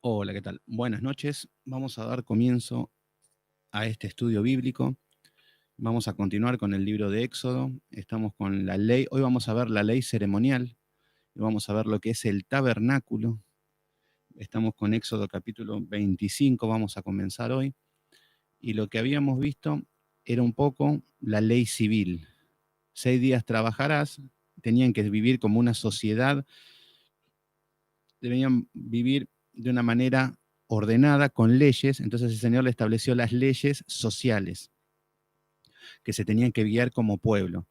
Hola, ¿qué tal? Buenas noches. Vamos a dar comienzo a este estudio bíblico. Vamos a continuar con el libro de Éxodo. Estamos con la ley. Hoy vamos a ver la ley ceremonial y vamos a ver lo que es el tabernáculo. Estamos con Éxodo capítulo 25. Vamos a comenzar hoy. Y lo que habíamos visto era un poco la ley civil. 6 días trabajarás. Tenían que vivir como una sociedad. Debían vivir de una manera ordenada, con leyes. Entonces el Señor le estableció las leyes sociales que se tenían que guiar como pueblo.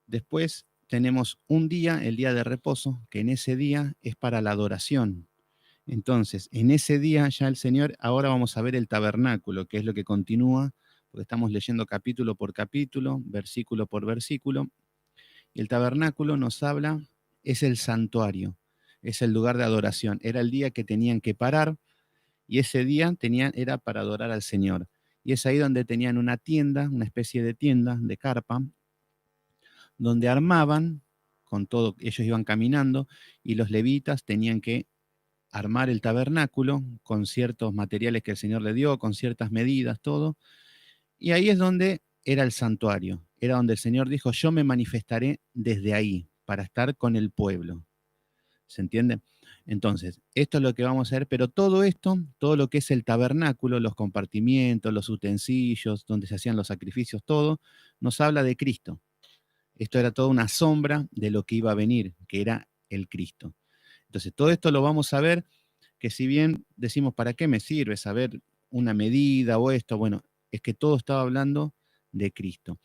Después tenemos un día, el día de reposo, que en ese día es para la adoración. Entonces, en ese día ya el Señor, ahora vamos a ver el tabernáculo, que es lo que continúa, porque estamos leyendo capítulo por capítulo, versículo por versículo. Y el tabernáculo nos habla, es el santuario, es el lugar de adoración. Era el día que tenían que parar y ese día era para adorar al Señor. Y es ahí donde tenían una tienda, una especie de tienda, de carpa, donde armaban, con todo, ellos iban caminando, y los levitas tenían que armar el tabernáculo con ciertos materiales que el Señor le dio, con ciertas medidas, todo. Y ahí es donde era el santuario, era donde el Señor dijo, yo me manifestaré desde ahí, para estar con el pueblo. ¿Se entiende? Entonces, esto es lo que vamos a hacer, pero todo esto, todo lo que es el tabernáculo, los compartimientos, los utensilios, donde se hacían los sacrificios, todo, nos habla de Cristo. Esto era toda una sombra de lo que iba a venir, que era el Cristo. Entonces, todo esto lo vamos a ver, que si bien decimos, ¿para qué me sirve saber una medida o esto? Bueno, es que todo estaba hablando de Cristo.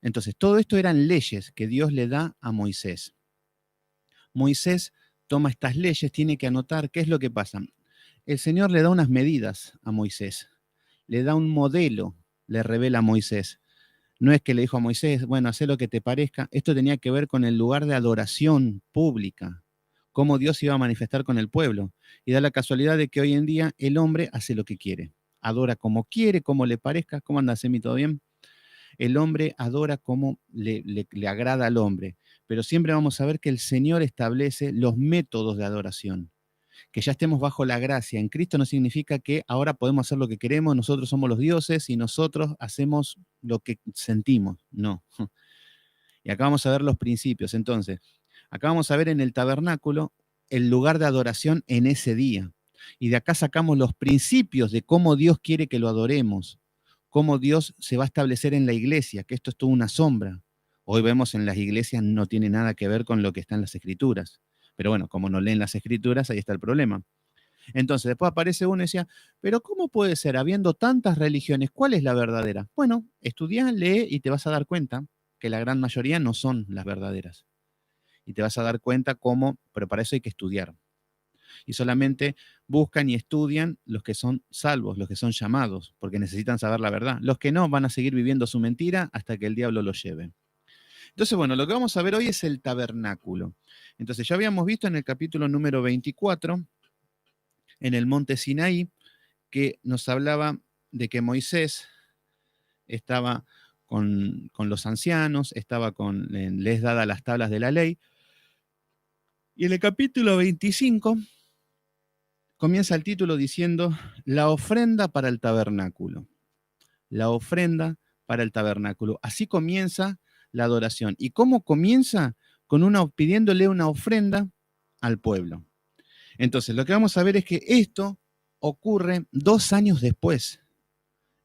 Entonces, todo esto eran leyes que Dios le da a Moisés. Moisés toma estas leyes, tiene que anotar qué es lo que pasa. El Señor le da unas medidas a Moisés, le da un modelo, le revela a Moisés. No es que le dijo a Moisés, bueno, haz lo que te parezca. Esto tenía que ver con el lugar de adoración pública, cómo Dios iba a manifestar con el pueblo. Y da la casualidad de que hoy en día el hombre hace lo que quiere. Adora como quiere, como le parezca. ¿Cómo anda, Semi? ¿Todo bien? El hombre adora como le agrada al hombre. Pero siempre vamos a ver que el Señor establece los métodos de adoración. Que ya estemos bajo la gracia en Cristo no significa que ahora podemos hacer lo que queremos, nosotros somos los dioses y nosotros hacemos lo que sentimos. No. Y acá vamos a ver los principios. Entonces, acá vamos a ver en el tabernáculo el lugar de adoración en ese día. Y de acá sacamos los principios de cómo Dios quiere que lo adoremos, cómo Dios se va a establecer en la iglesia, que esto es toda una sombra. Hoy vemos en las iglesias no tiene nada que ver con lo que está en las escrituras. Pero bueno, como no leen las escrituras, ahí está el problema. Entonces, después aparece uno y decía, pero ¿cómo puede ser, habiendo tantas religiones, cuál es la verdadera? Bueno, estudia, lee y te vas a dar cuenta que la gran mayoría no son las verdaderas. Y te vas a dar cuenta cómo, pero para eso hay que estudiar. Y solamente buscan y estudian los que son salvos, los que son llamados, porque necesitan saber la verdad. Los que no van a seguir viviendo su mentira hasta que el diablo los lleve. Entonces, bueno, lo que vamos a ver hoy es el tabernáculo. Entonces, ya habíamos visto en el capítulo número 24, en el monte Sinaí, que nos hablaba de que Moisés estaba con los ancianos, les dada las tablas de la ley. Y en el capítulo 25 comienza el título diciendo la ofrenda para el tabernáculo. La ofrenda para el tabernáculo. Así comienza la adoración. ¿Y cómo comienza? Pidiéndole una ofrenda al pueblo. Entonces, lo que vamos a ver es que esto ocurre 2 años después.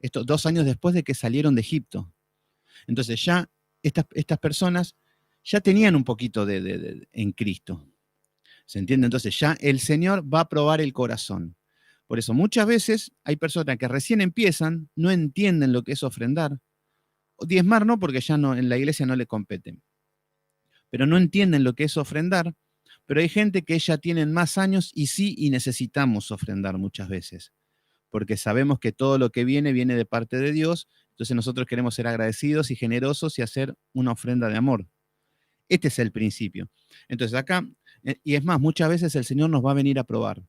2 años después de que salieron de Egipto. Entonces ya estas personas ya tenían un poquito en Cristo. ¿Se entiende? Entonces ya el Señor va a probar el corazón. Por eso muchas veces hay personas que recién empiezan, no entienden lo que es ofrendar. Diezmar no, porque ya no, en la iglesia no le competen. Pero no entienden lo que es ofrendar. Pero hay gente que ya tienen más años y sí, y necesitamos ofrendar muchas veces. Porque sabemos que todo lo que viene de parte de Dios. Entonces nosotros queremos ser agradecidos y generosos y hacer una ofrenda de amor. Este es el principio. Entonces acá, y es más, muchas veces el Señor nos va a venir a probar.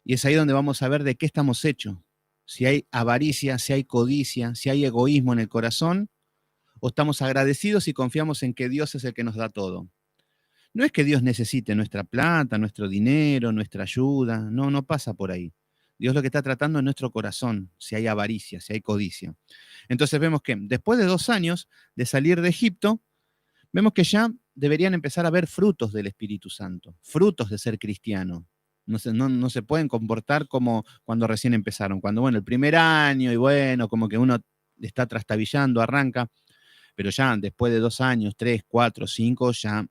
Y es ahí donde vamos a ver de qué estamos hechos. Si hay avaricia, si hay codicia, si hay egoísmo en el corazón, o estamos agradecidos y confiamos en que Dios es el que nos da todo. No es que Dios necesite nuestra plata, nuestro dinero, nuestra ayuda, no, no pasa por ahí. Dios lo que está tratando es nuestro corazón, si hay avaricia, si hay codicia. Entonces vemos que después de 2 años de salir de Egipto, vemos que ya deberían empezar a ver frutos del Espíritu Santo, frutos de ser cristiano. No se pueden comportar como cuando recién empezaron, cuando, bueno, el primer año y bueno, como que uno está trastabillando, arranca, pero ya después de 2 años, 3, 4, 5, ya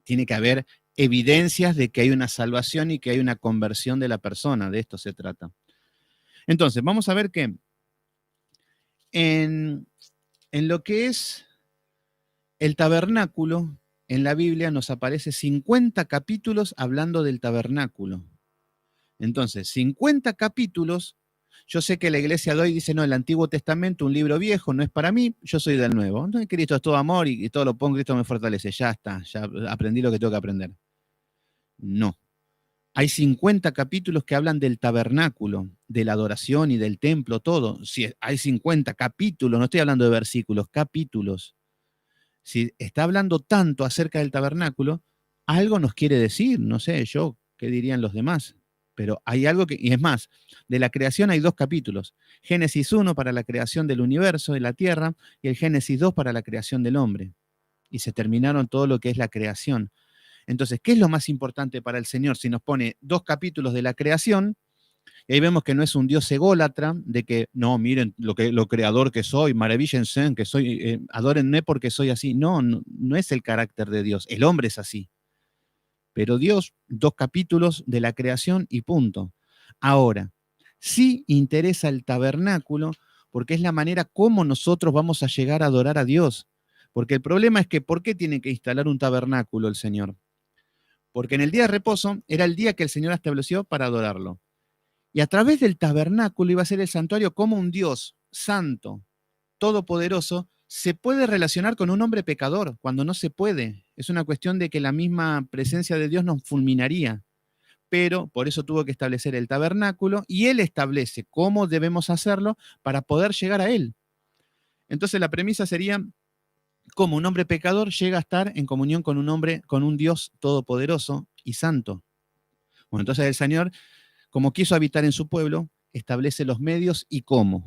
tiene que haber evidencias de que hay una salvación y que hay una conversión de la persona, de esto se trata. Entonces, vamos a ver que en, en lo que es el tabernáculo, en la Biblia nos aparece 50 capítulos hablando del tabernáculo. Entonces, 50 capítulos, yo sé que la iglesia de hoy dice, no, el Antiguo Testamento, un libro viejo, no es para mí, yo soy del Nuevo. Entonces, Cristo es todo amor y todo lo pongo, Cristo me fortalece, ya está, ya aprendí lo que tengo que aprender. No. Hay 50 capítulos que hablan del tabernáculo, de la adoración y del templo, todo. Si hay 50 capítulos, no estoy hablando de versículos, capítulos. Si está hablando tanto acerca del tabernáculo, algo nos quiere decir, no sé yo, qué dirían los demás, pero hay algo que, y es más, de la creación hay 2 capítulos, Génesis 1 para la creación del universo, de la tierra, y el Génesis 2 para la creación del hombre, y se terminaron todo lo que es la creación. Entonces, ¿qué es lo más importante para el Señor? Si nos pone 2 capítulos de la creación, y ahí vemos que no es un Dios ególatra, de que, no, miren lo creador que soy, maravíllense en que soy, adórenme porque soy así. No, no, no es el carácter de Dios, el hombre es así. Pero Dios, 2 capítulos de la creación y punto. Ahora, sí interesa el tabernáculo porque es la manera como nosotros vamos a llegar a adorar a Dios. Porque el problema es que, ¿por qué tiene que instalar un tabernáculo el Señor? Porque en el día de reposo era el día que el Señor estableció para adorarlo. Y a través del tabernáculo iba a ser el santuario como un Dios santo, todopoderoso, se puede relacionar con un hombre pecador cuando no se puede. Es una cuestión de que la misma presencia de Dios nos fulminaría. Pero por eso tuvo que establecer el tabernáculo y Él establece cómo debemos hacerlo para poder llegar a Él. Entonces la premisa sería cómo un hombre pecador llega a estar en comunión con un hombre, con un Dios todopoderoso y santo. Bueno, entonces el Señor, como quiso habitar en su pueblo, establece los medios y cómo.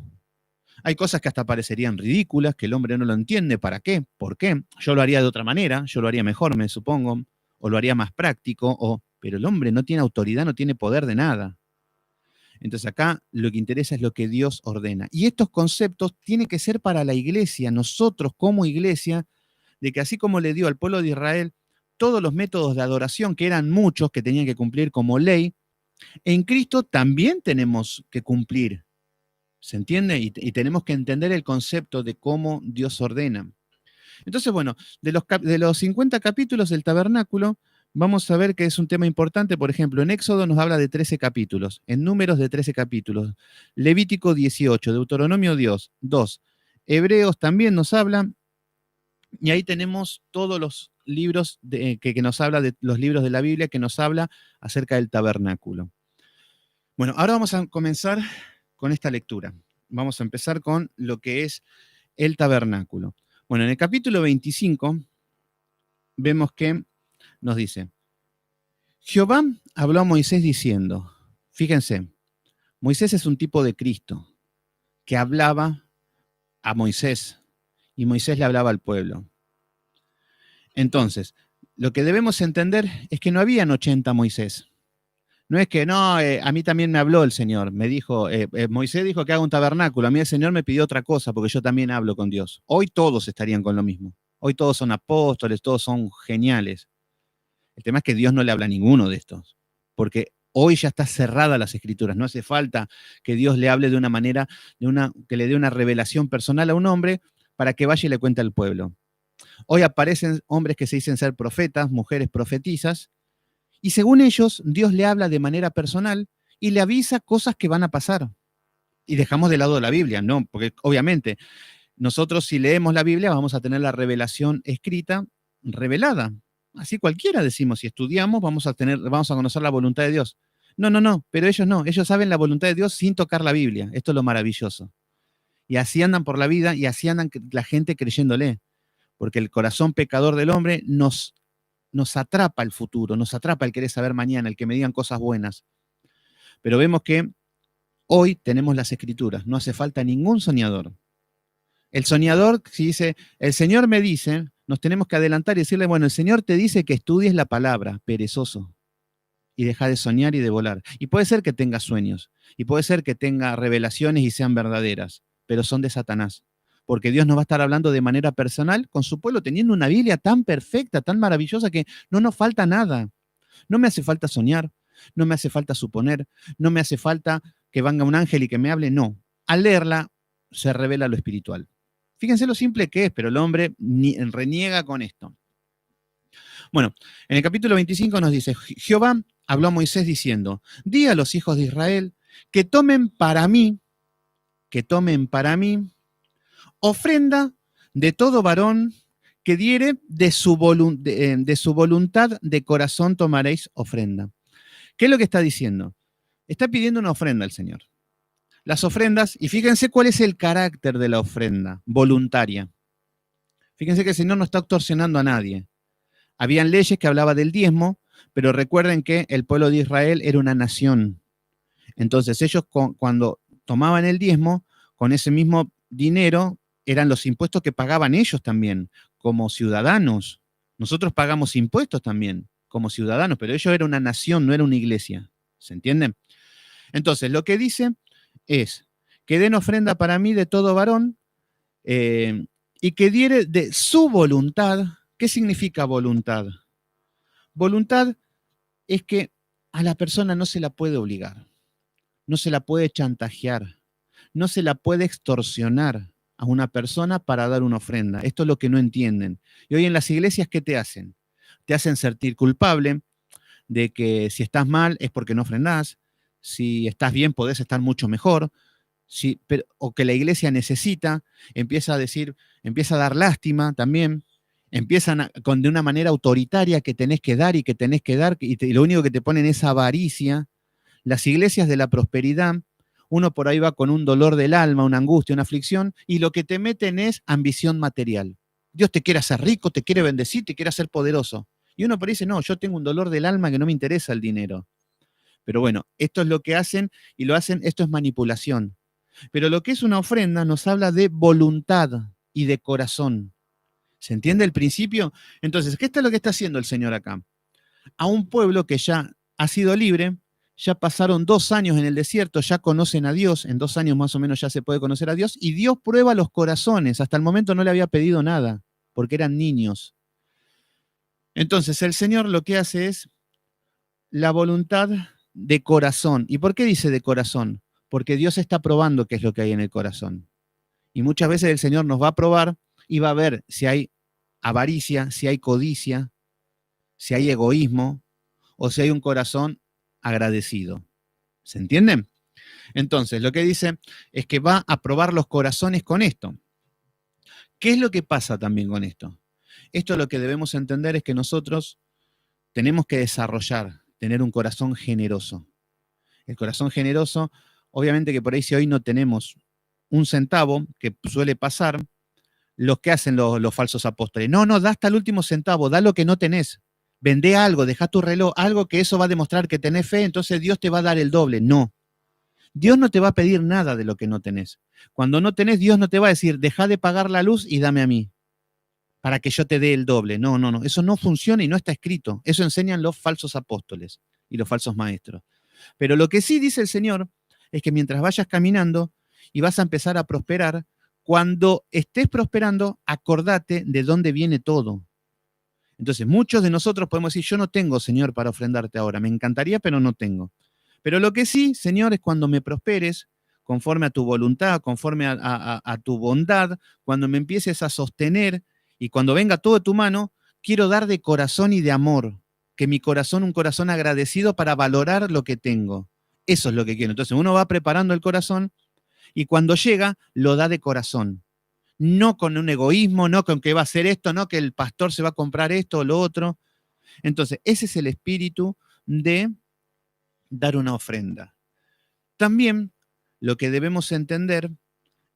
Hay cosas que hasta parecerían ridículas, que el hombre no lo entiende. ¿Para qué? ¿Por qué? Yo lo haría de otra manera, yo lo haría mejor, me supongo, o lo haría más práctico, pero el hombre no tiene autoridad, no tiene poder de nada. Entonces acá lo que interesa es lo que Dios ordena. Y estos conceptos tienen que ser para la iglesia, nosotros como iglesia, de que así como le dio al pueblo de Israel todos los métodos de adoración, que eran muchos, que tenían que cumplir como ley, en Cristo también tenemos que cumplir. ¿Se entiende? Y tenemos que entender el concepto de cómo Dios ordena. Entonces, bueno, de los 50 capítulos del tabernáculo, vamos a ver que es un tema importante. Por ejemplo, en Éxodo nos habla de 13 capítulos, en Números de 13 capítulos, Levítico 18, Deuteronomio 2, Hebreos también nos habla, y ahí tenemos todos los libros que nos habla de los libros de la Biblia que nos habla acerca del tabernáculo. Bueno, ahora vamos a comenzar con esta lectura. Vamos a empezar con lo que es el tabernáculo. Bueno, en el capítulo 25 vemos que nos dice, Jehová habló a Moisés diciendo, fíjense, Moisés es un tipo de Cristo que hablaba a Moisés y Moisés le hablaba al pueblo. Entonces, lo que debemos entender es que no habían 80 Moisés. No es que, no, a mí también me habló el Señor, me dijo, Moisés dijo que haga un tabernáculo, a mí el Señor me pidió otra cosa porque yo también hablo con Dios. Hoy todos estarían con lo mismo. Hoy todos son apóstoles, todos son geniales. El tema es que Dios no le habla a ninguno de estos, porque hoy ya está cerrada las escrituras. No hace falta que Dios le hable de una manera, que le dé una revelación personal a un hombre para que vaya y le cuente al pueblo. Hoy aparecen hombres que se dicen ser profetas, mujeres profetizas, y según ellos, Dios le habla de manera personal y le avisa cosas que van a pasar. Y dejamos de lado la Biblia, ¿no? Porque obviamente nosotros si leemos la Biblia vamos a tener la revelación escrita, revelada. Así cualquiera decimos, si estudiamos vamos a conocer la voluntad de Dios. No, no, no, pero ellos no, ellos saben la voluntad de Dios sin tocar la Biblia. Esto es lo maravilloso. Y así andan por la vida y así andan la gente creyéndole, porque el corazón pecador del hombre nos nos atrapa el futuro, nos atrapa el querer saber mañana, el que me digan cosas buenas. Pero vemos que hoy tenemos las escrituras, no hace falta ningún soñador. El soñador, si dice, el Señor me dice, nos tenemos que adelantar y decirle, bueno, el Señor te dice que estudies la palabra, perezoso, y deja de soñar y de volar. Y puede ser que tenga sueños, y puede ser que tenga revelaciones y sean verdaderas, pero son de Satanás. Porque Dios nos va a estar hablando de manera personal con su pueblo, teniendo una Biblia tan perfecta, tan maravillosa, que no nos falta nada. No me hace falta soñar, no me hace falta suponer, no me hace falta que venga un ángel y que me hable, no. Al leerla se revela lo espiritual. Fíjense lo simple que es, pero el hombre reniega con esto. Bueno, en el capítulo 25 nos dice, Jehová habló a Moisés diciendo, di a los hijos de Israel que tomen para mí ofrenda de todo varón que diere de su voluntad de corazón tomaréis ofrenda. ¿Qué es lo que está diciendo? Está pidiendo una ofrenda al Señor. Las ofrendas, y fíjense cuál es el carácter de la ofrenda, voluntaria. Fíjense que el Señor no está extorsionando a nadie. Habían leyes que hablaban del diezmo, pero recuerden que el pueblo de Israel era una nación. Entonces ellos cuando tomaban el diezmo, con ese mismo dinero eran los impuestos que pagaban ellos también, como ciudadanos. Nosotros pagamos impuestos también, como ciudadanos, pero ellos eran una nación, no era una iglesia. ¿Se entiende? Entonces, lo que dice es que den ofrenda para mí de todo varón y que diere de su voluntad. ¿Qué significa voluntad? Voluntad es que a la persona no se la puede obligar, no se la puede chantajear, no se la puede extorsionar a una persona para dar una ofrenda. Esto es lo que no entienden. Y hoy en las iglesias, ¿qué te hacen? Te hacen sentir culpable de que si estás mal es porque no ofrendás, si estás bien podés estar mucho mejor, o que la iglesia necesita, empieza a decir, empieza a dar lástima también, empiezan de una manera autoritaria que tenés que dar y que tenés que dar, y lo único que te ponen es avaricia. Las iglesias de la prosperidad, uno por ahí va con un dolor del alma, una angustia, una aflicción, y lo que te meten es ambición material. Dios te quiere hacer rico, te quiere bendecir, te quiere hacer poderoso. Y uno por ahí dice, no, yo tengo un dolor del alma que no me interesa el dinero. Pero bueno, esto es lo que hacen y lo hacen, esto es manipulación. Pero lo que es una ofrenda nos habla de voluntad y de corazón. ¿Se entiende el principio? Entonces, ¿qué es lo que está haciendo el Señor acá? A un pueblo que ya ha sido libre, ya pasaron 2 años en el desierto, ya conocen a Dios, en 2 años más o menos ya se puede conocer a Dios, y Dios prueba los corazones. Hasta el momento no le había pedido nada, porque eran niños. Entonces, el Señor lo que hace es la voluntad de corazón. ¿Y por qué dice de corazón? Porque Dios está probando qué es lo que hay en el corazón. Y muchas veces el Señor nos va a probar y va a ver si hay avaricia, si hay codicia, si hay egoísmo o si hay un corazón agradecido. ¿Se entienden? Entonces, lo que dice es que va a probar los corazones con esto. ¿Qué es lo que pasa también con esto? Esto lo que debemos entender es que nosotros tenemos que desarrollar, tener un corazón generoso. El corazón generoso, obviamente que por ahí si hoy no tenemos un centavo, que suele pasar, los que hacen los falsos apóstoles. No, no, da hasta el último centavo, da lo que no tenés. Vendé algo, deja tu reloj, algo que eso va a demostrar que tenés fe, entonces Dios te va a dar el doble. No. Dios no te va a pedir nada de lo que no tenés. Cuando no tenés, Dios no te va a decir, deja de pagar la luz y dame a mí, para que yo te dé el doble. No, no, no. Eso no funciona y no está escrito. Eso enseñan los falsos apóstoles y los falsos maestros. Pero lo que sí dice el Señor es que mientras vayas caminando y vas a empezar a prosperar, cuando estés prosperando, acordate de dónde viene todo. Entonces, muchos de nosotros podemos decir, yo no tengo, Señor, para ofrendarte ahora. Me encantaría, pero no tengo. Pero lo que sí, Señor, es cuando me prosperes, conforme a tu voluntad, conforme a tu bondad, cuando me empieces a sostener y cuando venga todo de tu mano, quiero dar de corazón y de amor. Que mi corazón, un corazón agradecido para valorar lo que tengo. Eso es lo que quiero. Entonces, uno va preparando el corazón y cuando llega, lo da de corazón. No con un egoísmo, no con que va a hacer esto, no que el pastor se va a comprar esto o lo otro. Entonces, ese es el espíritu de dar una ofrenda. También lo que debemos entender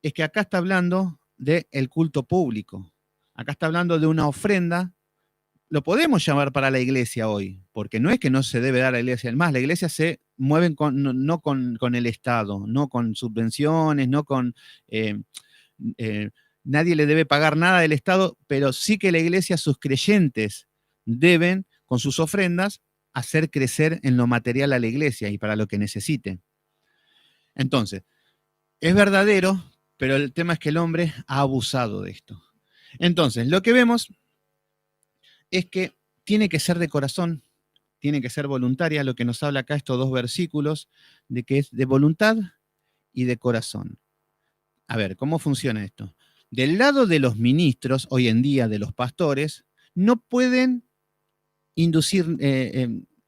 es que acá está hablando del culto público. Acá está hablando de una ofrenda lo podemos llamar para la iglesia hoy, porque no es que no se debe dar a la iglesia. Más, la iglesia se mueve no con el Estado, no con subvenciones, no con... eh, eh, nadie le debe pagar nada del Estado, pero sí que la iglesia, sus creyentes, deben, con sus ofrendas, hacer crecer en lo material a la iglesia y para lo que necesite. Entonces, es verdadero, pero el tema es que el hombre ha abusado de esto. Entonces, lo que vemos es que tiene que ser de corazón, tiene que ser voluntaria, lo que nos habla acá estos dos versículos, de que es de voluntad y de corazón. A ver, ¿cómo funciona esto? Del lado de los ministros, hoy en día de los pastores, no pueden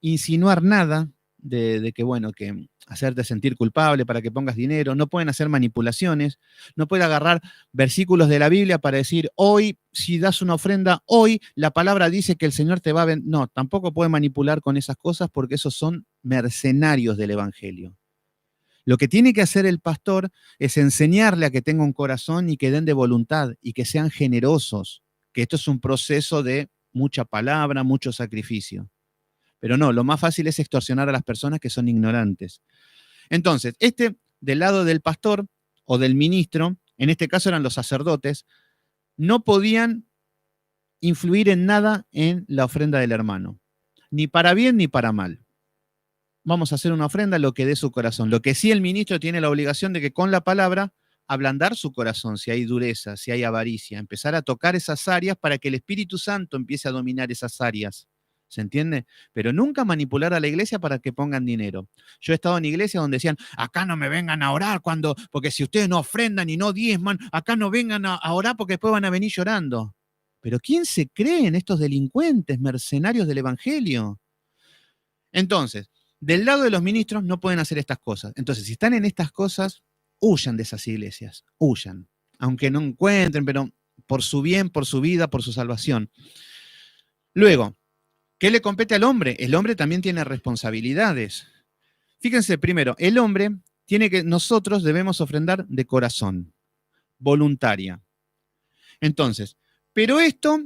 insinuar nada de que, bueno, que hacerte sentir culpable para que pongas dinero, no pueden hacer manipulaciones, no pueden agarrar versículos de la Biblia para decir, hoy, si das una ofrenda, hoy la palabra dice que el Señor te va a bendecir. No, tampoco pueden manipular con esas cosas porque esos son mercenarios del Evangelio. Lo que tiene que hacer el pastor es enseñarle a que tenga un corazón y que den de voluntad y que sean generosos, que esto es un proceso de mucha palabra, mucho sacrificio. Pero no, lo más fácil es extorsionar a las personas que son ignorantes. Entonces, del lado del pastor o del ministro, en este caso eran los sacerdotes, no podían influir en nada en la ofrenda del hermano, ni para bien ni para mal. Vamos a hacer una ofrenda lo que dé su corazón. Lo que sí el ministro tiene la obligación de que con la palabra ablandar su corazón, si hay dureza, si hay avaricia, empezar a tocar esas áreas para que el Espíritu Santo empiece a dominar esas áreas. ¿Se entiende? Pero nunca manipular a la iglesia para que pongan dinero. Yo he estado en iglesias donde decían, acá no me vengan a orar porque si ustedes no ofrendan y no diezman, acá no vengan a orar porque después van a venir llorando. Pero ¿quién se cree en estos delincuentes, mercenarios del Evangelio? Entonces, del lado de los ministros no pueden hacer estas cosas. Entonces, si están en estas cosas, huyan de esas iglesias, huyan. Aunque no encuentren, pero por su bien, por su vida, por su salvación. Luego, ¿qué le compete al hombre? El hombre también tiene responsabilidades. Fíjense, primero, el hombre nosotros debemos ofrendar de corazón, voluntaria. Entonces, pero esto,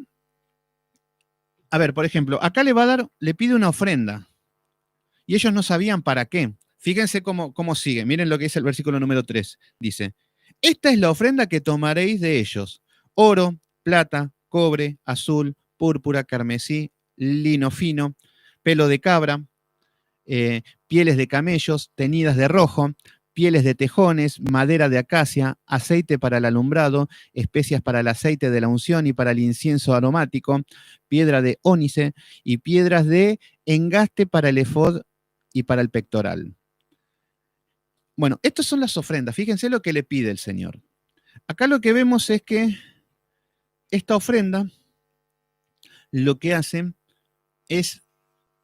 a ver, por ejemplo, acá le pide una ofrenda. Y ellos no sabían para qué. Fíjense cómo sigue. Miren lo que dice el versículo número 3. Dice, esta es la ofrenda que tomaréis de ellos. Oro, plata, cobre, azul, púrpura, carmesí, lino fino, pelo de cabra, pieles de camellos, teñidas de rojo, pieles de tejones, madera de acacia, aceite para el alumbrado, especias para el aceite de la unción y para el incienso aromático, piedra de ónice y piedras de engaste para el efod y para el pectoral. Bueno, estas son las ofrendas. Fíjense lo que le pide el Señor. Acá lo que vemos es que esta ofrenda lo que hace es,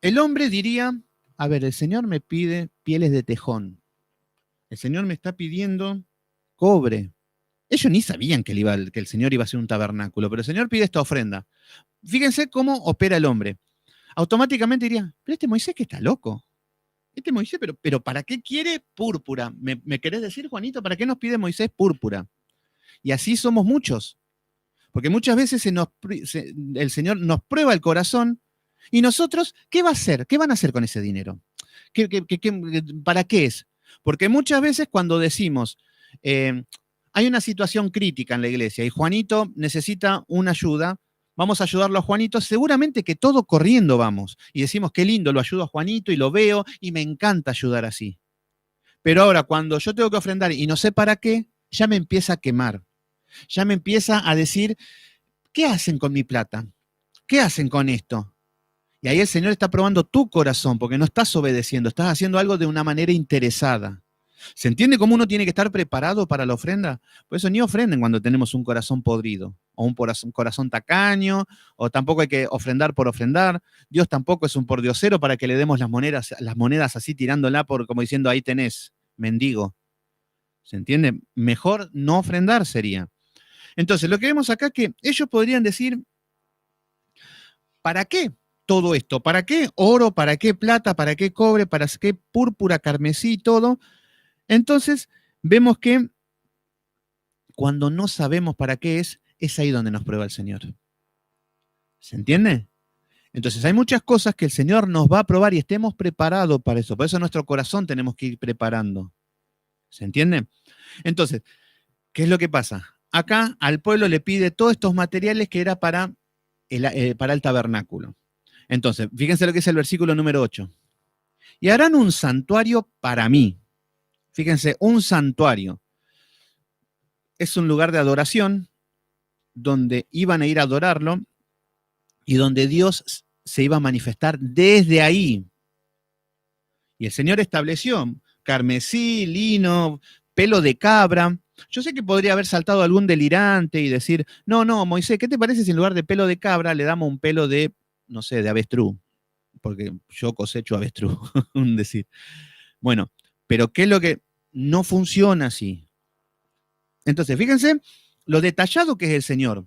el hombre diría, a ver, el Señor me pide pieles de tejón. El Señor me está pidiendo cobre. Ellos ni sabían que el Señor iba a hacer un tabernáculo, pero el Señor pide esta ofrenda. Fíjense cómo opera el hombre. Automáticamente diría, pero este Moisés que está loco. Este Moisés, pero ¿para qué quiere púrpura? ¿Me querés decir, Juanito, para qué nos pide Moisés púrpura? Y así somos muchos. Porque muchas veces el Señor nos prueba el corazón y nosotros, ¿qué va a hacer? ¿Qué van a hacer con ese dinero? ¿Para qué es? Porque muchas veces cuando decimos, hay una situación crítica en la iglesia y Juanito necesita una ayuda, vamos a ayudarlo a Juanito, seguramente que todo corriendo vamos y decimos, qué lindo, lo ayudo a Juanito y lo veo y me encanta ayudar así. Pero ahora cuando yo tengo que ofrendar y no sé para qué, ya me empieza a quemar. Ya me empieza a decir, ¿qué hacen con mi plata? ¿Qué hacen con esto? Y ahí el Señor está probando tu corazón, porque no estás obedeciendo, estás haciendo algo de una manera interesada. ¿Se entiende cómo uno tiene que estar preparado para la ofrenda? Por eso ni ofrenden cuando tenemos un corazón podrido, o un corazón tacaño, o tampoco hay que ofrendar por ofrendar. Dios tampoco es un pordiosero para que le demos las monedas así tirándola como diciendo, ahí tenés, mendigo. ¿Se entiende? Mejor no ofrendar sería. Entonces, lo que vemos acá es que ellos podrían decir, ¿para qué todo esto? ¿Para qué oro? ¿Para qué plata? ¿Para qué cobre? ¿Para qué púrpura, carmesí, todo? Entonces, vemos que cuando no sabemos para qué es ahí donde nos prueba el Señor. ¿Se entiende? Entonces hay muchas cosas que el Señor nos va a probar y estemos preparados para eso. Por eso nuestro corazón tenemos que ir preparando. ¿Se entiende? Entonces, ¿qué es lo que pasa? Acá al pueblo le pide todos estos materiales que era para el tabernáculo. Entonces, fíjense lo que es el versículo número 8. Y harán un santuario para mí. Fíjense, un santuario. Es un lugar de adoración donde iban a ir a adorarlo y donde Dios se iba a manifestar desde ahí. Y el Señor estableció carmesí, lino, pelo de cabra. Yo sé que podría haber saltado algún delirante y decir, no, Moisés, ¿qué te parece si en lugar de pelo de cabra le damos un pelo de, no sé, de avestruz? Porque yo cosecho avestruz, un decir. Bueno, pero ¿qué es lo que no funciona así? Entonces, fíjense lo detallado que es el Señor.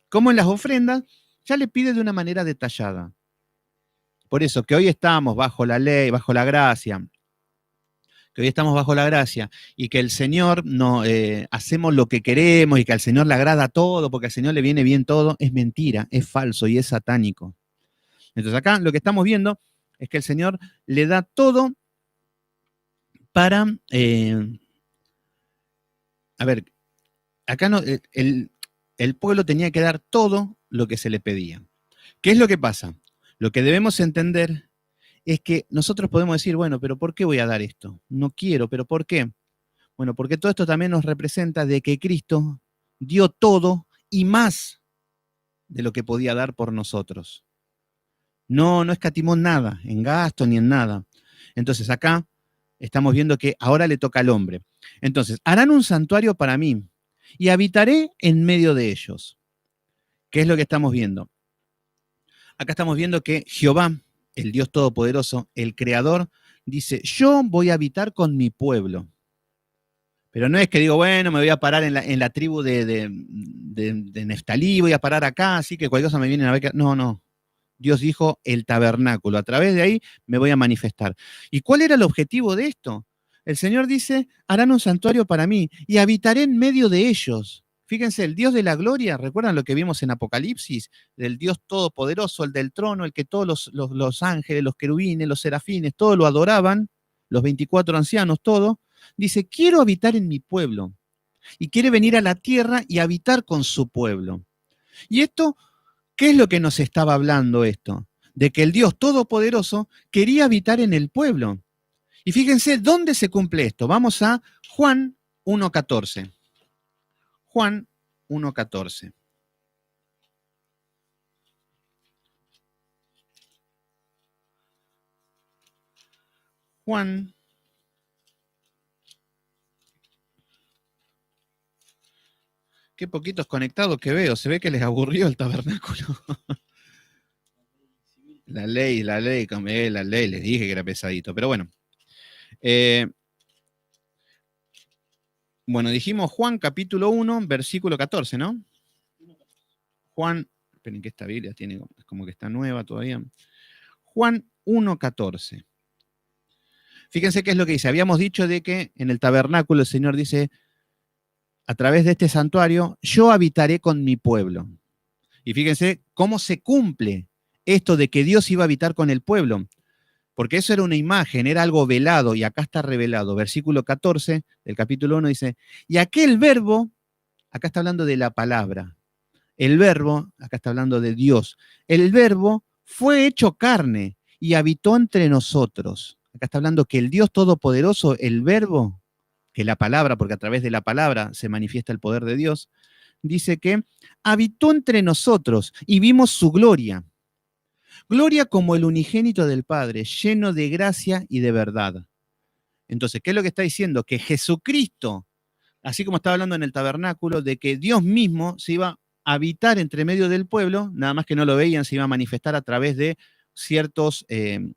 Como en las ofrendas ya le pide de una manera detallada. Por eso que hoy estamos bajo la ley, bajo la gracia, que hoy estamos bajo la gracia y que el Señor no hacemos lo que queremos y que al Señor le agrada todo porque al Señor le viene bien todo, es mentira, es falso y es satánico. Entonces acá lo que estamos viendo es que el Señor le da todo para, a ver, acá no, el pueblo tenía que dar todo lo que se le pedía. ¿Qué es lo que pasa? Lo que debemos entender es que nosotros podemos decir, bueno, pero ¿por qué voy a dar esto? No quiero, pero ¿por qué? Bueno, porque todo esto también nos representa de que Cristo dio todo y más de lo que podía dar por nosotros. No escatimó nada, en gasto ni en nada. Entonces acá estamos viendo que ahora le toca al hombre. Entonces, harán un santuario para mí y habitaré en medio de ellos. ¿Qué es lo que estamos viendo? Acá estamos viendo que Jehová, el Dios Todopoderoso, el Creador, dice, yo voy a habitar con mi pueblo. Pero no es que digo, bueno, me voy a parar en la tribu de Neftalí, voy a parar acá, así que cualquier cosa me viene a ver. No. Dios dijo el tabernáculo. A través de ahí me voy a manifestar. ¿Y cuál era el objetivo de esto? El Señor dice, harán un santuario para mí y habitaré en medio de ellos. Fíjense, el Dios de la gloria, ¿recuerdan lo que vimos en Apocalipsis? Del Dios todopoderoso, el del trono, el que todos los ángeles, los querubines, los serafines, todos lo adoraban, los 24 ancianos, todo. Dice, quiero habitar en mi pueblo. Y quiere venir a la tierra y habitar con su pueblo. Y esto, ¿qué es lo que nos estaba hablando esto? De que el Dios Todopoderoso quería habitar en el pueblo. Y fíjense, ¿dónde se cumple esto? Vamos a Juan 1.14. Juan 1.14. Juan. Qué poquitos conectados que veo. Se ve que les aburrió el tabernáculo. La ley, la ley, les dije que era pesadito. Pero bueno. Bueno, dijimos Juan capítulo 1, versículo 14, ¿no? Juan, esperen que esta Biblia tiene, es como que está nueva todavía. Juan 1.14. Fíjense qué es lo que dice. Habíamos dicho de que en el tabernáculo el Señor dice, a través de este santuario, yo habitaré con mi pueblo. Y fíjense cómo se cumple esto de que Dios iba a habitar con el pueblo. Porque eso era una imagen, era algo velado, y acá está revelado. Versículo 14 del capítulo 1 dice, y aquel verbo, acá está hablando de la palabra, el verbo, acá está hablando de Dios, el verbo fue hecho carne y habitó entre nosotros. Acá está hablando que el Dios Todopoderoso, el verbo, que la palabra, porque a través de la palabra se manifiesta el poder de Dios, dice que habitó entre nosotros y vimos su gloria. Gloria como el unigénito del Padre, lleno de gracia y de verdad. Entonces, ¿qué es lo que está diciendo? Que Jesucristo, así como estaba hablando en el tabernáculo, de que Dios mismo se iba a habitar entre medio del pueblo, nada más que no lo veían, se iba a manifestar a través de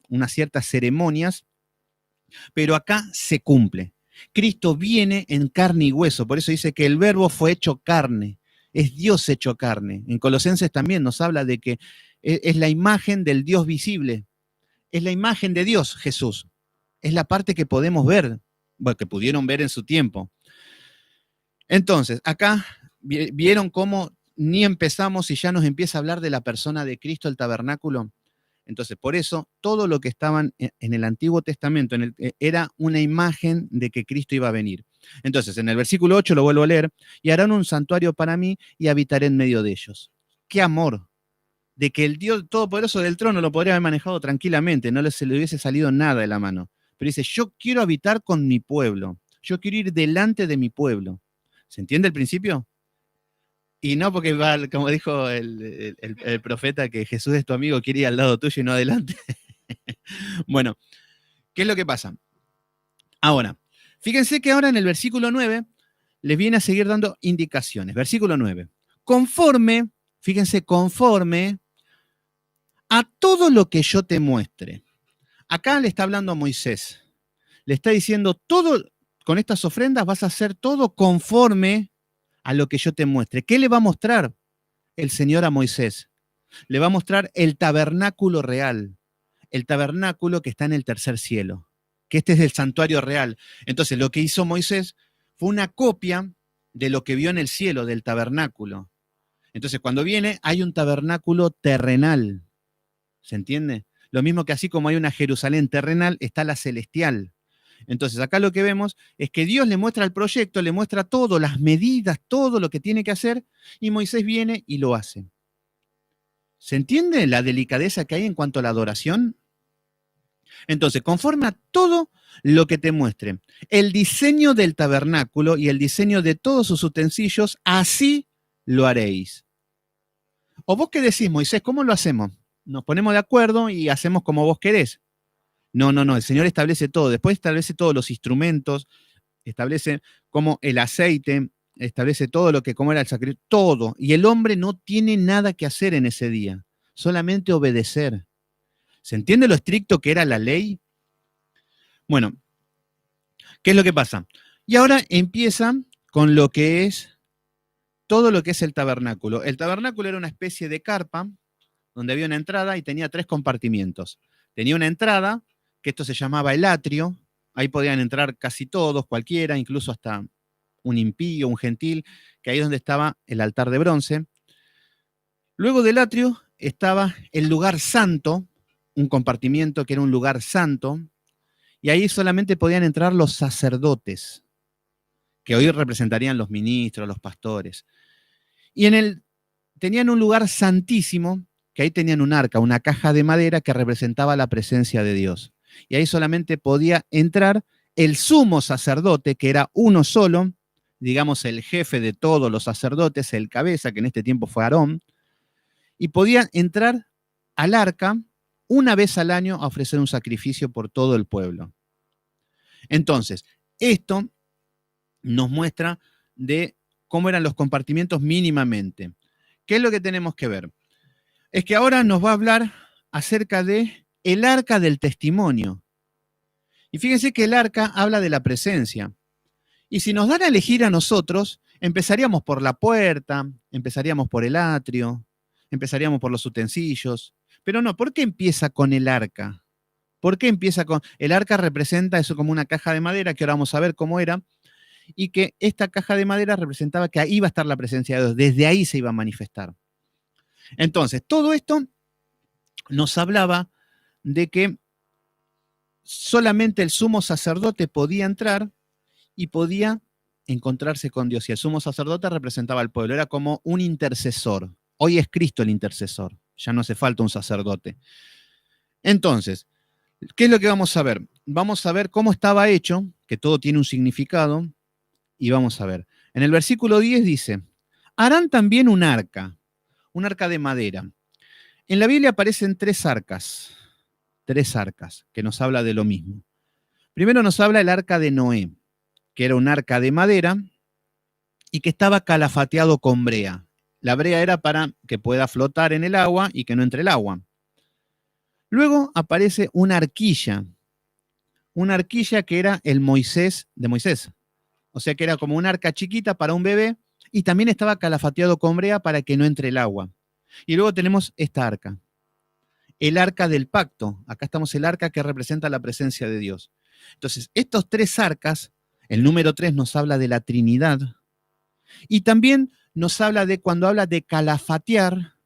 unas ciertas ceremonias, pero acá se cumple. Cristo viene en carne y hueso, por eso dice que el verbo fue hecho carne, es Dios hecho carne. En Colosenses también nos habla de que es la imagen del Dios visible, es la imagen de Dios, Jesús. Es la parte que podemos ver, bueno, que pudieron ver en su tiempo. Entonces, acá vieron cómo ni empezamos y ya nos empieza a hablar de la persona de Cristo, el tabernáculo. Entonces, por eso, todo lo que estaban en el Antiguo Testamento era una imagen de que Cristo iba a venir. Entonces, en el versículo 8 lo vuelvo a leer, y harán un santuario para mí y habitaré en medio de ellos. ¡Qué amor! De que el Dios Todopoderoso del trono lo podría haber manejado tranquilamente, no se le hubiese salido nada de la mano. Pero dice, yo quiero habitar con mi pueblo, yo quiero ir delante de mi pueblo. ¿Se entiende el principio? Y no porque va, como dijo el profeta, que Jesús es tu amigo, quiere ir al lado tuyo y no adelante. Bueno, ¿qué es lo que pasa? Ahora, fíjense que ahora en el versículo 9 les viene a seguir dando indicaciones. Versículo 9. Conforme, fíjense, conforme a todo lo que yo te muestre. Acá le está hablando a Moisés. Le está diciendo, todo, con estas ofrendas vas a hacer todo conforme a lo que yo te muestre. ¿Qué le va a mostrar el Señor a Moisés? Le va a mostrar el tabernáculo real, el tabernáculo que está en el tercer cielo, que este es el santuario real. Entonces, lo que hizo Moisés fue una copia de lo que vio en el cielo, del tabernáculo. Entonces, cuando viene, hay un tabernáculo terrenal. ¿Se entiende? Lo mismo que así como hay una Jerusalén terrenal, está la celestial. Entonces, acá lo que vemos es que Dios le muestra el proyecto, le muestra todo, las medidas, todo lo que tiene que hacer, y Moisés viene y lo hace. ¿Se entiende la delicadeza que hay en cuanto a la adoración? Entonces, conforme a todo lo que te muestre, el diseño del tabernáculo y el diseño de todos sus utensilios, así lo haréis. ¿O vos qué decís, Moisés? ¿Cómo lo hacemos? Nos ponemos de acuerdo y hacemos como vos querés. No, el Señor establece todo. Después establece todos los instrumentos, establece como el aceite, establece todo lo que, como era el sacrificio, todo. Y el hombre no tiene nada que hacer en ese día, solamente obedecer. ¿Se entiende lo estricto que era la ley? Bueno, ¿qué es lo que pasa? Y ahora empieza con lo que es todo lo que es el tabernáculo. El tabernáculo era una especie de carpa donde había una entrada y tenía 3 compartimientos. Tenía una entrada, que esto se llamaba el atrio, ahí podían entrar casi todos, cualquiera, incluso hasta un impío, un gentil, que ahí es donde estaba el altar de bronce. Luego del atrio estaba el lugar santo, un compartimiento que era un lugar santo, y ahí solamente podían entrar los sacerdotes, que hoy representarían los ministros, los pastores. Y tenían un lugar santísimo, que ahí tenían un arca, una caja de madera que representaba la presencia de Dios. Y ahí solamente podía entrar el sumo sacerdote, que era uno solo, digamos el jefe de todos los sacerdotes, el cabeza, que en este tiempo fue Aarón, y podía entrar al arca una vez al año a ofrecer un sacrificio por todo el pueblo. Entonces, esto nos muestra de cómo eran los compartimientos mínimamente. ¿Qué es lo que tenemos que ver? Es que ahora nos va a hablar acerca de el arca del testimonio. Y fíjense que el arca habla de la presencia. Y si nos dan a elegir a nosotros, empezaríamos por la puerta, empezaríamos por el atrio, empezaríamos por los utensilios. Pero no, ¿por qué empieza con el arca? ¿Por qué empieza con...? El arca representa eso como una caja de madera, que ahora vamos a ver cómo era, y que esta caja de madera representaba que ahí iba a estar la presencia de Dios, desde ahí se iba a manifestar. Entonces, todo esto nos hablaba de que solamente el sumo sacerdote podía entrar y podía encontrarse con Dios. Y el sumo sacerdote representaba al pueblo, era como un intercesor. Hoy es Cristo el intercesor, ya no hace falta un sacerdote. Entonces, ¿qué es lo que vamos a ver? Vamos a ver cómo estaba hecho, que todo tiene un significado, y vamos a ver. En el versículo 10 dice, harán también un arca de madera. En la Biblia aparecen 3 arcas que nos habla de lo mismo. Primero nos habla el arca de Noé, que era un arca de madera y que estaba calafateado con brea. La brea era para que pueda flotar en el agua y que no entre el agua. Luego aparece una arquilla que era el Moisés de Moisés. O sea que era como una arca chiquita para un bebé y también estaba calafateado con brea para que no entre el agua. Y luego tenemos esta arca, el arca del pacto. Acá estamos el arca que representa la presencia de Dios. Entonces, estos 3 arcas, el número 3 nos habla de la Trinidad y también nos habla de, cuando habla de calafatear,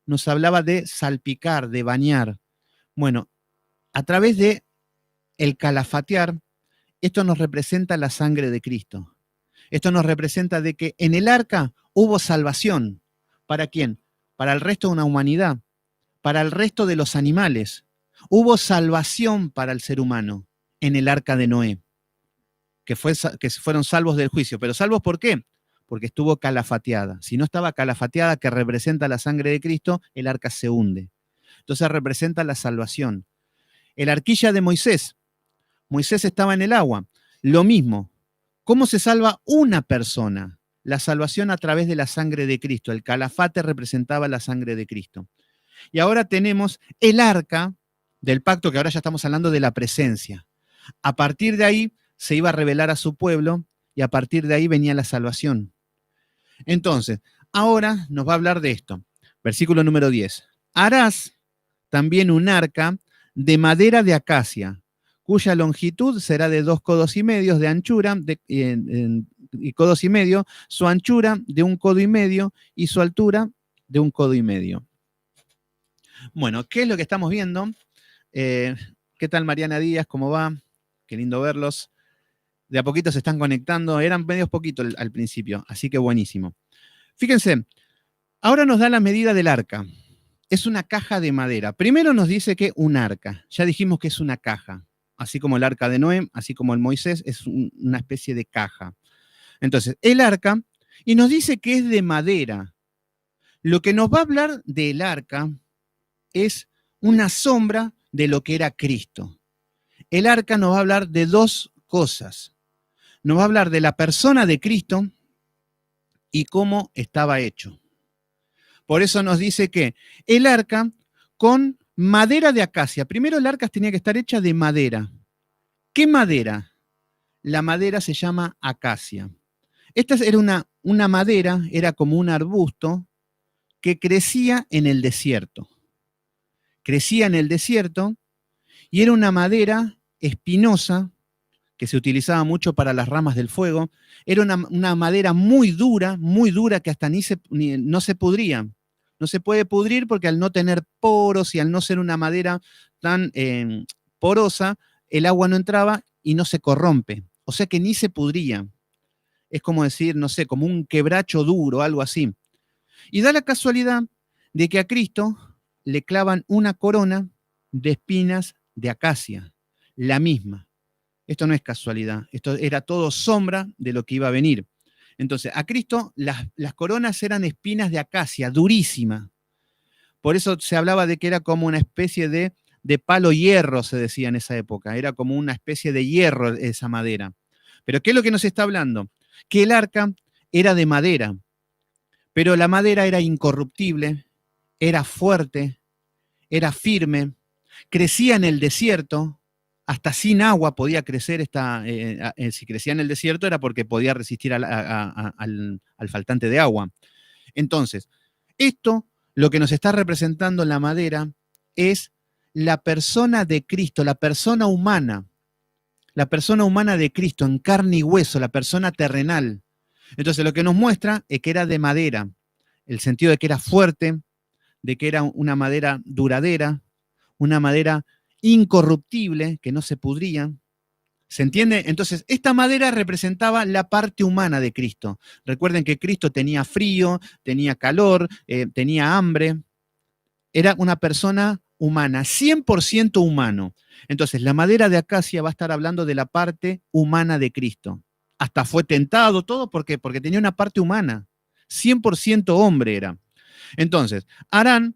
nos hablaba de salpicar, de bañar. Bueno, a través de el calafatear, esto nos representa la sangre de Cristo. Esto nos representa de que en el arca hubo salvación. ¿Para quién? Para el resto de una humanidad, para el resto de los animales. Hubo salvación para el ser humano en el arca de Noé, que fueron salvos del juicio. ¿Pero salvos por qué? Porque estuvo calafateada. Si no estaba calafateada, que representa la sangre de Cristo, el arca se hunde. Entonces representa la salvación. El arquilla de Moisés. Moisés estaba en el agua. Lo mismo. ¿Cómo se salva una persona? La salvación a través de la sangre de Cristo. El calafate representaba la sangre de Cristo. Y ahora tenemos el arca del pacto, que ahora ya estamos hablando de la presencia. A partir de ahí se iba a revelar a su pueblo y a partir de ahí venía la salvación. Entonces, ahora nos va a hablar de esto. Versículo número 10. Harás también un arca de madera de acacia, cuya longitud será de 2 codos y medio de anchura, y codos y medio, su anchura de 1 codo y medio y su altura de 1 codo y medio. Bueno, ¿qué es lo que estamos viendo? ¿Qué tal Mariana Díaz? ¿Cómo va? Qué lindo verlos. De a poquito se están conectando. Eran medios poquitos al principio, así que buenísimo. Fíjense, ahora nos da la medida del arca. Es una caja de madera. Primero nos dice que un arca. Ya dijimos que es una caja. Así como el arca de Noé, así como el Moisés, es una especie de caja. Entonces, el arca, y nos dice que es de madera. Lo que nos va a hablar del arca es una sombra de lo que era Cristo. El arca nos va a hablar de dos cosas. Nos va a hablar de la persona de Cristo y cómo estaba hecho. Por eso nos dice que el arca con madera de acacia. Primero el arca tenía que estar hecha de madera. ¿Qué madera? La madera se llama acacia. Esta era una madera, era como un arbusto que crecía en el desierto. Crecía en el desierto y era una madera espinosa que se utilizaba mucho para las ramas del fuego. Era una madera muy dura que hasta no se pudría. No se puede pudrir porque al no tener poros y al no ser una madera tan porosa, el agua no entraba y no se corrompe. O sea que ni se pudría. Es como decir, no sé, como un quebracho duro, algo así. Y da la casualidad de que a Cristo le clavan una corona de espinas de acacia, la misma. Esto no es casualidad, esto era todo sombra de lo que iba a venir. Entonces, a Cristo las coronas eran espinas de acacia, durísima. Por eso se hablaba de que era como una especie de palo hierro, se decía en esa época. Era como una especie de hierro esa madera. Pero ¿qué es lo que nos está hablando? Que el arca era de madera, pero la madera era incorruptible, era fuerte, era firme, crecía en el desierto, hasta sin agua podía crecer si crecía en el desierto era porque podía resistir al faltante de agua. Entonces, esto, lo que nos está representando la madera, es la persona de Cristo, la persona humana de Cristo en carne y hueso, la persona terrenal. Entonces, lo que nos muestra es que era de madera, el sentido de que era fuerte, de que era una madera duradera, una madera incorruptible, que no se pudría. ¿Se entiende? Entonces, esta madera representaba la parte humana de Cristo. Recuerden que Cristo tenía frío, tenía calor, tenía hambre. Era una persona humana, 100% humano. Entonces, la madera de acacia va a estar hablando de la parte humana de Cristo. Hasta fue tentado, todo, ¿por qué? Porque tenía una parte humana. 100% hombre era. Entonces, harán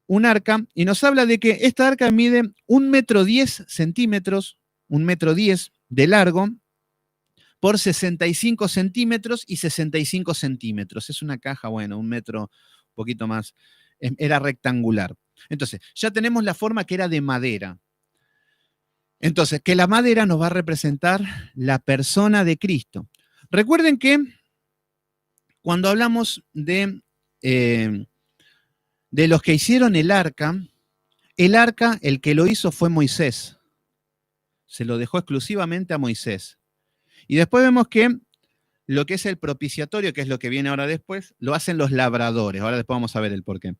un arca y nos habla de que esta arca mide 1,10 metros, 1,10 de largo por 65 centímetros y 65 centímetros. Es una caja, bueno, 1 metro, un poquito más, era rectangular. Entonces, ya tenemos la forma que era de madera. Entonces, que la madera nos va a representar la persona de Cristo. Recuerden que cuando hablamos de los que hicieron el arca, el que lo hizo fue Moisés. Se lo dejó exclusivamente a Moisés. Y después vemos que lo que es el propiciatorio, que es lo que viene ahora después, lo hacen los labradores. Ahora después vamos a ver el porqué.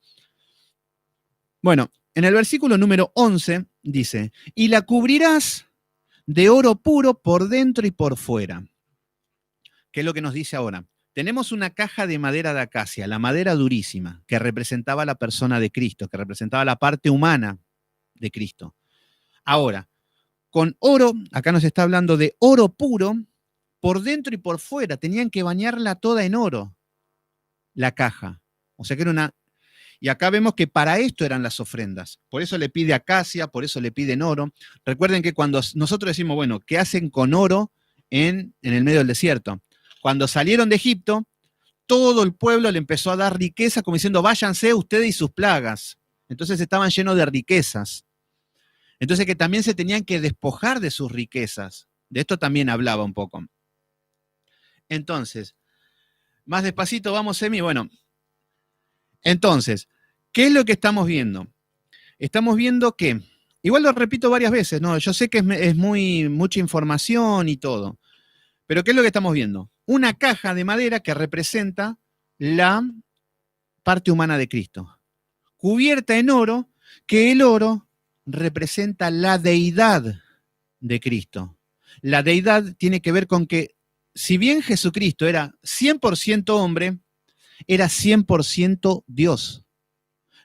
Bueno, en el versículo número 11 dice, y la cubrirás de oro puro por dentro y por fuera. ¿Qué es lo que nos dice ahora? Tenemos una caja de madera de acacia, la madera durísima, que representaba la persona de Cristo, que representaba la parte humana de Cristo. Ahora, con oro, acá nos está hablando de oro puro, por dentro y por fuera. Tenían que bañarla toda en oro, la caja. O sea que era una... Y acá vemos que para esto eran las ofrendas. Por eso le pide acacia, por eso le piden oro. Recuerden que cuando nosotros decimos, bueno, ¿qué hacen con oro en el medio del desierto? Cuando salieron de Egipto, todo el pueblo le empezó a dar riqueza, como diciendo, váyanse ustedes y sus plagas. Entonces estaban llenos de riquezas. Entonces que también se tenían que despojar de sus riquezas. De esto también hablaba un poco. Entonces, más despacito vamos, Emi. Bueno, entonces, ¿qué es lo que estamos viendo? Estamos viendo que, igual lo repito varias veces, ¿no? Yo sé que es mucha información y todo, pero ¿qué es lo que estamos viendo? Una caja de madera que representa la parte humana de Cristo, cubierta en oro, que el oro representa la deidad de Cristo. La deidad tiene que ver con que, si bien Jesucristo era 100% hombre, era 100% Dios.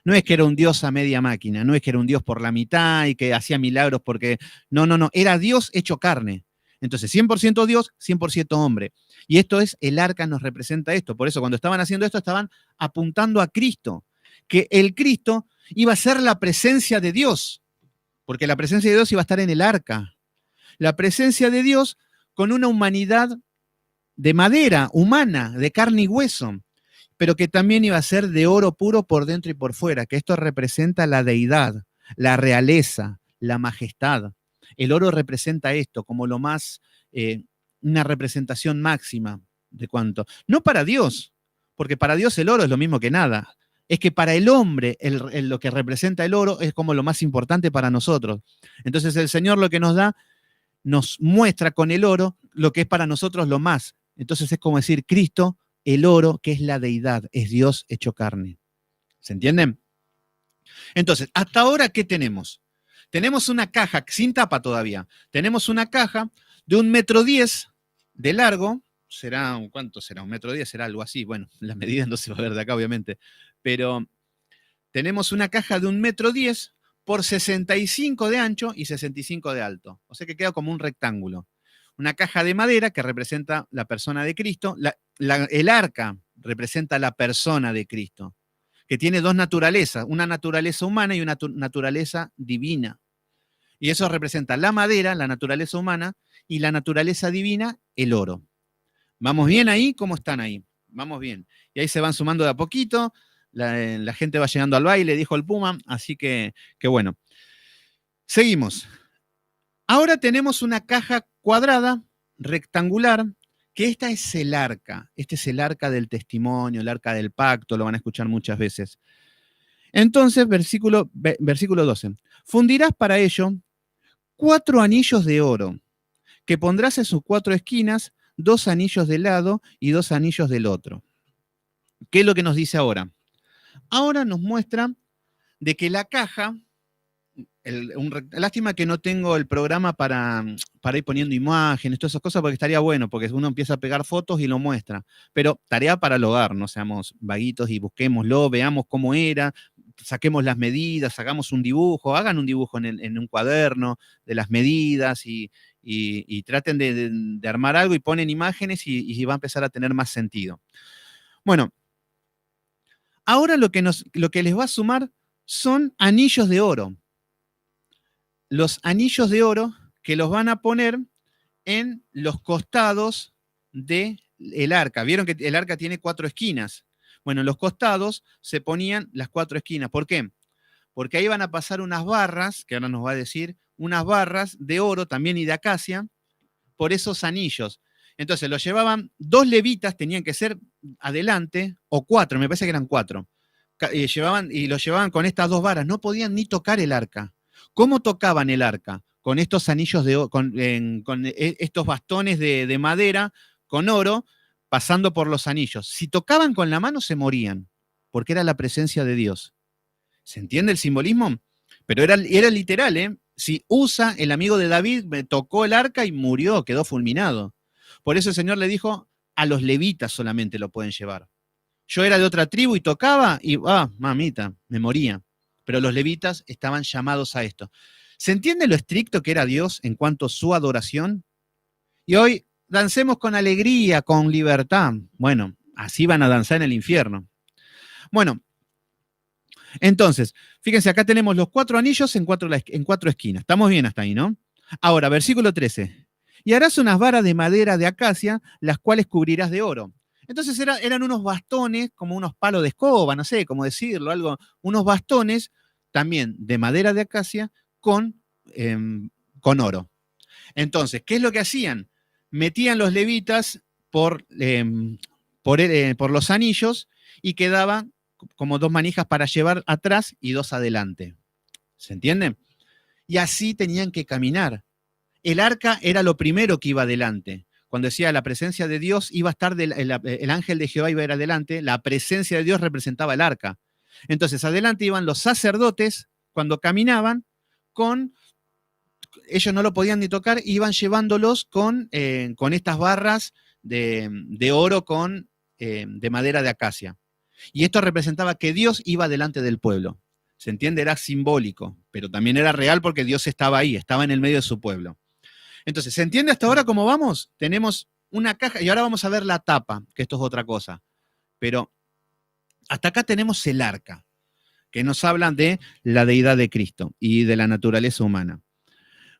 No es que era un Dios a media máquina, no es que era un Dios por la mitad y que hacía milagros porque... No, era Dios hecho carne. Entonces, 100% Dios, 100% hombre. Y esto es, el arca nos representa esto. Por eso, cuando estaban haciendo esto, estaban apuntando a Cristo, que el Cristo iba a ser la presencia de Dios, porque la presencia de Dios iba a estar en el arca. La presencia de Dios con una humanidad de madera, humana, de carne y hueso, pero que también iba a ser de oro puro por dentro y por fuera, que esto representa la deidad, la realeza, la majestad. El oro representa esto como lo más, una representación máxima de cuánto. No para Dios, porque para Dios el oro es lo mismo que nada. Es que para el hombre lo que representa el oro es como lo más importante para nosotros. Entonces el Señor lo que nos da, nos muestra con el oro lo que es para nosotros lo más. Entonces es como decir, Cristo, el oro, que es la deidad, es Dios hecho carne. ¿Se entienden? Entonces, hasta ahora, ¿qué tenemos? Tenemos una caja, sin tapa todavía, tenemos una caja de 1,10 m de largo, será, ¿cuánto será? 1,10 m, será algo así, bueno, las medidas no se va a ver de acá, obviamente, pero tenemos una caja de 1,10 m por 65 de ancho y 65 de alto, o sea que queda como un rectángulo. Una caja de madera que representa la persona de Cristo, el arca representa la persona de Cristo, que tiene dos naturalezas, una naturaleza humana y una naturaleza divina. Y eso representa la madera, la naturaleza humana, y la naturaleza divina, el oro. ¿Vamos bien ahí? ¿Cómo están ahí? Vamos bien. Y ahí se van sumando de a poquito, la gente va llegando al baile, dijo el Puma, así que bueno. Seguimos. Ahora tenemos una caja cuadrada, rectangular, que esta es el arca. Este es el arca del testimonio, el arca del pacto, lo van a escuchar muchas veces. Entonces, versículo 12. Fundirás para ello 4 anillos de oro, que pondrás en sus 4 esquinas, 2 anillos de lado y 2 anillos del otro. ¿Qué es lo que nos dice ahora? Ahora nos muestra de que la caja... lástima que no tengo el programa para ir poniendo imágenes, todas esas cosas, porque estaría bueno, porque uno empieza a pegar fotos y lo muestra. Pero tarea para el hogar, no seamos vaguitos y busquémoslo, veamos cómo era, saquemos las medidas, hagamos un dibujo, hagan un dibujo en un cuaderno de las medidas y traten de armar algo y ponen imágenes y va a empezar a tener más sentido. Bueno, ahora lo que les va a sumar son anillos de oro. Los anillos de oro que los van a poner en los costados del arca. Vieron que el arca tiene 4 esquinas. Bueno, en los costados se ponían las 4 esquinas. ¿Por qué? Porque ahí van a pasar unas barras, que ahora nos va a decir, unas barras de oro también y de acacia, por esos anillos. Entonces los llevaban 2 levitas, tenían que ser adelante, o 4, me parece que eran 4. Y los llevaban con estas 2 varas, no podían ni tocar el arca. ¿Cómo tocaban el arca? Con estos anillos con estos bastones de madera con oro pasando por los anillos. Si tocaban con la mano se morían, porque era la presencia de Dios. ¿Se entiende el simbolismo? Pero era literal, ¿eh? Si Usa, el amigo de David, me tocó el arca y murió, quedó fulminado. Por eso el Señor le dijo, a los levitas solamente lo pueden llevar. Yo era de otra tribu y tocaba y, mamita, me moría. Pero los levitas estaban llamados a esto. ¿Se entiende lo estricto que era Dios en cuanto a su adoración? Y hoy dancemos con alegría, con libertad. Bueno, así van a danzar en el infierno. Bueno, entonces, fíjense, acá tenemos los 4 anillos en cuatro esquinas. Estamos bien hasta ahí, ¿no? Ahora, versículo 13. Y harás unas varas de madera de acacia, las cuales cubrirás de oro. Entonces eran unos bastones, como unos palos de escoba, no sé cómo decirlo, algo, unos bastones también de madera de acacia eh, con oro. Entonces, ¿qué es lo que hacían? Metían los levitas por los anillos y quedaba como 2 manijas para llevar atrás y 2 adelante. ¿Se entiende? Y así tenían que caminar. El arca era lo primero que iba adelante. Cuando decía la presencia de Dios, iba a estar el ángel de Jehová iba a ir adelante, la presencia de Dios representaba el arca. Entonces, adelante iban los sacerdotes cuando caminaban con, ellos no lo podían ni tocar, iban llevándolos con estas barras de oro de madera de acacia. Y esto representaba que Dios iba delante del pueblo. ¿Se entiende? Era simbólico, pero también era real porque Dios estaba ahí, estaba en el medio de su pueblo. Entonces, ¿se entiende hasta ahora cómo vamos? Tenemos una caja y ahora vamos a ver la tapa, que esto es otra cosa. Pero hasta acá tenemos el arca, que nos habla de la deidad de Cristo y de la naturaleza humana.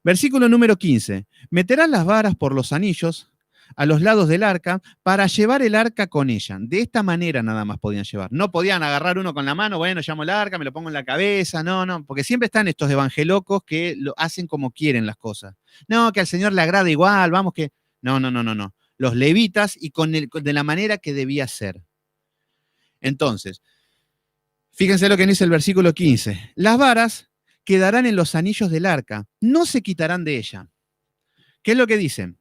Versículo número 15. Meterás las varas por los anillos a los lados del arca para llevar el arca con ella. De esta manera nada más podían llevar. No podían agarrar uno con la mano, bueno, llamo el arca, me lo pongo en la cabeza, no, porque siempre están estos evangelocos que lo hacen como quieren las cosas. No, que al Señor le agrada igual, vamos que... No. Los levitas y de la manera que debía ser. Entonces, fíjense lo que dice el versículo 15. Las varas quedarán en los anillos del arca, no se quitarán de ella. ¿Qué es lo que dicen?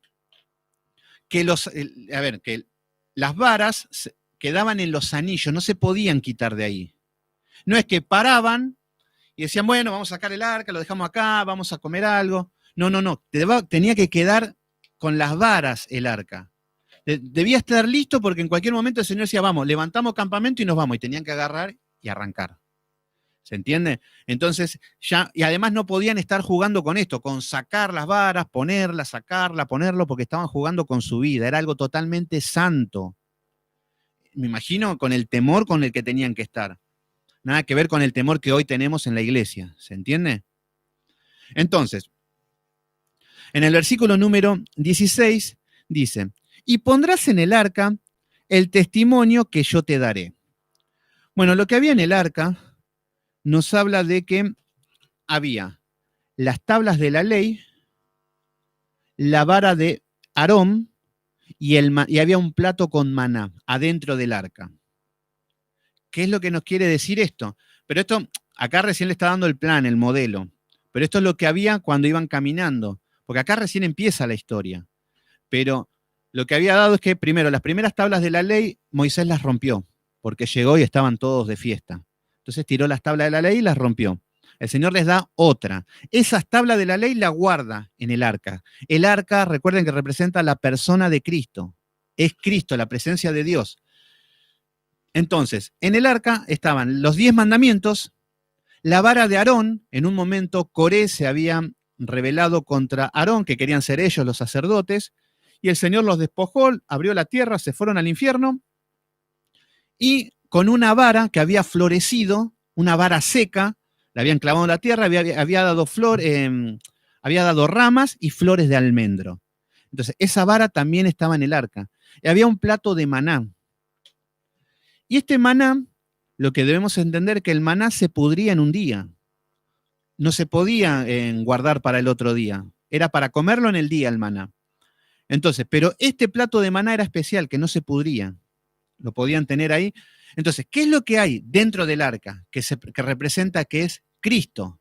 Que las varas quedaban en los anillos, no se podían quitar de ahí. No es que paraban y decían, bueno, vamos a sacar el arca, lo dejamos acá, vamos a comer algo. No. Tenía que quedar con las varas el arca. Debía estar listo porque en cualquier momento el Señor decía, vamos, levantamos campamento y nos vamos. Y tenían que agarrar y arrancar. ¿Se entiende? Entonces, y además no podían estar jugando con esto, con sacar las varas, ponerlas, sacarla, ponerlo, porque estaban jugando con su vida. Era algo totalmente santo. Me imagino con el temor con el que tenían que estar. Nada que ver con el temor que hoy tenemos en la iglesia. ¿Se entiende? Entonces, en el versículo número 16 dice, y pondrás en el arca el testimonio que yo te daré. Bueno, lo que había en el arca nos habla de que había las tablas de la ley, la vara de Aarón y había un plato con maná adentro del arca. ¿Qué es lo que nos quiere decir esto? Pero esto, acá recién le está dando el plan, el modelo. Pero esto es lo que había cuando iban caminando, porque acá recién empieza la historia. Pero lo que había dado es que, primero, las primeras tablas de la ley, Moisés las rompió, porque llegó y estaban todos de fiesta. Entonces tiró las tablas de la ley y las rompió. El Señor les da otra. Esas tablas de la ley la guarda en el arca. El arca, recuerden que representa la persona de Cristo. Es Cristo, la presencia de Dios. Entonces, en el arca estaban los 10 mandamientos, la vara de Aarón. En un momento Coré se había rebelado contra Aarón, que querían ser ellos los sacerdotes, y el Señor los despojó, abrió la tierra, se fueron al infierno, y con una vara que había florecido, una vara seca, la habían clavado en la tierra, había dado ramas y flores de almendro. Entonces, esa vara también estaba en el arca. Y había un plato de maná. Y este maná, lo que debemos entender es que el maná se pudría en un día. No se podía guardar para el otro día. Era para comerlo en el día el maná. Entonces, pero este plato de maná era especial, que no se pudría. Lo podían tener ahí. Entonces, ¿qué es lo que hay dentro del arca que representa que es Cristo?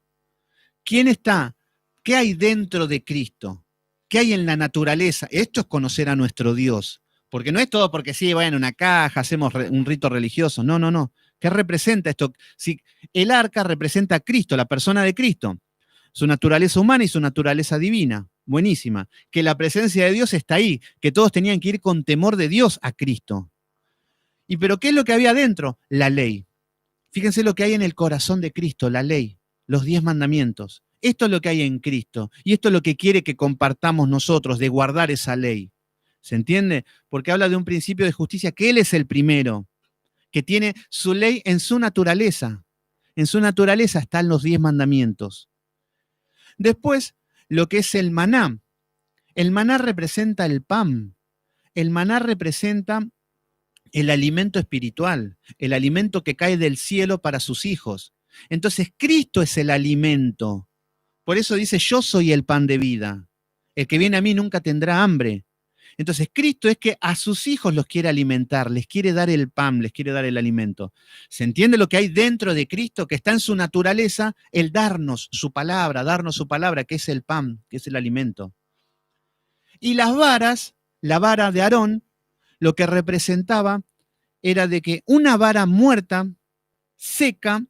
¿Quién está? ¿Qué hay dentro de Cristo? ¿Qué hay en la naturaleza? Esto es conocer a nuestro Dios, Porque no es todo porque sí, bueno, una caja, hacemos un rito religioso. No, no, no. ¿Qué representa esto? Si el arca representa a Cristo, la persona de Cristo, su naturaleza humana y su naturaleza divina. Buenísima. Que la presencia de Dios está ahí, que todos tenían que ir con temor de Dios a Cristo. ¿Y pero qué es lo que había dentro? La ley. Fíjense lo que hay en el corazón de Cristo, la ley, los 10 mandamientos. Esto es lo que hay en Cristo y esto es lo que quiere que compartamos nosotros, de guardar esa ley. ¿Se entiende? Porque habla de un principio de justicia, que Él es el primero, que tiene su ley en su naturaleza. En su naturaleza están los 10 mandamientos. Después, lo que es el maná. El maná representa el pan. El maná representa el alimento espiritual, el alimento que cae del cielo para sus hijos. Entonces, Cristo es el alimento. Por eso dice, yo soy el pan de vida. El que viene a mí nunca tendrá hambre. Entonces, Cristo es que a sus hijos los quiere alimentar, les quiere dar el pan, les quiere dar el alimento. ¿Se entiende lo que hay dentro de Cristo? Que está en su naturaleza, el darnos su palabra, que es el pan, que es el alimento. Y las varas, la vara de Aarón, lo que representaba era de que una vara muerta, seca,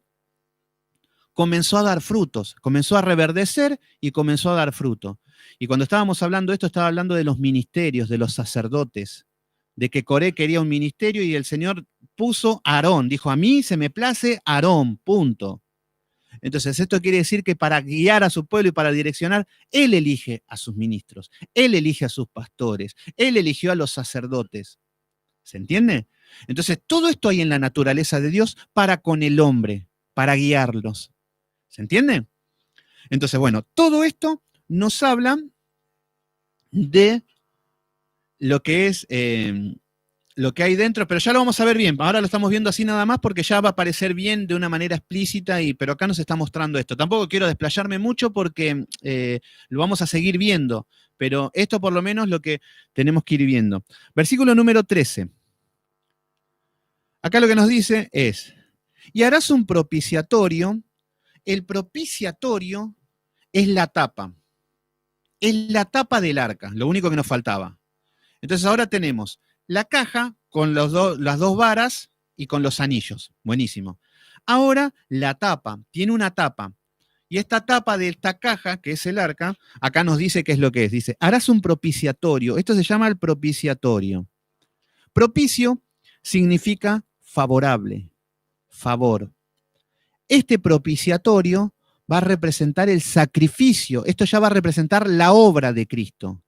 comenzó a dar frutos, comenzó a reverdecer y comenzó a dar fruto. Y cuando estábamos hablando de esto, estaba hablando de los ministerios, de los sacerdotes, de que Coré quería un ministerio y el Señor puso a Aarón, dijo, a mí se me place Aarón, punto. Entonces, esto quiere decir que para guiar a su pueblo y para direccionar, Él elige a sus ministros, Él elige a sus pastores, Él eligió a los sacerdotes. ¿Se entiende? Entonces, todo esto hay en la naturaleza de Dios para con el hombre, para guiarlos. ¿Se entiende? Entonces, bueno, todo esto nos habla de lo que es lo que hay dentro, pero ya lo vamos a ver bien. Ahora lo estamos viendo así nada más porque ya va a aparecer bien de una manera explícita, pero acá nos está mostrando esto. Tampoco quiero desplayarme mucho porque lo vamos a seguir viendo, pero esto por lo menos lo que tenemos que ir viendo. Versículo número 13. Acá lo que nos dice es, y harás un propiciatorio. El propiciatorio es la tapa del arca, lo único que nos faltaba. Entonces ahora tenemos la caja con las dos varas y con los anillos. Buenísimo. Ahora la tapa, tiene una tapa. Y esta tapa de esta caja, que es el arca, acá nos dice qué es lo que es. Dice, harás un propiciatorio. Esto se llama el propiciatorio. Propicio significa favorable, favor. Este propiciatorio va a representar el sacrificio. Esto ya va a representar la obra de Cristo.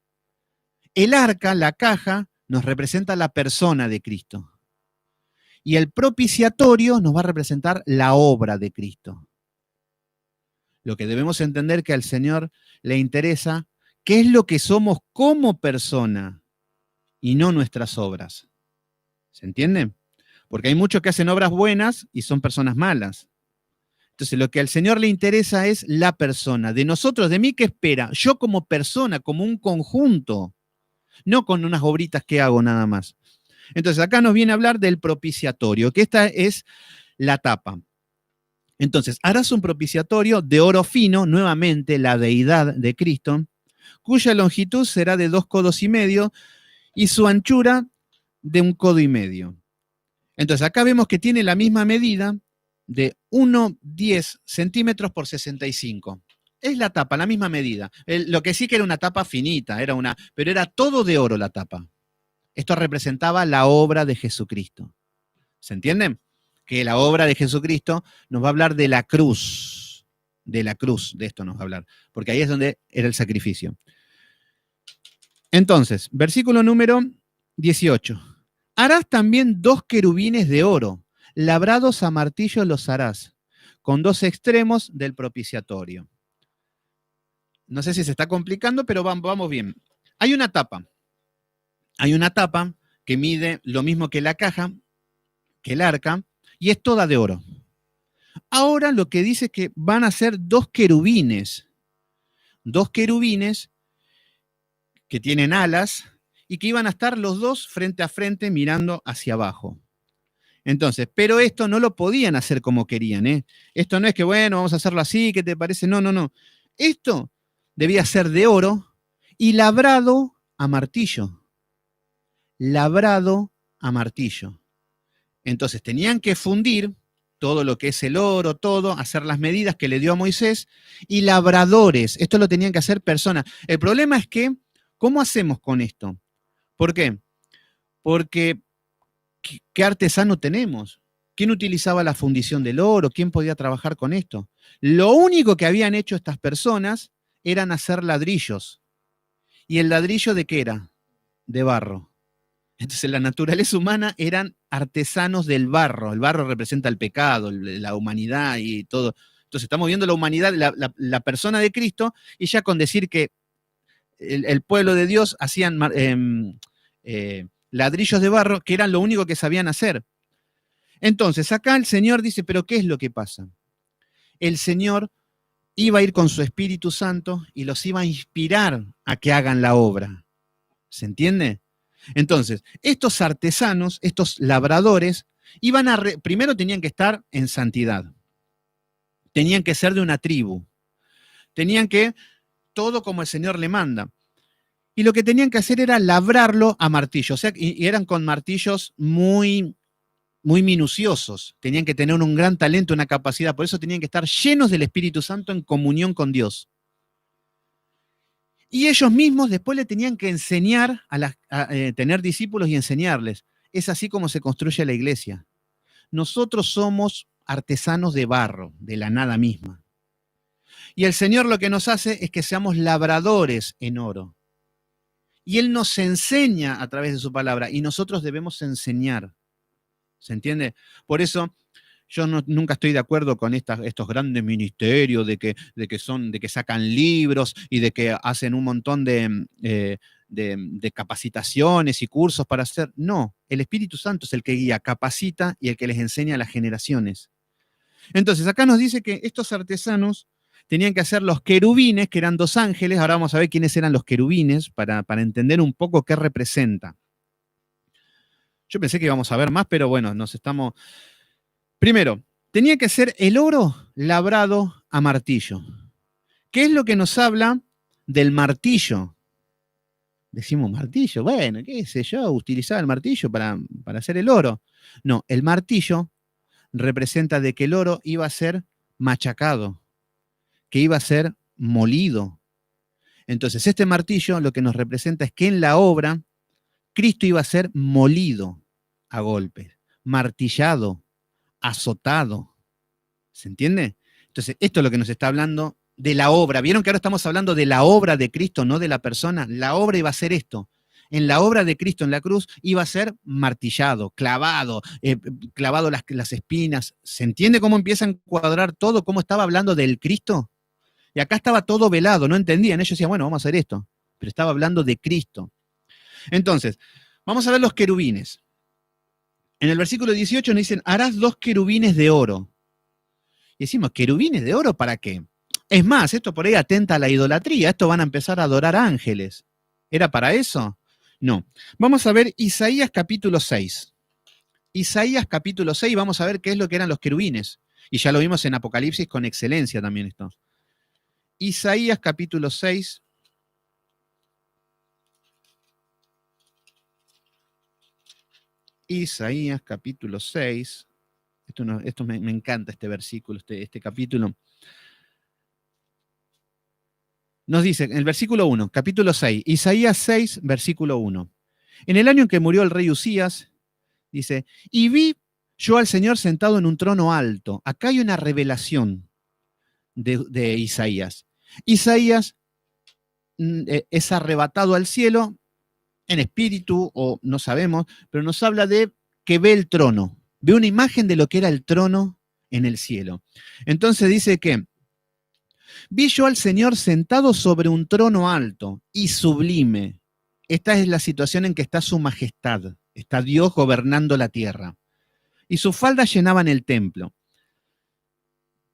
El arca, la caja, nos representa la persona de Cristo. Y el propiciatorio nos va a representar la obra de Cristo. Lo que debemos entender que al Señor le interesa qué es lo que somos como persona y no nuestras obras. ¿Se entiende? Porque hay muchos que hacen obras buenas y son personas malas. Entonces, lo que al Señor le interesa es la persona. De nosotros, de mí, ¿qué espera? Yo como persona, como un conjunto, no con unas obritas que hago nada más. Entonces, acá nos viene a hablar del propiciatorio, que esta es la tapa. Entonces, harás un propiciatorio de oro fino, nuevamente la deidad de Cristo, cuya longitud será de 2 codos y medio y su anchura de 1 codo y medio. Entonces, acá vemos que tiene la misma medida de 1,10 centímetros por 65. Es la tapa, la misma medida. Lo que sí que era una tapa finita, pero era todo de oro la tapa. Esto representaba la obra de Jesucristo. ¿Se entiende? Que la obra de Jesucristo nos va a hablar de la cruz. De la cruz, de esto nos va a hablar. Porque ahí es donde era el sacrificio. Entonces, versículo número 18. Harás también 2 querubines de oro, labrados a martillo los harás, con 2 extremos del propiciatorio. No sé si se está complicando, pero vamos bien. Hay una tapa que mide lo mismo que la caja, que el arca, y es toda de oro. Ahora lo que dice es que van a ser 2 querubines que tienen alas y que iban a estar los dos frente a frente mirando hacia abajo. Entonces, pero esto no lo podían hacer como querían, ¿eh? Esto no es que, bueno, vamos a hacerlo así, ¿qué te parece? No, no, no. Esto debía ser de oro y labrado a martillo. labrado a martillo. Entonces tenían que fundir todo lo que es el oro, todo, hacer las medidas que le dio a Moisés, y labradores, esto lo tenían que hacer personas. El problema es que, ¿cómo hacemos con esto? ¿Por qué? Porque, ¿qué artesano tenemos? ¿Quién utilizaba la fundición del oro? ¿Quién podía trabajar con esto? Lo único que habían hecho estas personas eran hacer ladrillos. ¿Y el ladrillo de qué era? De barro. Entonces la naturaleza humana eran artesanos del barro. El barro representa el pecado, la humanidad y todo. Entonces estamos viendo la humanidad, la persona de Cristo, y ya con decir que el pueblo de Dios hacían ladrillos de barro, que eran lo único que sabían hacer. Entonces acá el Señor dice, pero ¿qué es lo que pasa? El Señor iba a ir con su Espíritu Santo y los iba a inspirar a que hagan la obra. ¿Se entiende? Entonces, estos artesanos, estos labradores, primero tenían que estar en santidad. Tenían que ser de una tribu. Tenían que, todo como el Señor le manda. Y lo que tenían que hacer era labrarlo a martillo. O sea, y eran con martillos muy, muy minuciosos. Tenían que tener un gran talento, una capacidad. Por eso tenían que estar llenos del Espíritu Santo en comunión con Dios. Y ellos mismos después le tenían que enseñar a tener discípulos y enseñarles. Es así como se construye la iglesia. Nosotros somos artesanos de barro, de la nada misma. Y el Señor lo que nos hace es que seamos labradores en oro. Y Él nos enseña a través de su palabra y nosotros debemos enseñar. ¿Se entiende? Por eso yo nunca estoy de acuerdo con estos grandes ministerios de que sacan libros y de que hacen un montón de capacitaciones y cursos para hacer. No, el Espíritu Santo es el que guía, capacita y el que les enseña a las generaciones. Entonces, acá nos dice que estos artesanos tenían que hacer los querubines, que eran 2 ángeles. Ahora vamos a ver quiénes eran los querubines para entender un poco qué representa. Yo pensé que íbamos a ver más, pero bueno, nos estamos... Primero, tenía que ser el oro labrado a martillo. ¿Qué es lo que nos habla del martillo? Decimos martillo, bueno, qué sé yo, utilizaba el martillo para hacer el oro. No, el martillo representa de que el oro iba a ser machacado, que iba a ser molido. Entonces, este martillo lo que nos representa es que en la obra Cristo iba a ser molido a golpes, martillado, azotado. ¿Se entiende? Entonces, esto es lo que nos está hablando de la obra. ¿Vieron que ahora estamos hablando de la obra de Cristo, no de la persona? La obra iba a ser esto. En la obra de Cristo en la cruz iba a ser martillado, clavado, clavado las espinas. ¿Se entiende cómo empieza a encuadrar todo? ¿Cómo estaba hablando del Cristo? Y acá estaba todo velado, no entendían. Ellos decían, bueno, vamos a hacer esto. Pero estaba hablando de Cristo. Entonces, vamos a ver los querubines. En el versículo 18 nos dicen, harás 2 querubines de oro. Y decimos, ¿querubines de oro para qué? Es más, esto por ahí atenta a la idolatría. Esto van a empezar a adorar ángeles. ¿Era para eso? No. Vamos a ver Isaías capítulo 6. Isaías capítulo 6, vamos a ver qué es lo que eran los querubines. Y ya lo vimos en Apocalipsis con excelencia también esto. Isaías capítulo 6. Isaías capítulo 6. Esto me encanta este versículo, este capítulo. Nos dice en el versículo 1, capítulo 6, Isaías 6, versículo 1. En el año en que murió el rey Usías, dice, y vi yo al Señor sentado en un trono alto. Acá hay una revelación de Isaías. Isaías es arrebatado al cielo en espíritu, o no sabemos, pero nos habla de que ve el trono. Ve una imagen de lo que era el trono en el cielo. Entonces dice que vi yo al Señor sentado sobre un trono alto y sublime. Esta es la situación en que está su majestad. Está Dios gobernando la tierra. Y sus faldas llenaban el templo.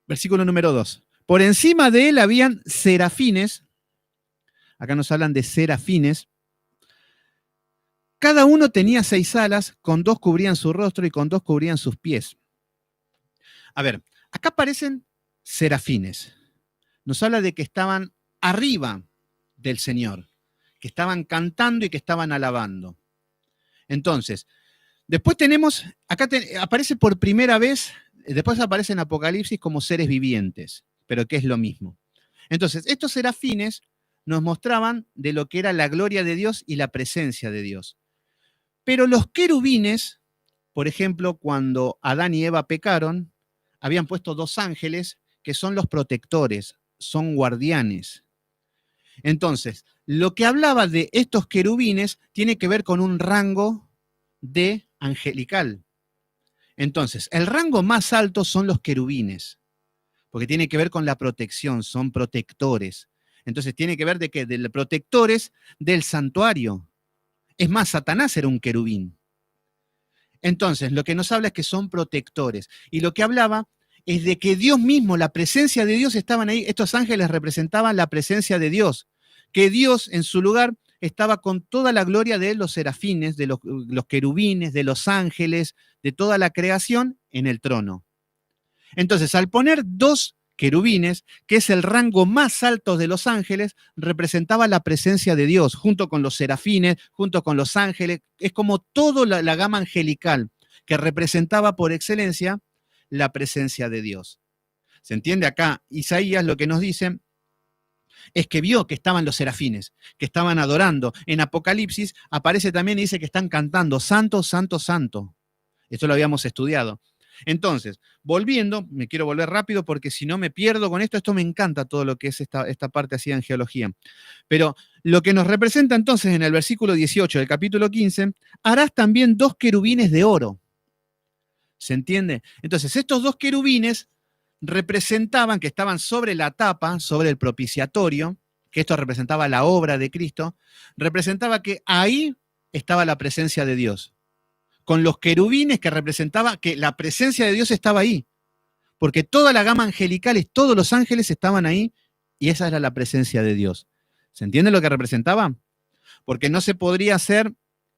Versículo número 2. Por encima de él habían serafines. Acá nos hablan de serafines. Cada uno tenía 6 alas, con 2 cubrían su rostro y con 2 cubrían sus pies. A ver, acá aparecen serafines. Nos habla de que estaban arriba del Señor, que estaban cantando y que estaban alabando. Entonces, después tenemos, acá aparece por primera vez, después aparece en Apocalipsis como seres vivientes, pero que es lo mismo. Entonces, estos serafines nos mostraban de lo que era la gloria de Dios y la presencia de Dios. Pero los querubines, por ejemplo, cuando Adán y Eva pecaron, habían puesto dos ángeles que son los protectores, son guardianes. Entonces, lo que hablaba de estos querubines tiene que ver con un rango de angelical. Entonces, el rango más alto son los querubines, porque tiene que ver con la protección, son protectores. Entonces, tiene que ver de qué? De protectores del santuario. Es más, Satanás era un querubín. Entonces, lo que nos habla es que son protectores. Y lo que hablaba es de que Dios mismo, la presencia de Dios estaban ahí. Estos ángeles representaban la presencia de Dios. Que Dios en su lugar estaba con toda la gloria de los serafines, de los querubines, de los ángeles, de toda la creación en el trono. Entonces, al poner dos querubines, que es el rango más alto de los ángeles, representaba la presencia de Dios, junto con los serafines, junto con los ángeles, es como toda la gama angelical, que representaba por excelencia la presencia de Dios. ¿Se entiende acá? Isaías lo que nos dice es que vio que estaban los serafines, que estaban adorando. En Apocalipsis aparece también y dice que están cantando, Santo, Santo, Santo. Esto lo habíamos estudiado. Entonces, volviendo, me quiero volver rápido porque si no me pierdo con esto me encanta todo lo que es esta parte así en geología. Pero lo que nos representa entonces en el versículo 18 del capítulo 15, harás también dos querubines de oro. ¿Se entiende? Entonces, estos dos querubines representaban que estaban sobre la tapa, sobre el propiciatorio, que esto representaba la obra de Cristo, representaba que ahí estaba la presencia de Dios. Con los querubines que representaba que la presencia de Dios estaba ahí, porque toda la gama angelical, todos los ángeles estaban ahí y esa era la presencia de Dios. ¿Se entiende lo que representaba? Porque no se podría hacer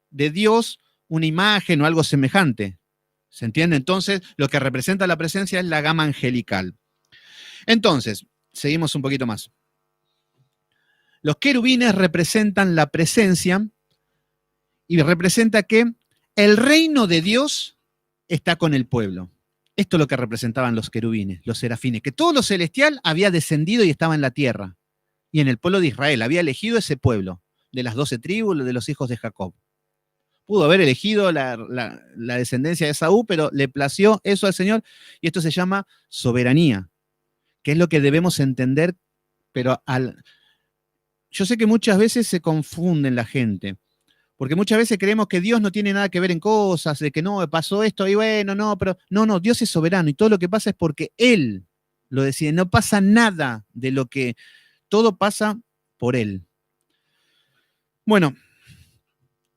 de Dios una imagen o algo semejante. ¿Se entiende? Entonces, lo que representa la presencia es la gama angelical. Entonces, seguimos un poquito más. Los querubines representan la presencia y representa que el reino de Dios está con el pueblo. Esto es lo que representaban los querubines, los serafines, que todo lo celestial había descendido y estaba en la tierra. Y en el pueblo de Israel había elegido ese pueblo, de las 12 tribus, de los hijos de Jacob. Pudo haber elegido la descendencia de Esaú, pero le plació eso al Señor, y esto se llama soberanía, que es lo que debemos entender, pero yo sé que muchas veces se confunden la gente, porque muchas veces creemos que Dios no tiene nada que ver en cosas, de que no, pasó esto y bueno, no, pero no, Dios es soberano y todo lo que pasa es porque Él lo decide. No pasa nada de lo que, todo pasa por Él. Bueno,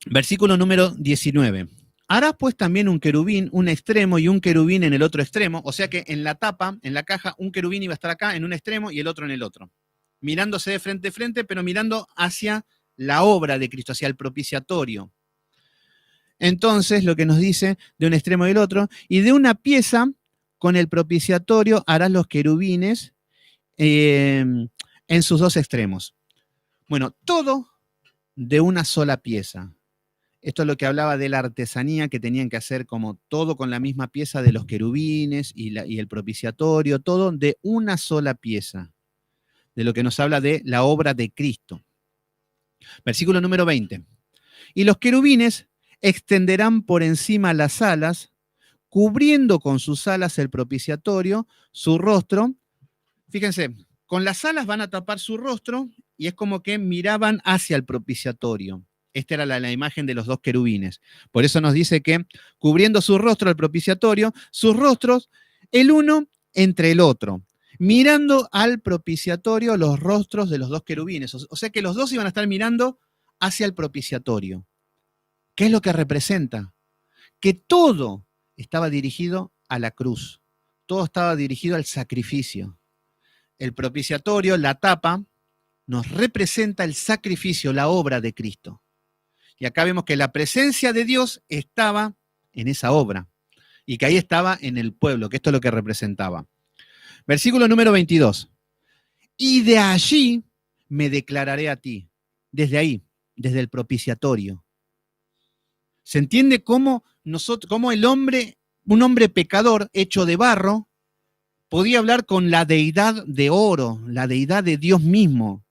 versículo número 19. Harás pues también un querubín, un extremo y un querubín en el otro extremo, o sea que en la tapa, en la caja, un querubín iba a estar acá en un extremo y el otro en el otro, mirándose de frente a frente, pero mirando hacia la obra de Cristo, hacia el propiciatorio. Entonces, lo que nos dice de un extremo y el otro, y de una pieza con el propiciatorio harás los querubines en sus dos extremos. Bueno, todo de una sola pieza. Esto es lo que hablaba de la artesanía que tenían que hacer como todo con la misma pieza de los querubines y el propiciatorio, todo de una sola pieza, de lo que nos habla de la obra de Cristo. Versículo número 20. Y los querubines extenderán por encima las alas, cubriendo con sus alas el propiciatorio, su rostro. Fíjense, con las alas van a tapar su rostro y es como que miraban hacia el propiciatorio. Esta era la imagen de los dos querubines. Por eso nos dice que cubriendo su rostro el propiciatorio, sus rostros, el uno entre el otro, mirando al propiciatorio los rostros de los dos querubines. O sea que los dos iban a estar mirando hacia el propiciatorio. ¿Qué es lo que representa? Que todo estaba dirigido a la cruz. Todo estaba dirigido al sacrificio. El propiciatorio, la tapa, nos representa el sacrificio, la obra de Cristo. Y acá vemos que la presencia de Dios estaba en esa obra y que ahí estaba en el pueblo, que esto es lo que representaba. Versículo número 22. Y de allí me declararé a ti, desde ahí, desde el propiciatorio. ¿Se entiende cómo el hombre, un hombre pecador hecho de barro, podía hablar con la deidad de oro, la deidad de Dios mismo?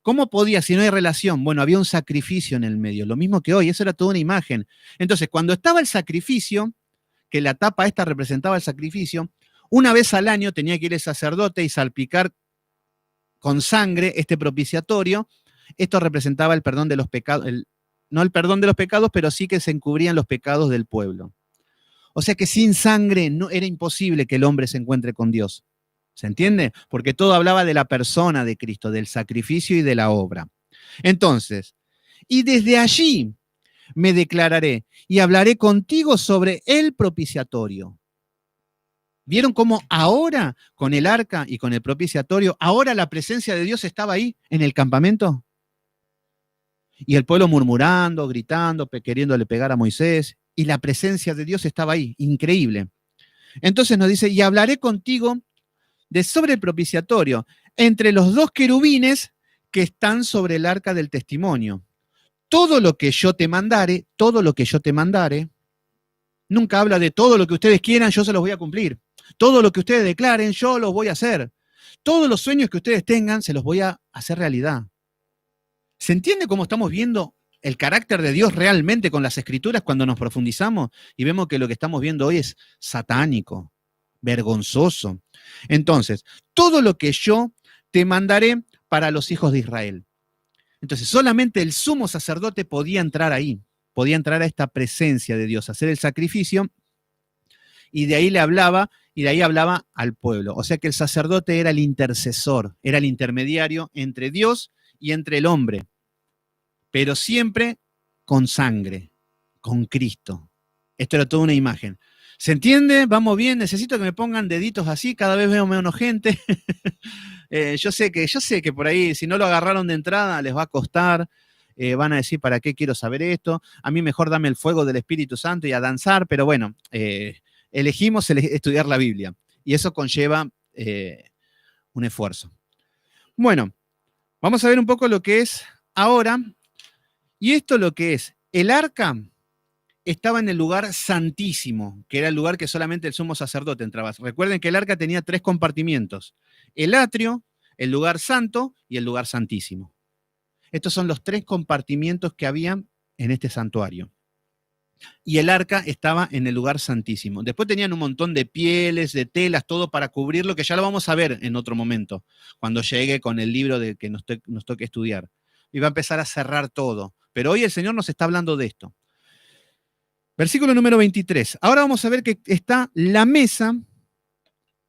¿Cómo podía si no hay relación? Bueno, había un sacrificio en el medio, lo mismo que hoy, eso era toda una imagen. Entonces, cuando estaba el sacrificio, que la tapa esta representaba el sacrificio, una vez al año tenía que ir el sacerdote y salpicar con sangre este propiciatorio. Esto representaba el perdón de los pecados, no el perdón de los pecados, pero sí que se encubrían los pecados del pueblo. O sea que sin sangre no, era imposible que el hombre se encuentre con Dios. ¿Se entiende? Porque todo hablaba de la persona de Cristo, del sacrificio y de la obra. Entonces, y desde allí me declararé y hablaré contigo sobre el propiciatorio. ¿Vieron cómo ahora, con el arca y con el propiciatorio, ahora la presencia de Dios estaba ahí, en el campamento? Y el pueblo murmurando, gritando, queriéndole pegar a Moisés, y la presencia de Dios estaba ahí, increíble. Entonces nos dice, y hablaré contigo de sobre el propiciatorio, entre los dos querubines que están sobre el arca del testimonio. Todo lo que yo te mandare, todo lo que yo te mandare, nunca habla de todo lo que ustedes quieran, yo se los voy a cumplir. Todo lo que ustedes declaren, yo los voy a hacer. Todos los sueños que ustedes tengan, se los voy a hacer realidad. ¿Se entiende cómo estamos viendo el carácter de Dios realmente con las escrituras cuando nos profundizamos y vemos que lo que estamos viendo hoy es satánico, vergonzoso? Entonces, todo lo que yo te mandaré para los hijos de Israel. Entonces, solamente el sumo sacerdote podía entrar ahí, podía entrar a esta presencia de Dios, hacer el sacrificio, y de ahí le hablaba, y de ahí hablaba al pueblo. O sea que el sacerdote era el intercesor, era el intermediario entre Dios y entre el hombre, pero siempre con sangre, con Cristo. Esto era toda una imagen. ¿Se entiende? ¿Vamos bien? Necesito que me pongan deditos así, cada vez veo menos gente. Yo sé que por ahí, si no lo agarraron de entrada, les va a costar. Van a decir, ¿para qué quiero saber esto? A mí mejor dame el fuego del Espíritu Santo y a danzar, pero bueno, elegimos estudiar la Biblia y eso conlleva un esfuerzo. Bueno, vamos a ver un poco lo que es ahora, y esto lo que es. El arca estaba en el lugar santísimo, que era el lugar que solamente el sumo sacerdote entraba. Recuerden que el arca tenía 3 compartimientos: el atrio, el lugar santo y el lugar santísimo. Estos son los 3 compartimientos que había en este santuario. Y el arca estaba en el lugar santísimo. Después tenían un montón de pieles, de telas, todo para cubrirlo, que ya lo vamos a ver en otro momento, cuando llegue con el libro de que nos toque estudiar. Y va a empezar a cerrar todo. Pero hoy el Señor nos está hablando de esto. Versículo número 23. Ahora vamos a ver que está la mesa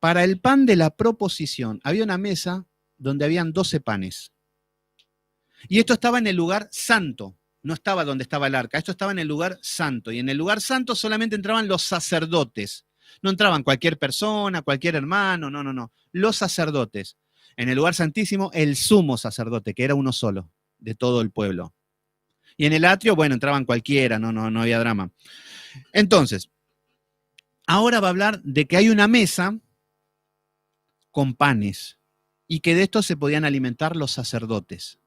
para el pan de la proposición. Había una mesa donde habían 12 panes. Y esto estaba en el lugar santo. No estaba donde estaba el arca. Esto estaba en el lugar santo. Y en el lugar santo solamente entraban los sacerdotes. No entraban cualquier persona, cualquier hermano. No, no, no. Los sacerdotes. En el lugar santísimo, el sumo sacerdote, que era uno solo de todo el pueblo. Y en el atrio, bueno, entraban cualquiera. No había drama. Entonces, ahora va a hablar de que hay una mesa con panes y que de esto se podían alimentar los sacerdotes.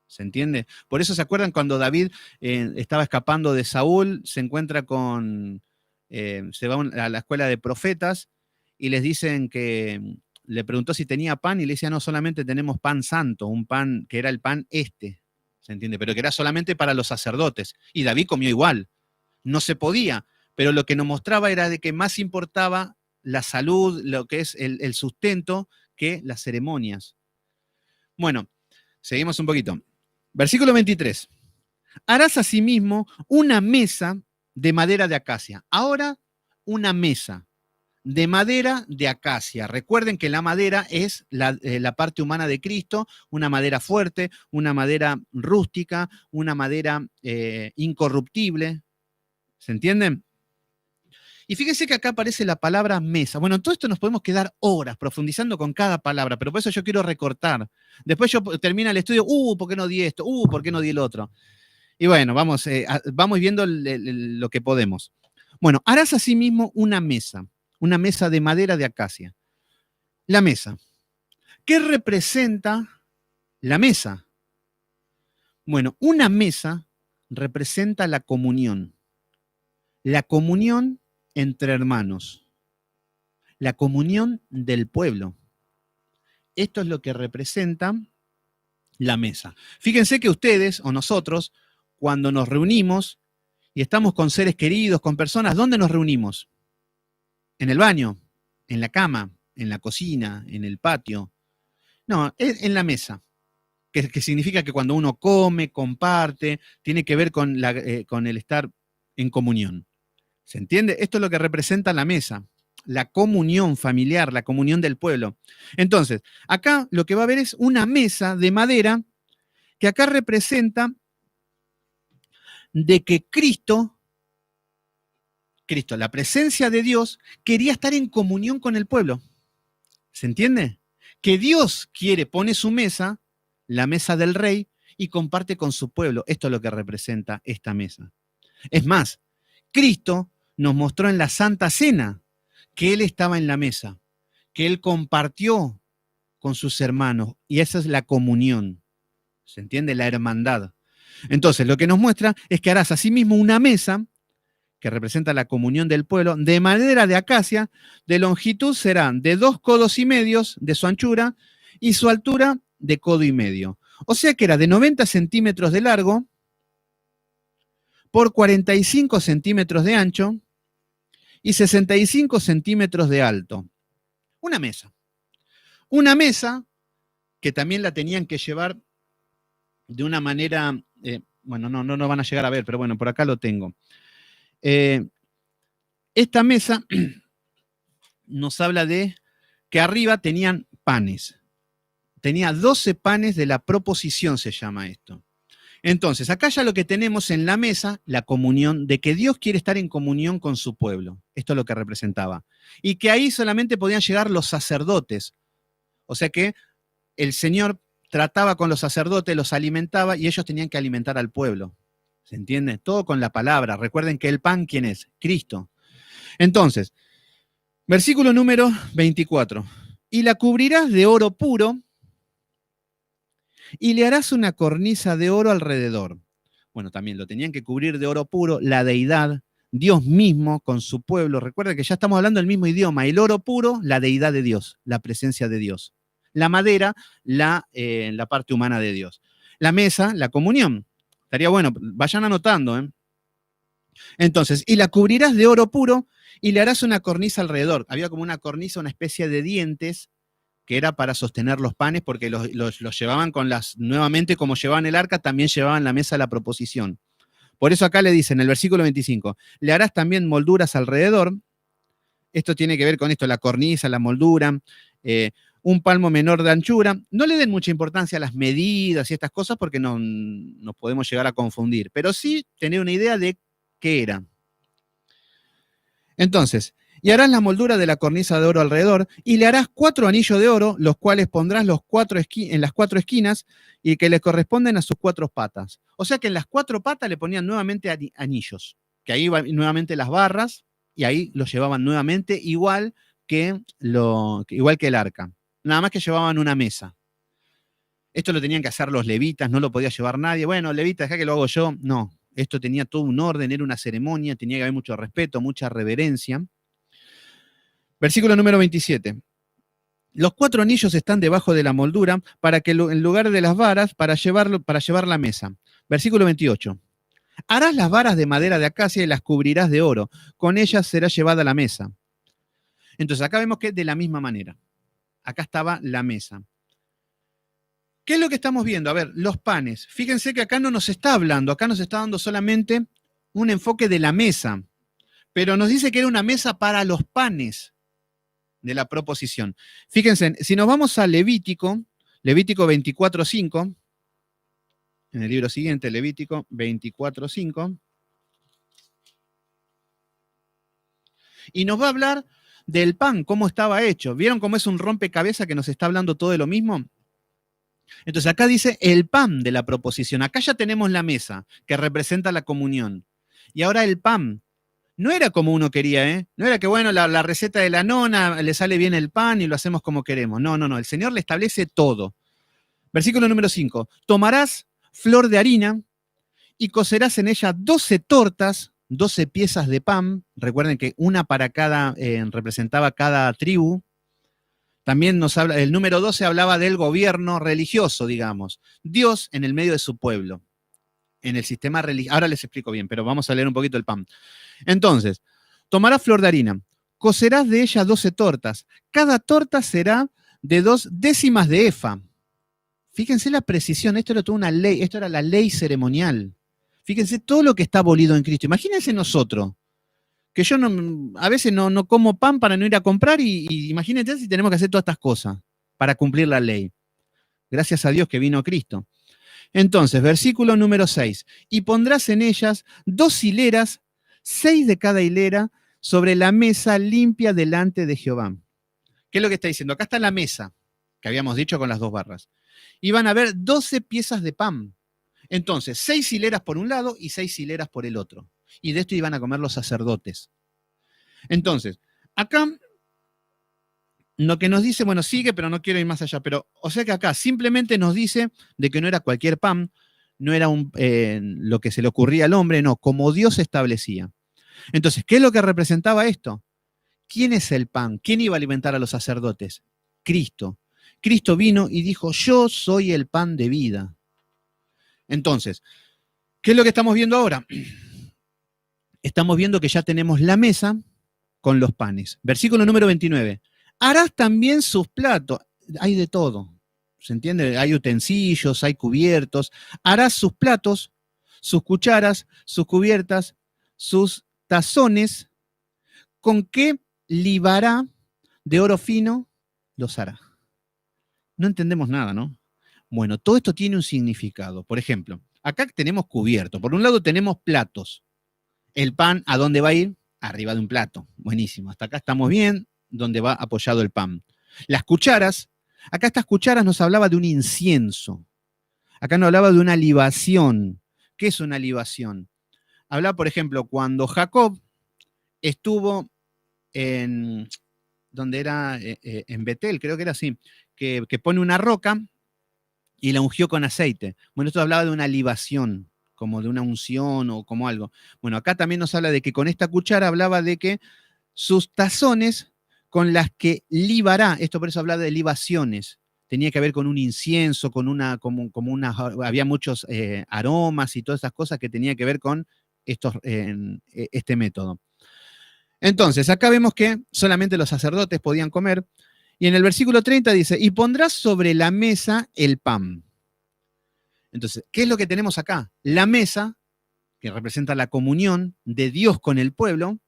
¿Se entiende? Por eso se acuerdan cuando David estaba escapando de Saúl, se encuentra se va a la escuela de profetas y les dicen que le preguntó si tenía pan y le decía, no, solamente tenemos pan santo, un pan que era el pan ¿se entiende? Pero que era solamente para los sacerdotes. Y David comió igual. No se podía, pero lo que nos mostraba era de que más importaba la salud, lo que es el sustento, que las ceremonias. Bueno, seguimos un poquito. Versículo 23. Harás asimismo una mesa de madera de acacia. Ahora, una mesa de madera de acacia. Recuerden que la madera es la parte humana de Cristo, una madera fuerte, una madera rústica, una madera incorruptible. ¿Se entienden? Y fíjense que acá aparece la palabra mesa. Bueno, en todo esto nos podemos quedar horas profundizando con cada palabra, pero por eso yo quiero recortar. Después yo termino el estudio, ¿por qué no di esto? ¿Por qué no di el otro? Y bueno, vamos viendo lo que podemos. Bueno, harás asimismo una mesa de madera de acacia. La mesa. ¿Qué representa la mesa? Bueno, una mesa representa la comunión. la comunión entre hermanos, la comunión del pueblo. Esto es lo que representa la mesa. Fíjense que ustedes o nosotros, cuando nos reunimos y estamos con seres queridos, con personas, ¿dónde nos reunimos? En el baño, en la cama, en la cocina, en el patio. No, es en la mesa. Que significa que cuando uno come, comparte, tiene que ver con el estar en comunión. ¿Se entiende? Esto es lo que representa la mesa, la comunión familiar, la comunión del pueblo. Entonces, acá lo que va a haber es una mesa de madera que acá representa de que Cristo, la presencia de Dios, quería estar en comunión con el pueblo. ¿Se entiende? Que Dios pone su mesa, la mesa del rey, y comparte con su pueblo. Esto es lo que representa esta mesa. Es más, Cristo nos mostró en la Santa Cena que Él estaba en la mesa, que Él compartió con sus hermanos, y esa es la comunión. ¿Se entiende? La hermandad. Entonces, lo que nos muestra es que harás asimismo una mesa que representa la comunión del pueblo, de madera de acacia, de longitud serán de 2 codos y medios de su anchura y su altura de codo y medio. O sea que era de 90 centímetros de largo por 45 centímetros de ancho y 65 centímetros de alto. Una mesa. Una mesa que también la tenían que llevar de una manera, bueno, no van a llegar a ver, pero bueno, por acá lo tengo. Esta mesa nos habla de que arriba tenían panes. Tenía 12 panes de la proposición, se llama esto. Entonces, acá ya lo que tenemos en la mesa, la comunión, de que Dios quiere estar en comunión con su pueblo. Esto es lo que representaba. Y que ahí solamente podían llegar los sacerdotes. O sea que el Señor trataba con los sacerdotes, los alimentaba y ellos tenían que alimentar al pueblo. ¿Se entiende? Todo con la palabra. Recuerden que el pan, ¿quién es? Cristo. Entonces, versículo número 24. Y la cubrirás de oro puro y le harás una cornisa de oro alrededor. Bueno, también lo tenían que cubrir de oro puro, la deidad, Dios mismo con su pueblo. Recuerda que ya estamos hablando del mismo idioma. El oro puro, la deidad de Dios, la presencia de Dios. La madera, la parte humana de Dios. La mesa, la comunión. Estaría bueno, vayan anotando, ¿eh? Entonces, y la cubrirás de oro puro y le harás una cornisa alrededor. Había como una cornisa, una especie de dientes que era para sostener los panes, porque los llevaban nuevamente como llevaban el arca, también llevaban la mesa de la proposición. Por eso acá le dicen, en el versículo 25, le harás también molduras alrededor. Esto tiene que ver con esto, la cornisa, la moldura, un palmo menor de anchura. No le den mucha importancia a las medidas y estas cosas porque no nos podemos llegar a confundir, pero sí tener una idea de qué era. Entonces, y harás la moldura de la cornisa de oro alrededor, y le harás 4 anillos de oro, los cuales pondrás en las 4 esquinas, y que le corresponden a sus 4 patas. O sea que en las 4 patas le ponían nuevamente anillos, que ahí iban nuevamente las barras, y ahí los llevaban nuevamente, igual que el arca. Nada más que llevaban una mesa. Esto lo tenían que hacer los levitas, no lo podía llevar nadie. Bueno, levitas, deja que lo hago yo. No, esto tenía todo un orden, era una ceremonia, tenía que haber mucho respeto, mucha reverencia. Versículo número 27. Los 4 anillos están debajo de la moldura para que en lugar de las varas, para llevar la mesa. Versículo 28. Harás las varas de madera de acacia y las cubrirás de oro. Con ellas será llevada la mesa. Entonces acá vemos que de la misma manera. Acá estaba la mesa. ¿Qué es lo que estamos viendo? A ver, los panes. Fíjense que acá no nos está hablando, acá nos está dando solamente un enfoque de la mesa. Pero nos dice que era una mesa para los panes de la proposición. Fíjense, si nos vamos a Levítico 24:5, en el libro siguiente, Levítico 24:5, y nos va a hablar del pan, cómo estaba hecho. ¿Vieron cómo es un rompecabezas que nos está hablando todo de lo mismo? Entonces acá dice el pan de la proposición. Acá ya tenemos la mesa, que representa la comunión. Y ahora el pan. No era como uno quería, ¿eh? No era que, bueno, la receta de la nona, le sale bien el pan y lo hacemos como queremos. No. El Señor le establece todo. Versículo número 5. Tomarás flor de harina y cocerás en ella 12 tortas 12 piezas de pan, recuerden que una para cada, representaba cada tribu. También nos habla, el número 12 hablaba del gobierno religioso, digamos. Dios en el medio de su pueblo, en el sistema religioso. Ahora les explico bien, pero vamos a leer un poquito el pan. Entonces, tomarás flor de harina, cocerás de ella 12 tortas. Cada torta será de 2 décimas de efa. Fíjense la precisión, esto era toda una ley, esto era la ley ceremonial. Fíjense todo lo que está abolido en Cristo. Imagínense nosotros, que yo a veces no como pan para no ir a comprar y imagínense si tenemos que hacer todas estas cosas para cumplir la ley. Gracias a Dios que vino Cristo. Entonces, versículo número 6. Y pondrás en ellas 2 hileras, 6 de cada hilera, sobre la mesa limpia delante de Jehová. ¿Qué es lo que está diciendo? Acá está la mesa, que habíamos dicho con las 2 barras. Y van a haber 12 piezas de pan. Entonces, 6 hileras por un lado y 6 hileras por el otro. Y de esto iban a comer los sacerdotes. Entonces, acá lo que nos dice, bueno, sigue, pero no quiero ir más allá, pero o sea que acá simplemente nos dice de que no era cualquier pan, no era lo que se le ocurría al hombre, no, como Dios establecía. Entonces, ¿qué es lo que representaba esto? ¿Quién es el pan? ¿Quién iba a alimentar a los sacerdotes? Cristo. Cristo vino y dijo, yo soy el pan de vida. Entonces, ¿qué es lo que estamos viendo ahora? Estamos viendo que ya tenemos la mesa con los panes. Versículo número 29. Harás también sus platos. Hay de todo. ¿Se entiende? Hay utensilios, hay cubiertos. Harás sus platos, sus cucharas, sus cubiertas, sus tazones. ¿Con qué libará de oro fino? Los hará. No entendemos nada, ¿no? Bueno, todo esto tiene un significado. Por ejemplo, acá tenemos cubierto. Por un lado tenemos platos. El pan, ¿a dónde va a ir? Arriba de un plato. Buenísimo. Hasta acá estamos bien, donde va apoyado el pan. Las cucharas, acá estas cucharas nos hablaba de un incienso. Acá nos hablaba de una libación. ¿Qué es una libación? Hablaba, por ejemplo, cuando Jacob estuvo en, donde era en Betel, creo que era así, que pone una roca y la ungió con aceite. Bueno, esto hablaba de una libación, como de una unción o como algo. Bueno, acá también nos habla de que con esta cuchara hablaba de que sus tazones con las que libará, esto por eso habla de libaciones, tenía que ver con un incienso, con había muchos aromas y todas esas cosas que tenía que ver con este método. Entonces, acá vemos que solamente los sacerdotes podían comer, y en el versículo 30 dice, y pondrás sobre la mesa el pan. Entonces, ¿qué es lo que tenemos acá? La mesa, que representa la comunión de Dios con el pueblo,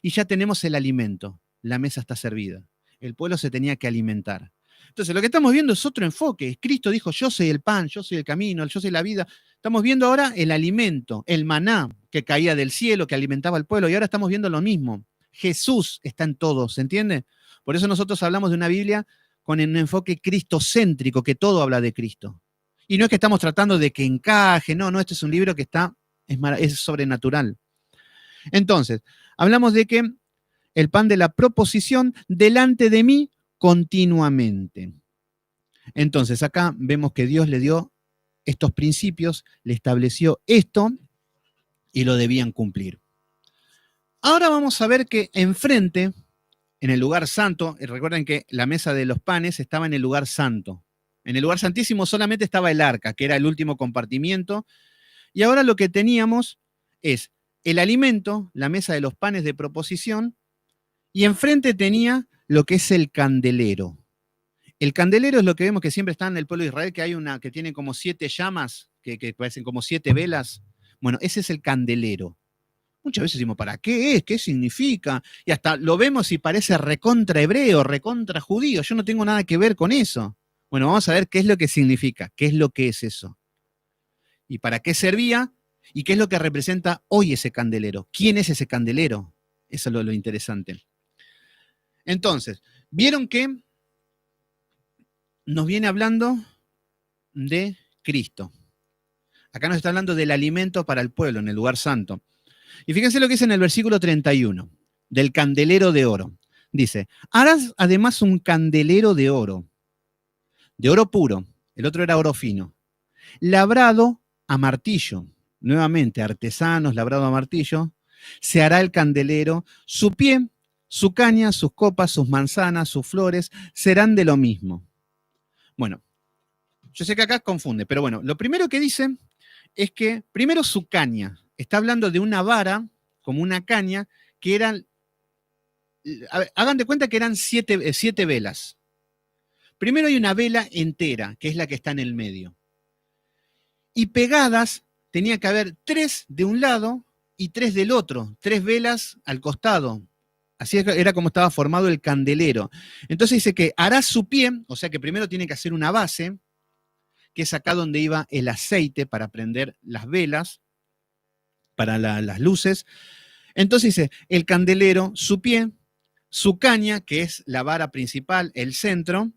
y ya tenemos el alimento. La mesa está servida. El pueblo se tenía que alimentar. Entonces, lo que estamos viendo es otro enfoque. Cristo dijo, yo soy el pan, yo soy el camino, yo soy la vida. Estamos viendo ahora el alimento, el maná que caía del cielo, que alimentaba al pueblo, y ahora estamos viendo lo mismo. Jesús está en todo, ¿se entiende? Por eso nosotros hablamos de una Biblia con un enfoque cristocéntrico, que todo habla de Cristo. Y no es que estamos tratando de que encaje, no, este es un libro que es sobrenatural. Entonces, hablamos de que el pan de la proposición delante de mí continuamente. Entonces, acá vemos que Dios le dio estos principios, le estableció esto y lo debían cumplir. Ahora vamos a ver que enfrente, en el lugar santo, recuerden que la mesa de los panes estaba en el lugar santo. En el lugar santísimo solamente estaba el arca, que era el último compartimiento, y ahora lo que teníamos es el alimento, la mesa de los panes de proposición, y enfrente tenía lo que es el candelero. El candelero es lo que vemos que siempre está en el pueblo de Israel, que hay una que tiene como 7 llamas, que parecen como 7 velas. Bueno, ese es el candelero. Muchas veces decimos, ¿para qué es? ¿Qué significa? Y hasta lo vemos y parece recontra hebreo, recontra judío. Yo no tengo nada que ver con eso. Bueno, vamos a ver qué es lo que significa, qué es lo que es eso. ¿Y para qué servía? ¿Y qué es lo que representa hoy ese candelero? ¿Quién es ese candelero? Eso es lo interesante. Entonces, ¿vieron que nos viene hablando de Cristo? Acá nos está hablando del alimento para el pueblo en el lugar santo. Y fíjense lo que dice en el versículo 31, del candelero de oro. Dice, harás además un candelero de oro puro, el otro era oro fino, labrado a martillo, nuevamente artesanos, labrado a martillo, Se hará el candelero, su pie, su caña, sus copas, sus manzanas, sus flores, serán de lo mismo. Bueno, yo sé que acá confunde, pero bueno, lo primero que dice es que, primero su caña, está hablando de una vara, como una caña, que eran, hagan de cuenta que eran siete velas. Primero hay una vela entera, que es la que está en el medio. Y pegadas tenía que haber 3 de un lado y 3 del otro, 3 velas al costado. Así era como estaba formado el candelero. Entonces dice que hará su pie, o sea que primero tiene que hacer una base, que es acá donde iba el aceite para prender las velas, para las luces. Entonces dice, el candelero, su pie, su caña, que es la vara principal, el centro,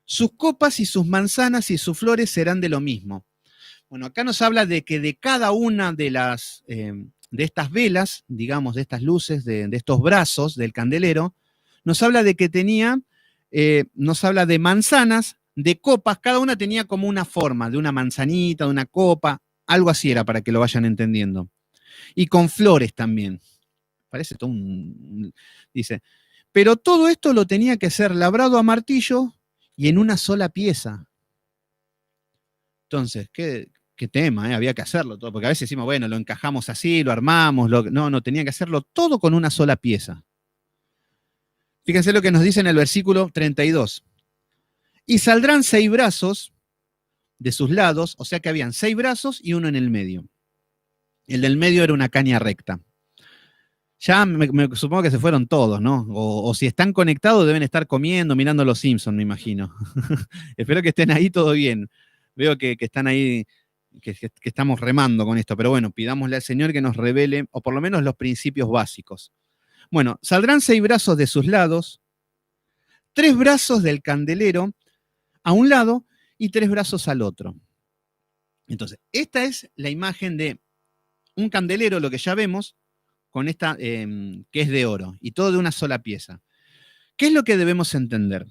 sus copas y sus manzanas y sus flores serán de lo mismo. Bueno, acá nos habla de que de cada una de de estas velas, digamos, de estas luces, de estos brazos del candelero, nos habla de que tenía, nos habla de manzanas, de copas, cada una tenía como una forma, de una manzanita, de una copa, algo así era para que lo vayan entendiendo. Y con flores también. Parece todo dice, pero todo esto lo tenía que ser labrado a martillo y en una sola pieza. Entonces, qué tema, ¿eh? Había que hacerlo todo, porque a veces decimos, bueno, lo encajamos así, lo armamos, no, tenía que hacerlo todo con una sola pieza. Fíjense lo que nos dice en el versículo 32. Y saldrán 6 brazos de sus lados, o sea que habían 6 brazos y uno en el medio. El del medio era una caña recta. Ya me supongo que se fueron todos, ¿no? O si están conectados deben estar comiendo, mirando Los Simpsons, me imagino. Espero que estén ahí todo bien. Veo que están ahí, que estamos remando con esto, pero bueno, pidámosle al Señor que nos revele, o por lo menos los principios básicos. Bueno, saldrán 6 brazos de sus lados, 3 brazos del candelero a un lado y 3 brazos al otro. Entonces, esta es la imagen de un candelero, lo que ya vemos, con esta, que es de oro, y todo de una sola pieza. ¿Qué es lo que debemos entender?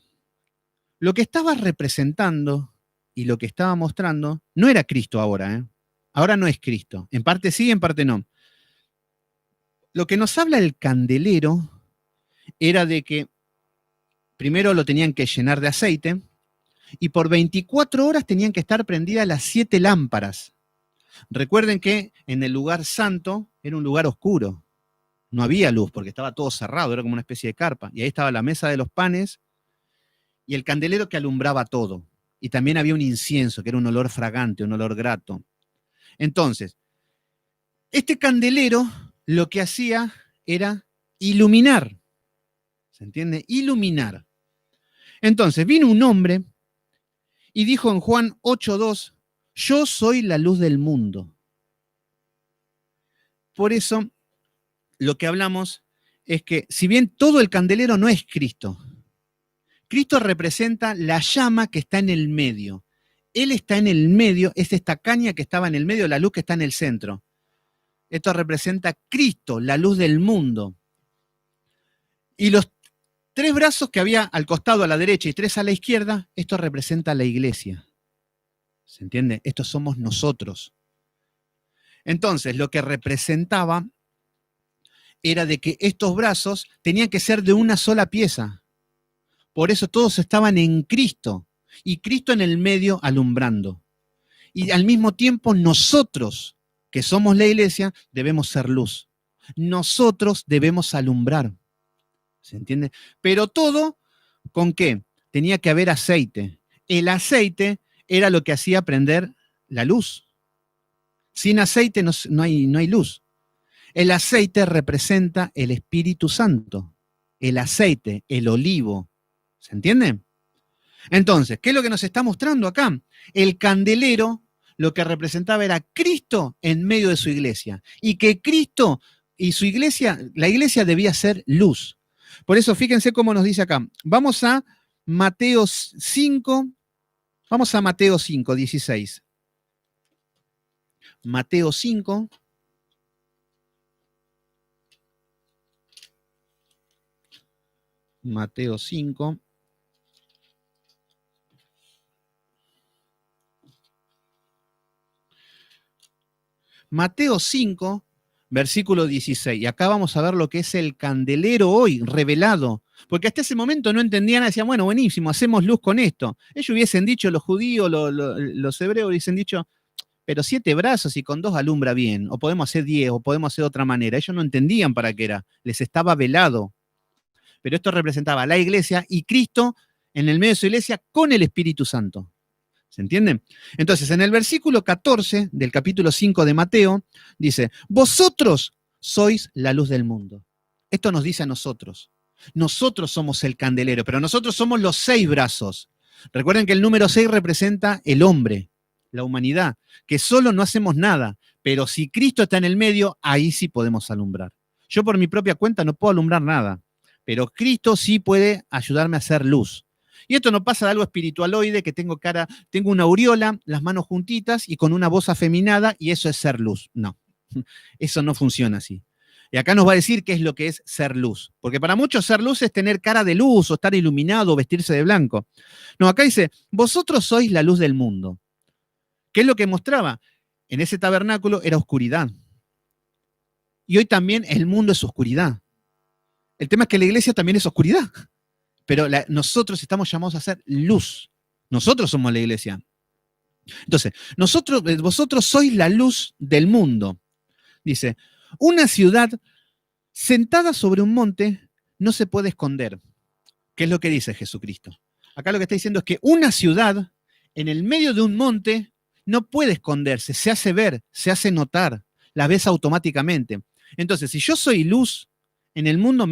Lo que estaba representando y lo que estaba mostrando no era Cristo ahora, ¿eh? Ahora no es Cristo. En parte sí, en parte no. Lo que nos habla el candelero era de que primero lo tenían que llenar de aceite y por 24 horas tenían que estar prendidas las 7 lámparas. Recuerden que en el lugar santo era un lugar oscuro. No había luz porque estaba todo cerrado, era como una especie de carpa. Y ahí estaba la mesa de los panes y el candelero que alumbraba todo. Y también había un incienso, que era un olor fragante, un olor grato. Entonces, este candelero lo que hacía era iluminar. ¿Se entiende? Iluminar. Entonces, vino un hombre y dijo en Juan 8:2, yo soy la luz del mundo. Por eso, lo que hablamos es que, si bien todo el candelero no es Cristo, Cristo representa la llama que está en el medio. Él está en el medio, es esta caña que estaba en el medio, la luz que está en el centro. Esto representa a Cristo, la luz del mundo. Y los 3 brazos que había al costado, a la derecha, y 3 a la izquierda, esto representa a la iglesia. ¿Se entiende? Estos somos nosotros. Entonces, lo que representaba era de que estos brazos tenían que ser de una sola pieza. Por eso todos estaban en Cristo y Cristo en el medio alumbrando. Y al mismo tiempo nosotros, que somos la iglesia, debemos ser luz. Nosotros debemos alumbrar. ¿Se entiende? Pero todo, ¿con qué? Tenía que haber aceite. El aceite era lo que hacía prender la luz. Sin aceite no hay luz. El aceite representa el Espíritu Santo. El aceite, el olivo. ¿Se entiende? Entonces, ¿qué es lo que nos está mostrando acá? El candelero lo que representaba era Cristo en medio de su iglesia. Y que Cristo y su iglesia, la iglesia debía ser luz. Por eso, fíjense cómo nos dice acá. Vamos a Mateo 5, vamos a Mateo 5, 16. Mateo 5. Mateo 5. Mateo 5, versículo 16. Y acá vamos a ver lo que es el candelero hoy, revelado. Porque hasta ese momento no entendían, decían, bueno, buenísimo, hacemos luz con esto. Ellos hubiesen dicho, los judíos, los hebreos hubiesen dicho, pero 7 brazos y con 2 alumbra bien, o podemos hacer 10, o podemos hacer de otra manera. Ellos no entendían para qué era, les estaba velado. Pero esto representaba a la iglesia y Cristo en el medio de su iglesia con el Espíritu Santo. ¿Se entiende? Entonces, en el versículo 14 del capítulo 5 de Mateo, dice, vosotros sois la luz del mundo. Esto nos dice a nosotros. Nosotros somos el candelero, pero nosotros somos los 6 brazos. Recuerden que el número 6 representa el hombre, la humanidad, que solo no hacemos nada, pero si Cristo está en el medio, ahí sí podemos alumbrar. Yo por mi propia cuenta no puedo alumbrar nada, pero Cristo sí puede ayudarme a hacer luz. Y esto no pasa de algo espiritualoide, que tengo una aureola, las manos juntitas y con una voz afeminada, y eso es ser luz. No, eso no funciona así. Y acá nos va a decir qué es lo que es ser luz. Porque para muchos ser luz es tener cara de luz, o estar iluminado, o vestirse de blanco. No, acá dice, vosotros sois la luz del mundo. ¿Qué es lo que mostraba? En ese tabernáculo era oscuridad. Y hoy también el mundo es oscuridad. El tema es que la iglesia también es oscuridad. Pero nosotros estamos llamados a ser luz. Nosotros somos la iglesia. Entonces, vosotros sois la luz del mundo. Dice, una ciudad sentada sobre un monte no se puede esconder. ¿Qué es lo que dice Jesucristo? Acá lo que está diciendo es que una ciudad en el medio de un monte no puede esconderse, se hace ver, se hace notar, la ves automáticamente. Entonces, si yo soy luz en el mundo,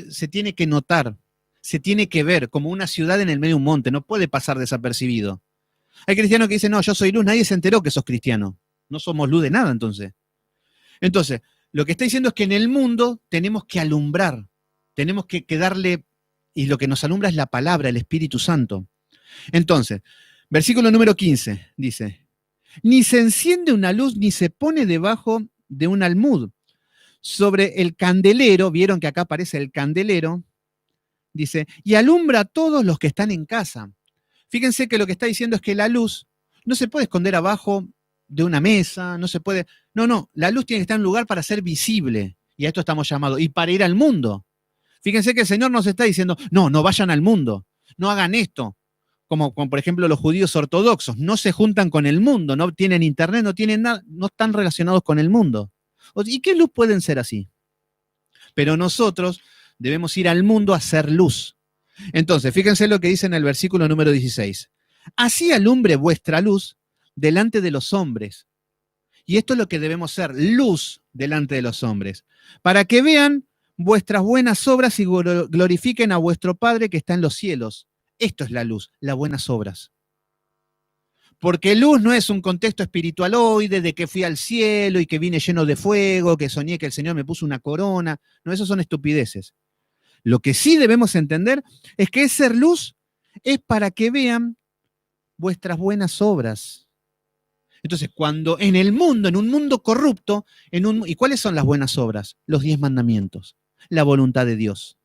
se tiene que notar. Se tiene que ver como una ciudad en el medio de un monte, no puede pasar desapercibido. Hay cristianos que dicen, no, yo soy luz, nadie se enteró que sos cristiano. No somos luz de nada, entonces. Entonces, lo que está diciendo es que en el mundo tenemos que alumbrar, tenemos que darle, y lo que nos alumbra es la palabra, el Espíritu Santo. Entonces, versículo número 15 dice, ni se enciende una luz ni se pone debajo de un almud. Sobre el candelero, vieron que acá aparece el candelero, dice, y alumbra a todos los que están en casa. Fíjense que lo que está diciendo es que la luz no se puede esconder abajo de una mesa, no se puede... No, la luz tiene que estar en un lugar para ser visible. Y a esto estamos llamados. Y para ir al mundo. Fíjense que el Señor nos está diciendo, no vayan al mundo, no hagan esto. Como por ejemplo los judíos ortodoxos, no se juntan con el mundo, no tienen internet, no tienen nada, no están relacionados con el mundo. ¿Y qué luz pueden ser así? Pero nosotros debemos ir al mundo a hacer luz. Entonces, fíjense lo que dice en el versículo número 16. Así alumbre vuestra luz delante de los hombres. Y esto es lo que debemos ser, luz delante de los hombres, para que vean vuestras buenas obras y glorifiquen a vuestro Padre que está en los cielos. Esto es la luz, las buenas obras. Porque luz no es un contexto espiritualoide de que fui al cielo y que vine lleno de fuego, que soñé que el Señor me puso una corona. No, eso son estupideces. Lo que sí debemos entender es que ser luz es para que vean vuestras buenas obras. Entonces, cuando en el mundo, en un mundo corrupto, ¿y cuáles son las buenas obras? Los 10 mandamientos, la voluntad de Dios.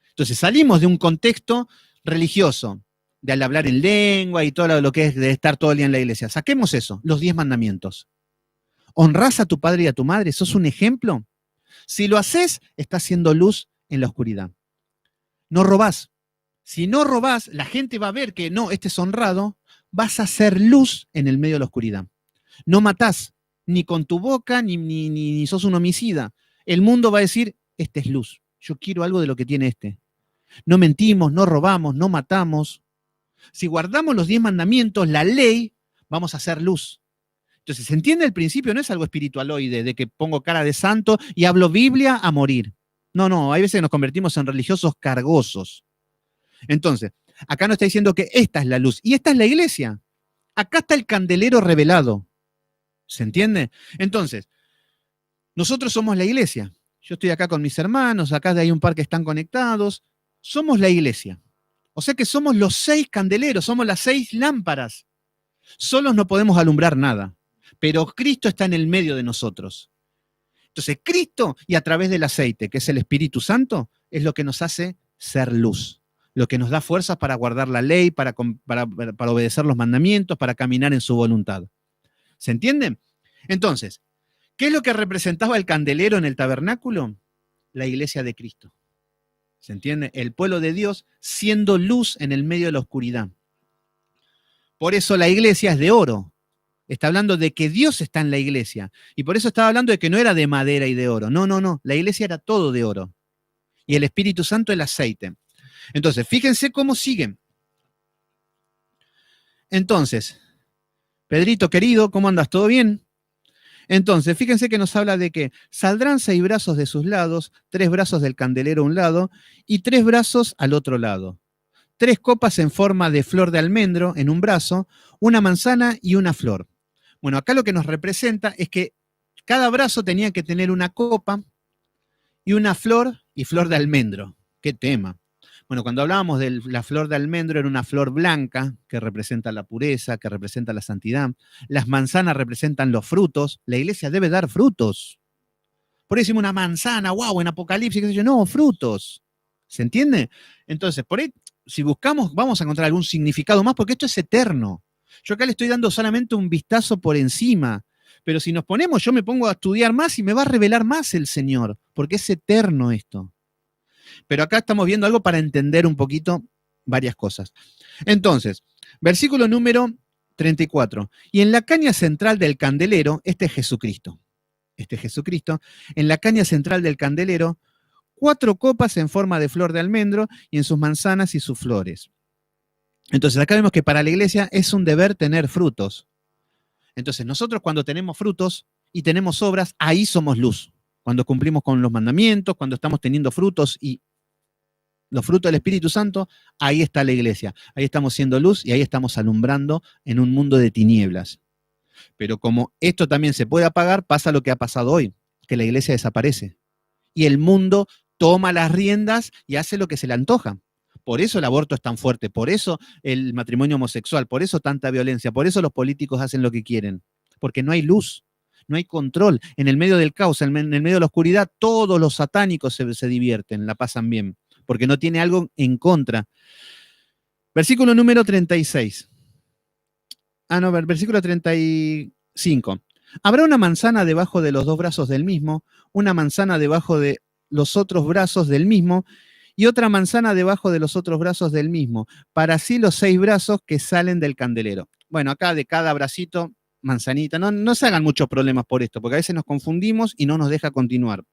Entonces, salimos de un contexto religioso, de al hablar en lengua y todo lo que es de estar todo el día en la iglesia. Saquemos eso, los 10 mandamientos. ¿Honrás a tu padre y a tu madre? ¿Sos un ejemplo? Si lo haces, estás haciendo luz en la oscuridad. No robás. Si no robás, la gente va a ver que no, este es honrado, vas a hacer luz en el medio de la oscuridad. No matás, ni con tu boca, ni sos un homicida. El mundo va a decir, este es luz. Yo quiero algo de lo que tiene este. No mentimos, no robamos, no matamos. Si guardamos los 10 mandamientos, la ley, vamos a hacer luz. Entonces, ¿se entiende el principio? No es algo espiritualoide, de que pongo cara de santo y hablo Biblia a morir. No, hay veces que nos convertimos en religiosos cargosos. Entonces, acá nos está diciendo que esta es la luz y esta es la iglesia. Acá está el candelero revelado. ¿Se entiende? Entonces, nosotros somos la iglesia. Yo estoy acá con mis hermanos, acá hay un par que están conectados. Somos la iglesia. O sea que somos los 6 candeleros, somos las 6 lámparas. Solos no podemos alumbrar nada, pero Cristo está en el medio de nosotros. Entonces, Cristo y a través del aceite, que es el Espíritu Santo, es lo que nos hace ser luz, lo que nos da fuerzas para guardar la ley, para obedecer los mandamientos, para caminar en su voluntad. ¿Se entiende? Entonces, ¿Qué es lo que representaba el candelero en el tabernáculo? La iglesia de Cristo. ¿Se entiende? El pueblo de Dios siendo luz en el medio de la oscuridad. Por eso la iglesia es de oro. Está hablando de que Dios está en la iglesia. Y por eso estaba hablando de que no era de madera y de oro. No, no, no. La iglesia era todo de oro. Y el Espíritu Santo el aceite. Entonces, fíjense cómo siguen. Entonces, Pedrito querido, ¿cómo andas? ¿Todo bien? Entonces, fíjense que nos habla de que saldrán 6 brazos de sus lados, 3 brazos del candelero a un lado y 3 brazos al otro lado. 3 copas en forma de flor de almendro en un brazo, una manzana y una flor. Bueno, acá lo que nos representa es que cada brazo tenía que tener una copa y una flor y flor de almendro. ¿Qué tema? Bueno, cuando hablábamos de la flor de almendro era una flor blanca que representa la pureza, que representa la santidad. Las manzanas representan los frutos. La iglesia debe dar frutos. Por eso decimos una manzana, wow, en Apocalipsis, qué sé yo, no, frutos. ¿Se entiende? Entonces, por ahí, si buscamos, vamos a encontrar algún significado más, porque esto es eterno. Yo acá le estoy dando solamente un vistazo por encima, pero si nos ponemos, yo me pongo a estudiar más y me va a revelar más el Señor, porque es eterno esto. Pero acá estamos viendo algo para entender un poquito varias cosas. Entonces, versículo número 34. Y en la caña central del candelero, este es Jesucristo. Este es Jesucristo. En la caña central del candelero, 4 copas en forma de flor de almendro y en sus manzanas y sus flores. Entonces, acá vemos que para la iglesia es un deber tener frutos. Entonces, nosotros cuando tenemos frutos y tenemos obras, ahí somos luz. Cuando cumplimos con los mandamientos, cuando estamos teniendo frutos y los frutos del Espíritu Santo, ahí está la iglesia. Ahí estamos siendo luz y ahí estamos alumbrando en un mundo de tinieblas. Pero como esto también se puede apagar, pasa lo que ha pasado hoy, que la iglesia desaparece. Y el mundo toma las riendas y hace lo que se le antoja. Por eso el aborto es tan fuerte, por eso el matrimonio homosexual, por eso tanta violencia, por eso los políticos hacen lo que quieren. Porque no hay luz, no hay control. En el medio del caos, en el medio de la oscuridad, todos los satánicos se divierten, la pasan bien, porque no tiene algo en contra. Versículo número 36. Versículo 35. Habrá una manzana debajo de los 2 brazos del mismo, una manzana debajo de los otros brazos del mismo y otra manzana debajo de los otros brazos del mismo, para así los 6 brazos que salen del candelero. Bueno, acá de cada bracito, manzanita. No se hagan muchos problemas por esto, porque a veces nos confundimos y no nos deja continuar.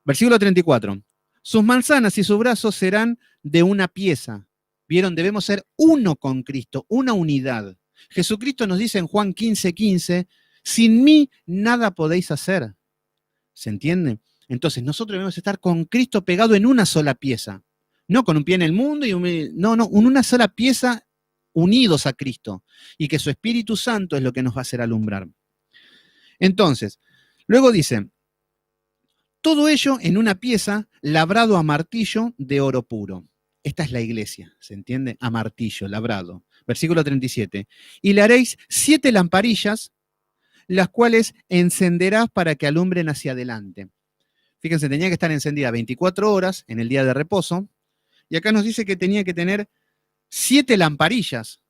Versículo 34. Sus manzanas y sus brazos serán de una pieza. ¿Vieron? Debemos ser uno con Cristo, una unidad. Jesucristo nos dice en Juan 15:15, sin mí nada podéis hacer. ¿Se entiende? Entonces nosotros debemos estar con Cristo pegado en una sola pieza. No con un pie en el mundo, en una sola pieza unidos a Cristo. Y que su Espíritu Santo es lo que nos va a hacer alumbrar. Entonces, luego dice, todo ello en una pieza labrado a martillo de oro puro. Esta es la iglesia, ¿se entiende? A martillo, labrado. Versículo 37. Y le haréis 7 lamparillas, las cuales encenderás para que alumbren hacia adelante. Fíjense, tenía que estar encendida 24 horas en el día de reposo. Y acá nos dice que tenía que tener 7 lamparillas.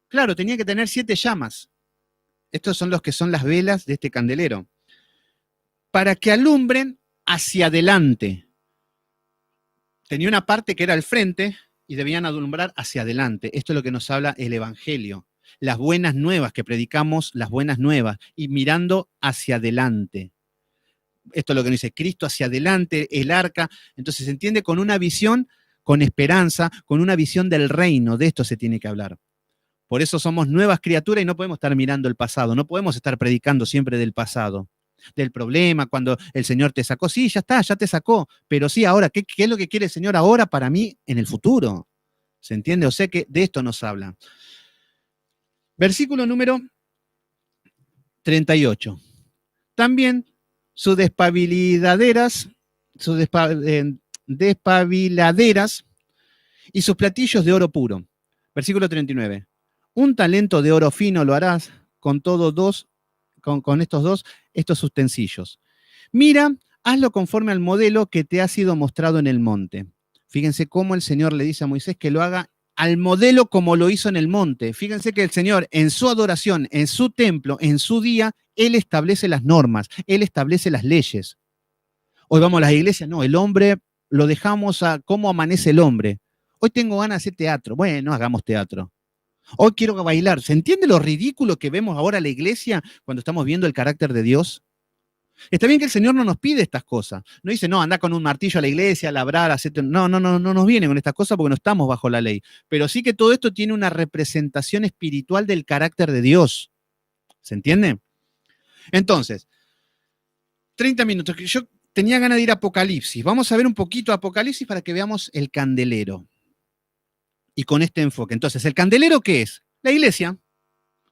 Claro, tenía que tener 7 llamas. Estos son los que son las velas de este candelero. Para que alumbren hacia adelante. Tenía una parte que era el frente y debían alumbrar hacia adelante. Esto es lo que nos habla el Evangelio. Las buenas nuevas, que predicamos las buenas nuevas y mirando hacia adelante. Esto es lo que nos dice Cristo hacia adelante, el arca. Entonces se entiende con una visión, con esperanza, con una visión del reino. De esto se tiene que hablar. Por eso somos nuevas criaturas y no podemos estar mirando el pasado. No podemos estar predicando siempre del pasado. Del problema, cuando el Señor te sacó. Sí, ya está, ya te sacó. Pero sí, ahora, ¿qué es lo que quiere el Señor ahora para mí en el futuro? ¿Se entiende? O sea que de esto nos habla. Versículo número 38. También sus despabiladeras y sus platillos de oro puro. Versículo 39. Un talento de oro fino lo harás con estos utensilios. Mira, hazlo conforme al modelo que te ha sido mostrado en el monte. Fíjense cómo el Señor le dice a Moisés que lo haga al modelo como lo hizo en el monte. Fíjense que el Señor en su adoración, en su templo, en su día, Él establece las normas, Él establece las leyes. Hoy vamos a las iglesias, no, el hombre lo dejamos a cómo amanece el hombre. Hoy tengo ganas de hacer teatro, bueno, hagamos teatro. Hoy quiero bailar. ¿Se entiende lo ridículo que vemos ahora en la iglesia cuando estamos viendo el carácter de Dios? Está bien que el Señor no nos pide estas cosas. No dice, no, anda con un martillo a la iglesia, a labrar, hacerte... No, no, no, no nos viene con estas cosas porque no estamos bajo la ley. Pero sí que todo esto tiene una representación espiritual del carácter de Dios. ¿Se entiende? Entonces, 30 minutos. Yo tenía ganas de ir a Apocalipsis. Vamos a ver un poquito Apocalipsis para que veamos el candelero. Y con este enfoque. Entonces, ¿el candelero qué es? La iglesia.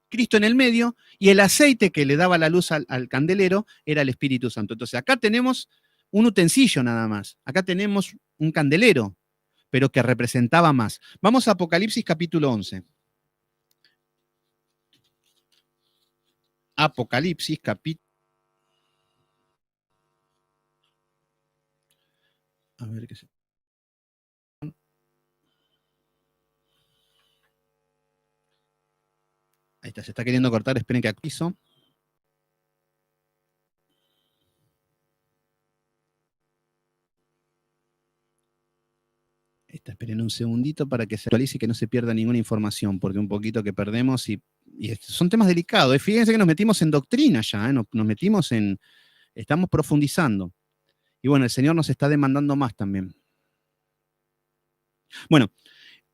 Cristo en el medio, y el aceite que le daba la luz al candelero era el Espíritu Santo. Entonces acá tenemos un utensilio nada más, acá tenemos un candelero, pero que representaba más. Vamos a Apocalipsis capítulo 11. Apocalipsis capítulo... A ver qué se... Ahí está, se está queriendo cortar, esperen que actualizo. Esperen un segundito para que se actualice y que no se pierda ninguna información, porque un poquito que perdemos y son temas delicados. Fíjense que nos metimos en doctrina ya, nos metimos en... Estamos profundizando. Y bueno, el Señor nos está demandando más también. Bueno,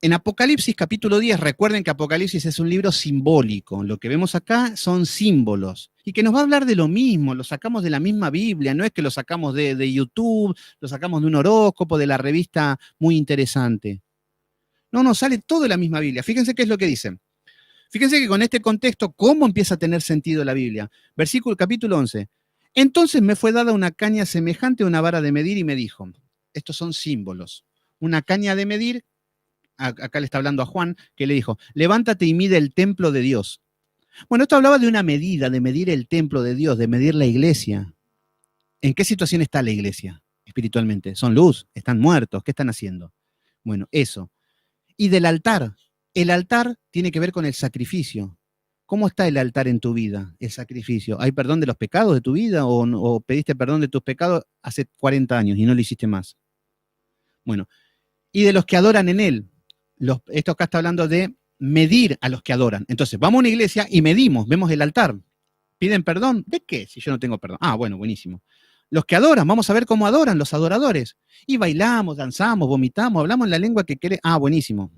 en Apocalipsis capítulo 10, recuerden que Apocalipsis es un libro simbólico. Lo que vemos acá son símbolos. Y que nos va a hablar de lo mismo, lo sacamos de la misma Biblia, no es que lo sacamos de YouTube, lo sacamos de un horóscopo, de la revista Muy Interesante. No, sale todo de la misma Biblia. Fíjense qué es lo que dice. Fíjense que con este contexto, ¿cómo empieza a tener sentido la Biblia? Versículo capítulo 11. Entonces me fue dada una caña semejante a una vara de medir y me dijo, estos son símbolos. Una caña de medir, acá le está hablando a Juan, que le dijo, levántate y mide el templo de Dios. Bueno, esto hablaba de una medida, de medir el templo de Dios, de medir la iglesia. ¿En qué situación está la iglesia espiritualmente? ¿Son luz? ¿Están muertos? ¿Qué están haciendo? Bueno, eso. Y del altar. El altar tiene que ver con el sacrificio. ¿Cómo está el altar en tu vida? El sacrificio. ¿Hay perdón de los pecados de tu vida o pediste perdón de tus pecados hace 40 años y no lo hiciste más? Bueno, y de los que adoran en él. Esto acá está hablando de medir a los que adoran. Entonces, vamos a una iglesia y medimos, vemos el altar. ¿Piden perdón? ¿De qué? Si yo no tengo perdón. Ah, bueno, buenísimo. Los que adoran, vamos a ver cómo adoran los adoradores. Y bailamos, danzamos, vomitamos, hablamos en la lengua que quiere. Ah, buenísimo.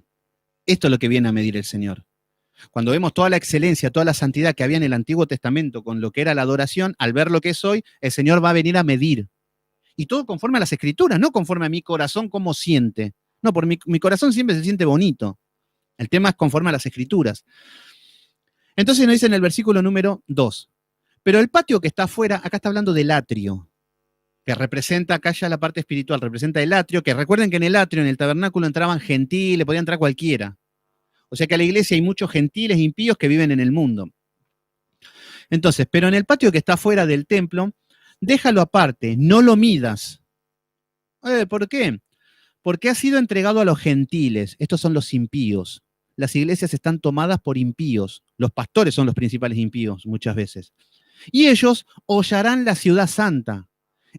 Esto es lo que viene a medir el Señor. Cuando vemos toda la excelencia, toda la santidad que había en el Antiguo Testamento con lo que era la adoración, al ver lo que es hoy, el Señor va a venir a medir. Y todo conforme a las Escrituras, no conforme a mi corazón cómo siente. No, por mi corazón siempre se siente bonito. El tema es conforme a las Escrituras. Entonces nos dice en el versículo número 2. Pero el patio que está afuera, acá está hablando del atrio, que representa, acá ya la parte espiritual, representa el atrio, que recuerden que en el atrio, en el tabernáculo, entraban gentiles, podía entrar cualquiera. O sea que a la iglesia hay muchos gentiles impíos que viven en el mundo. Entonces, pero en el patio que está afuera del templo, déjalo aparte, no lo midas. ¿Por qué? Porque ha sido entregado a los gentiles. Estos son los impíos. Las iglesias están tomadas por impíos. Los pastores son los principales impíos muchas veces. Y ellos hollarán la ciudad santa.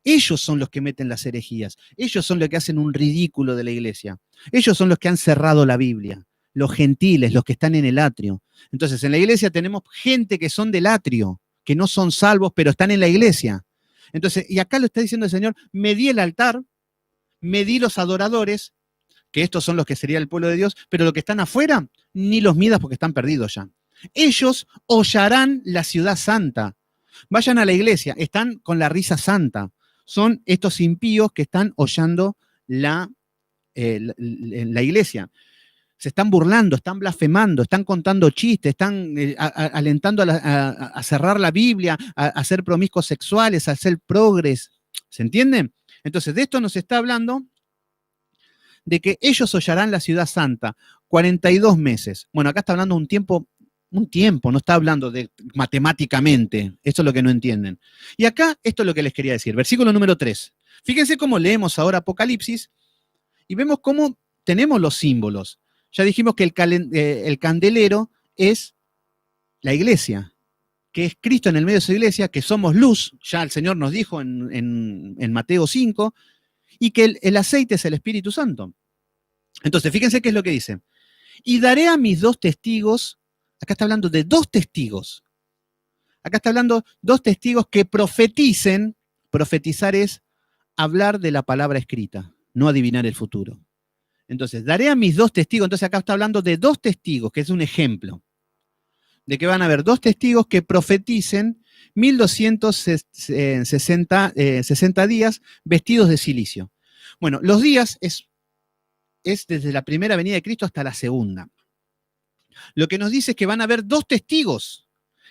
Ellos son los que meten las herejías. Ellos son los que hacen un ridículo de la iglesia. Ellos son los que han cerrado la Biblia. Los gentiles, los que están en el atrio. Entonces, en la iglesia tenemos gente que son del atrio, que no son salvos, pero están en la iglesia. Entonces, y acá lo está diciendo el Señor, medí el altar, medí los adoradores, que estos son los que sería el pueblo de Dios, pero los que están afuera, ni los midas porque están perdidos ya. Ellos hollarán la ciudad santa. Vayan a la iglesia, están con la risa santa. Son estos impíos que están hollando la iglesia. Se están burlando, están blasfemando, están contando chistes, están alentando a cerrar la Biblia, a hacer promiscuos sexuales, a hacer progres. ¿Se entiende? Entonces, de esto nos está hablando de que ellos hollarán la ciudad santa 42 meses. Bueno, acá está hablando un tiempo, no está hablando de matemáticamente. Esto es lo que no entienden. Y acá, esto es lo que les quería decir. Versículo número 3. Fíjense cómo leemos ahora Apocalipsis y vemos cómo tenemos los símbolos. Ya dijimos que el candelero es la iglesia, que es Cristo en el medio de su iglesia, que somos luz, ya el Señor nos dijo en Mateo 5, y que el aceite es el Espíritu Santo. Entonces, fíjense qué es lo que dice. Y daré a mis dos testigos, acá está hablando de dos testigos, acá está hablando dos testigos que profeticen. Profetizar es hablar de la palabra escrita, no adivinar el futuro. Entonces, daré a mis dos testigos, entonces acá está hablando de dos testigos, que es un ejemplo, de que van a haber dos testigos que profeticen 1260 días vestidos de cilicio. Bueno, los días es desde la primera venida de Cristo hasta la segunda. Lo que nos dice es que van a haber dos testigos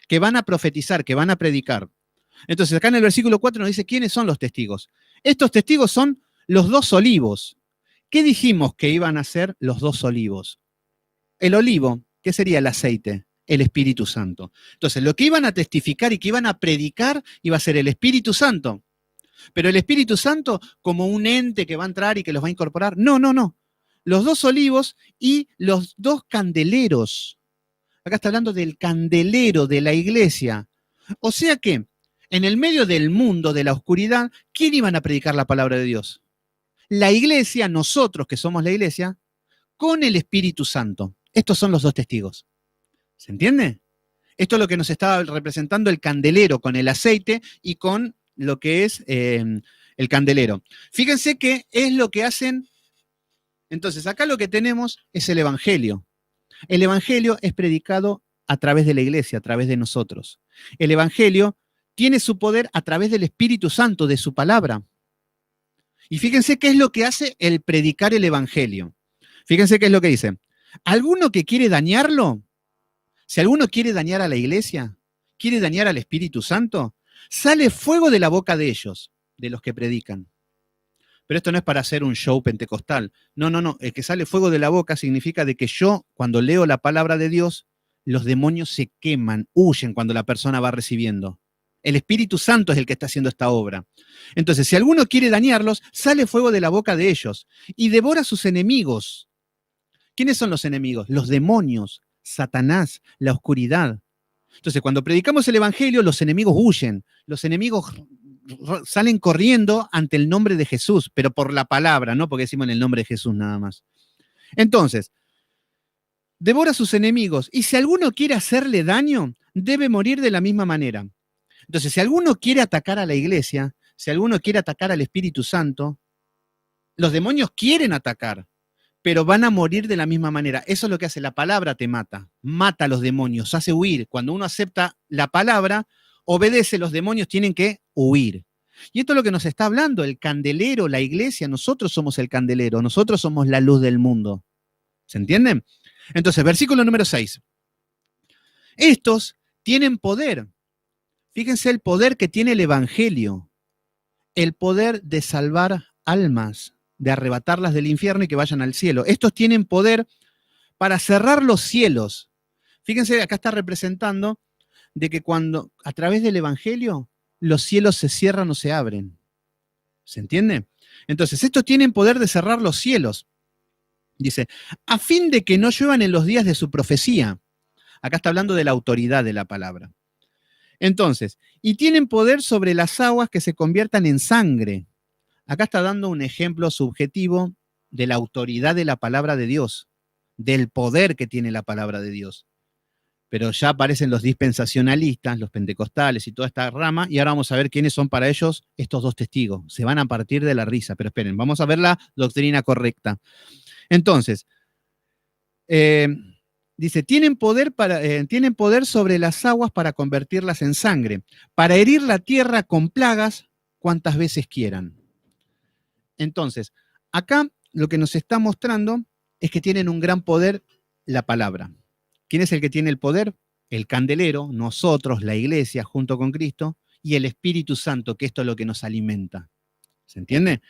que van a profetizar, que van a predicar. Entonces, acá en el versículo 4 nos dice quiénes son los testigos. Estos testigos son los dos olivos. ¿Qué dijimos que iban a ser los dos olivos? El olivo, ¿qué sería el aceite? El Espíritu Santo. Entonces, lo que iban a testificar y que iban a predicar iba a ser el Espíritu Santo. Pero el Espíritu Santo como un ente que va a entrar y que los va a incorporar. No, no, no. Los dos olivos y los dos candeleros. Acá está hablando del candelero de la iglesia. O sea que, en el medio del mundo, de la oscuridad, ¿quién iban a predicar la palabra de Dios? La iglesia, nosotros que somos la iglesia, con el Espíritu Santo. Estos son los dos testigos. ¿Se entiende? Esto es lo que nos estaba representando el candelero con el aceite y con lo que es el candelero. Fíjense qué es lo que hacen. Entonces, acá lo que tenemos es el Evangelio. El Evangelio es predicado a través de la iglesia, a través de nosotros. El Evangelio tiene su poder a través del Espíritu Santo, de su palabra. Y fíjense qué es lo que hace el predicar el Evangelio. Fíjense qué es lo que dice. ¿Alguno que quiere dañarlo? Si alguno quiere dañar a la iglesia, quiere dañar al Espíritu Santo, sale fuego de la boca de ellos, de los que predican. Pero esto no es para hacer un show pentecostal. No, no, no. El que sale fuego de la boca significa de que yo, cuando leo la palabra de Dios, los demonios se queman, huyen cuando la persona va recibiendo. El Espíritu Santo es el que está haciendo esta obra. Entonces, si alguno quiere dañarlos, sale fuego de la boca de ellos y devora a sus enemigos. ¿Quiénes son los enemigos? Los demonios, Satanás, la oscuridad. Entonces, cuando predicamos el Evangelio, los enemigos huyen. Los enemigos salen corriendo ante el nombre de Jesús, pero por la palabra, no porque decimos en el nombre de Jesús nada más. Entonces, devora a sus enemigos y si alguno quiere hacerle daño, debe morir de la misma manera. Entonces, si alguno quiere atacar a la iglesia, si alguno quiere atacar al Espíritu Santo, los demonios quieren atacar, pero van a morir de la misma manera. Eso es lo que hace la palabra, te mata a los demonios, hace huir. Cuando uno acepta la palabra, obedece, los demonios tienen que huir. Y esto es lo que nos está hablando el candelero, la iglesia. Nosotros somos el candelero, nosotros somos la luz del mundo. ¿Se entienden? Entonces, versículo número 6. Estos tienen poder. Fíjense el poder que tiene el Evangelio. El poder de salvar almas, de arrebatarlas del infierno y que vayan al cielo. Estos tienen poder para cerrar los cielos. Fíjense, acá está representando de que cuando a través del Evangelio los cielos se cierran o se abren. ¿Se entiende? Entonces, estos tienen poder de cerrar los cielos. Dice, a fin de que no lluevan en los días de su profecía. Acá está hablando de la autoridad de la palabra. Entonces, y tienen poder sobre las aguas que se conviertan en sangre. Acá está dando un ejemplo subjetivo de la autoridad de la palabra de Dios, del poder que tiene la palabra de Dios. Pero ya aparecen los dispensacionalistas, los pentecostales y toda esta rama, y ahora vamos a ver quiénes son para ellos estos dos testigos. Se van a partir de la risa, pero esperen, vamos a ver la doctrina correcta. Entonces, dice, tienen poder sobre las aguas para convertirlas en sangre, para herir la tierra con plagas cuantas veces quieran. Entonces, acá lo que nos está mostrando es que tienen un gran poder la palabra. ¿Quién es el que tiene el poder? El candelero, nosotros, la iglesia, junto con Cristo, y el Espíritu Santo, que esto es lo que nos alimenta. ¿Se entiende?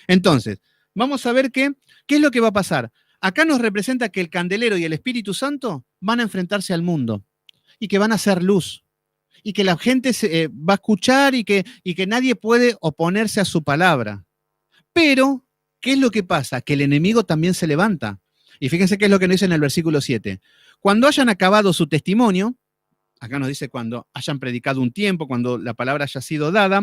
Entonces, vamos a ver qué es lo que va a pasar. Acá nos representa que el candelero y el Espíritu Santo van a enfrentarse al mundo y que van a hacer luz y que la gente va a escuchar y que nadie puede oponerse a su palabra. Pero, ¿qué es lo que pasa? Que el enemigo también se levanta. Y fíjense qué es lo que nos dice en el versículo 7. Cuando hayan acabado su testimonio, acá nos dice cuando hayan predicado un tiempo, cuando la palabra haya sido dada,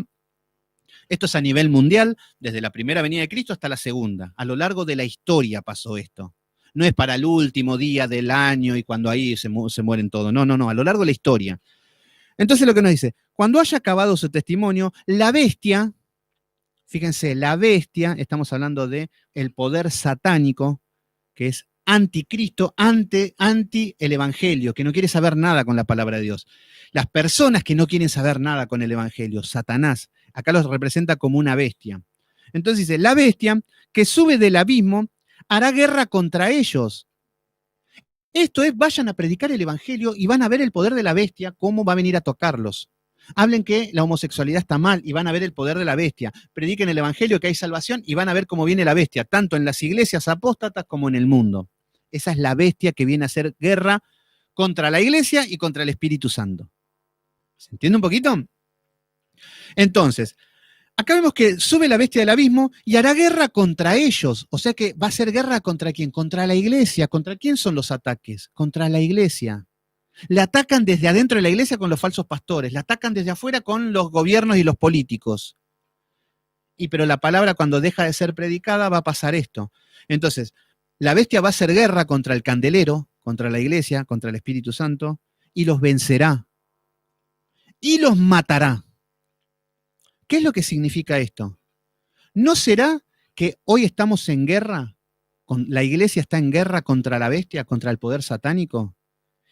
esto es a nivel mundial, desde la primera venida de Cristo hasta la segunda. A lo largo de la historia pasó esto. No es para el último día del año y cuando ahí se mueren todos. No, no, no, a lo largo de la historia. Entonces lo que nos dice, cuando haya acabado su testimonio, la bestia, fíjense, la bestia, estamos hablando de el poder satánico, que es anticristo, anti el evangelio, que no quiere saber nada con la palabra de Dios. Las personas que no quieren saber nada con el evangelio, Satanás, acá los representa como una bestia. Entonces dice, la bestia que sube del abismo hará guerra contra ellos. Esto es, vayan a predicar el evangelio y van a ver el poder de la bestia, cómo va a venir a tocarlos. Hablen que la homosexualidad está mal y van a ver el poder de la bestia. Prediquen el evangelio, que hay salvación, y van a ver cómo viene la bestia, tanto en las iglesias apóstatas como en el mundo. Esa es la bestia que viene a hacer guerra contra la iglesia y contra el Espíritu Santo. ¿Se entiende un poquito? Entonces, acá vemos que sube la bestia del abismo y hará guerra contra ellos. O sea que va a hacer guerra contra quién? Contra la iglesia. ¿Contra quién son los ataques? Contra la iglesia. Le atacan desde adentro de la iglesia con los falsos pastores, le atacan desde afuera con los gobiernos y los políticos. Pero la palabra cuando deja de ser predicada va a pasar esto. Entonces, la bestia va a hacer guerra contra el candelero, contra la iglesia, contra el Espíritu Santo, y los vencerá. Y los matará. ¿Qué es lo que significa esto? ¿No será que hoy estamos en guerra? La iglesia está en guerra contra la bestia, contra el poder satánico.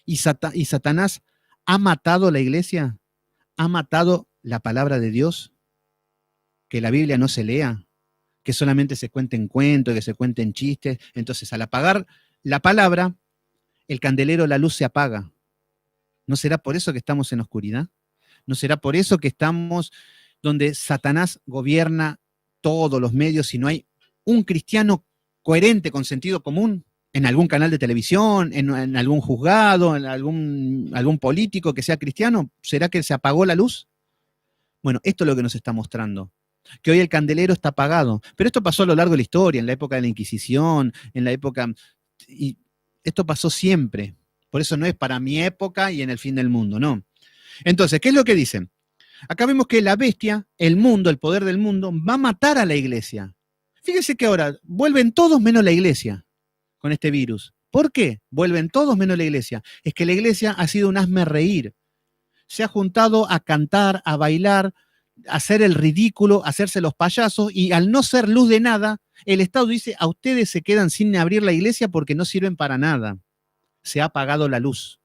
¿Y Satanás ha matado la iglesia? ¿Ha matado la palabra de Dios? Que la Biblia no se lea, que solamente se cuenten cuentos, que se cuenten chistes. Entonces, al apagar la palabra, el candelero, la luz se apaga. ¿No será por eso que estamos en oscuridad? ¿No será por eso que estamos donde Satanás gobierna todos los medios y no hay un cristiano coherente con sentido común? En algún canal de televisión, en algún juzgado, en algún político que sea cristiano, ¿será que se apagó la luz? Bueno, esto es lo que nos está mostrando, que hoy el candelero está apagado, pero esto pasó a lo largo de la historia, en la época de la Inquisición, en la época, y esto pasó siempre, por eso no es para mi época y en el fin del mundo, no. Entonces, ¿qué es lo que dicen? Acá vemos que la bestia, el mundo, el poder del mundo, va a matar a la iglesia. Fíjense que ahora vuelven todos menos la iglesia con este virus. ¿Por qué? Vuelven todos menos la iglesia. Es que la iglesia ha sido un hazme reír. Se ha juntado a cantar, a bailar, a hacer el ridículo, a hacerse los payasos, y al no ser luz de nada, el Estado dice, a ustedes se quedan sin abrir la iglesia porque no sirven para nada. Se ha apagado la luz.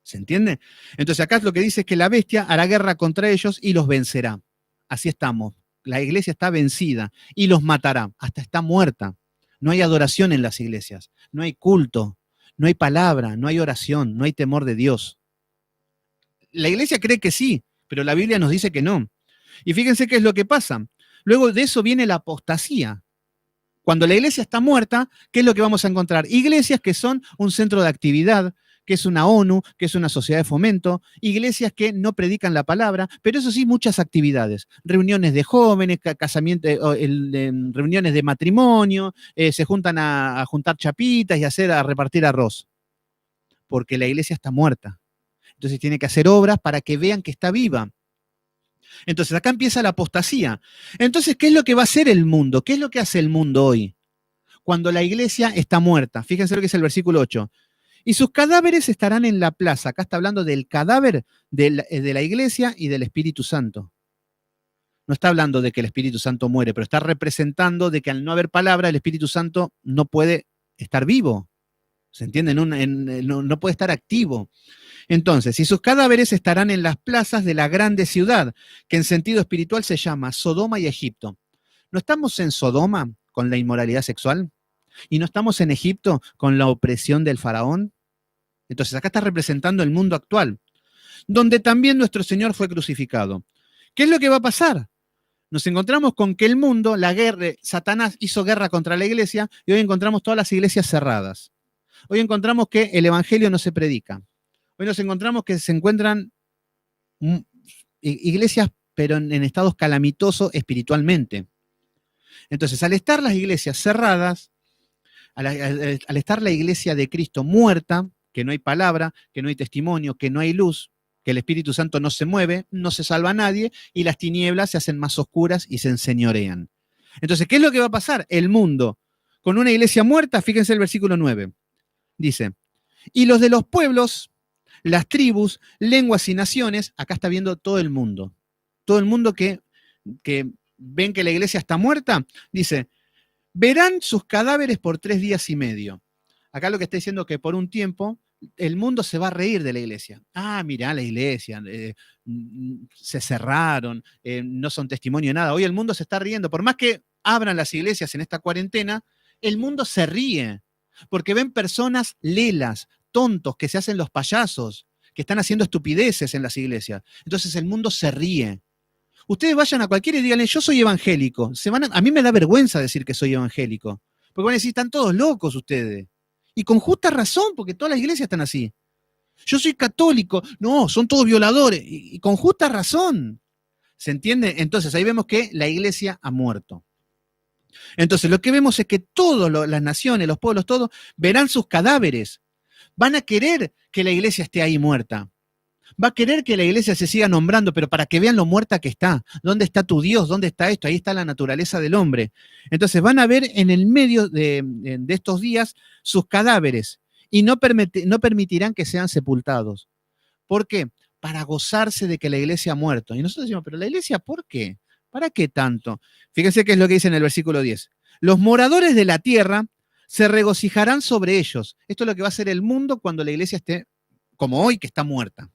¿Se entiende? Entonces acá lo que dice es que la bestia hará guerra contra ellos y los vencerá. Así estamos. La iglesia está vencida y los matará. Hasta está muerta. No hay adoración en las iglesias. No hay culto. No hay palabra. No hay oración. No hay temor de Dios. La iglesia cree que sí, pero la Biblia nos dice que no. Y fíjense qué es lo que pasa. Luego de eso viene la apostasía. Cuando la iglesia está muerta, ¿qué es lo que vamos a encontrar? Iglesias que son un centro de actividad, que es una ONU, que es una sociedad de fomento, iglesias que no predican la palabra, pero eso sí, muchas actividades, reuniones de jóvenes, casamientos, reuniones de matrimonio, se juntan a juntar chapitas y a repartir arroz, porque la iglesia está muerta. Entonces tiene que hacer obras para que vean que está viva. Entonces acá empieza la apostasía. Entonces, ¿qué es lo que va a hacer el mundo? ¿Qué es lo que hace el mundo hoy? Cuando la iglesia está muerta. Fíjense lo que es el versículo 8. Y sus cadáveres estarán en la plaza. Acá está hablando del cadáver de la iglesia y del Espíritu Santo. No está hablando de que el Espíritu Santo muere, pero está representando de que al no haber palabra, el Espíritu Santo no puede estar vivo. ¿Se entiende? No puede estar activo. Entonces, y sus cadáveres estarán en las plazas de la grande ciudad, que en sentido espiritual se llama Sodoma y Egipto. ¿No estamos en Sodoma con la inmoralidad sexual? ¿Y no estamos en Egipto con la opresión del faraón? Entonces, acá está representando el mundo actual, donde también nuestro Señor fue crucificado. ¿Qué es lo que va a pasar? Nos encontramos con que el mundo, la guerra, Satanás hizo guerra contra la iglesia y hoy encontramos todas las iglesias cerradas. Hoy encontramos que el evangelio no se predica. Hoy nos encontramos que se encuentran iglesias, pero en estados calamitosos espiritualmente. Entonces, al estar las iglesias cerradas, al estar la iglesia de Cristo muerta, que no hay palabra, que no hay testimonio, que no hay luz, que el Espíritu Santo no se mueve, no se salva a nadie, y las tinieblas se hacen más oscuras y se enseñorean. Entonces, ¿qué es lo que va a pasar? El mundo, con una iglesia muerta, fíjense el versículo 9, dice, y los de los pueblos, las tribus, lenguas y naciones, acá está viendo todo el mundo que ven que la iglesia está muerta, dice, verán sus cadáveres por 3 días y medio. Acá lo que está diciendo es que por un tiempo el mundo se va a reír de la iglesia. Ah, mirá la iglesia, se cerraron, no son testimonio de nada. Hoy el mundo se está riendo. Por más que abran las iglesias en esta cuarentena, el mundo se ríe, porque ven personas lelas, tontos, que se hacen los payasos, que están haciendo estupideces en las iglesias. Entonces el mundo se ríe. Ustedes vayan a cualquiera y díganle, yo soy evangélico. A mí me da vergüenza decir que soy evangélico. Porque van a decir, están todos locos ustedes. Y con justa razón, porque todas las iglesias están así. Yo soy católico. No, son todos violadores. Y con justa razón. ¿Se entiende? Entonces ahí vemos que la iglesia ha muerto. Entonces lo que vemos es que todas las naciones, los pueblos, todos, verán sus cadáveres. Van a querer que la iglesia esté ahí muerta. Va a querer que la iglesia se siga nombrando, pero para que vean lo muerta que está. ¿Dónde está tu Dios? ¿Dónde está esto? Ahí está la naturaleza del hombre. Entonces van a ver en el medio de estos días sus cadáveres y no permitirán que sean sepultados. ¿Por qué? Para gozarse de que la iglesia ha muerto. Y nosotros decimos, pero la iglesia, ¿por qué? ¿Para qué tanto? Fíjense qué es lo que dice en el versículo 10. Los moradores de la tierra se regocijarán sobre ellos. Esto es lo que va a hacer el mundo cuando la iglesia esté como hoy, que está muerta.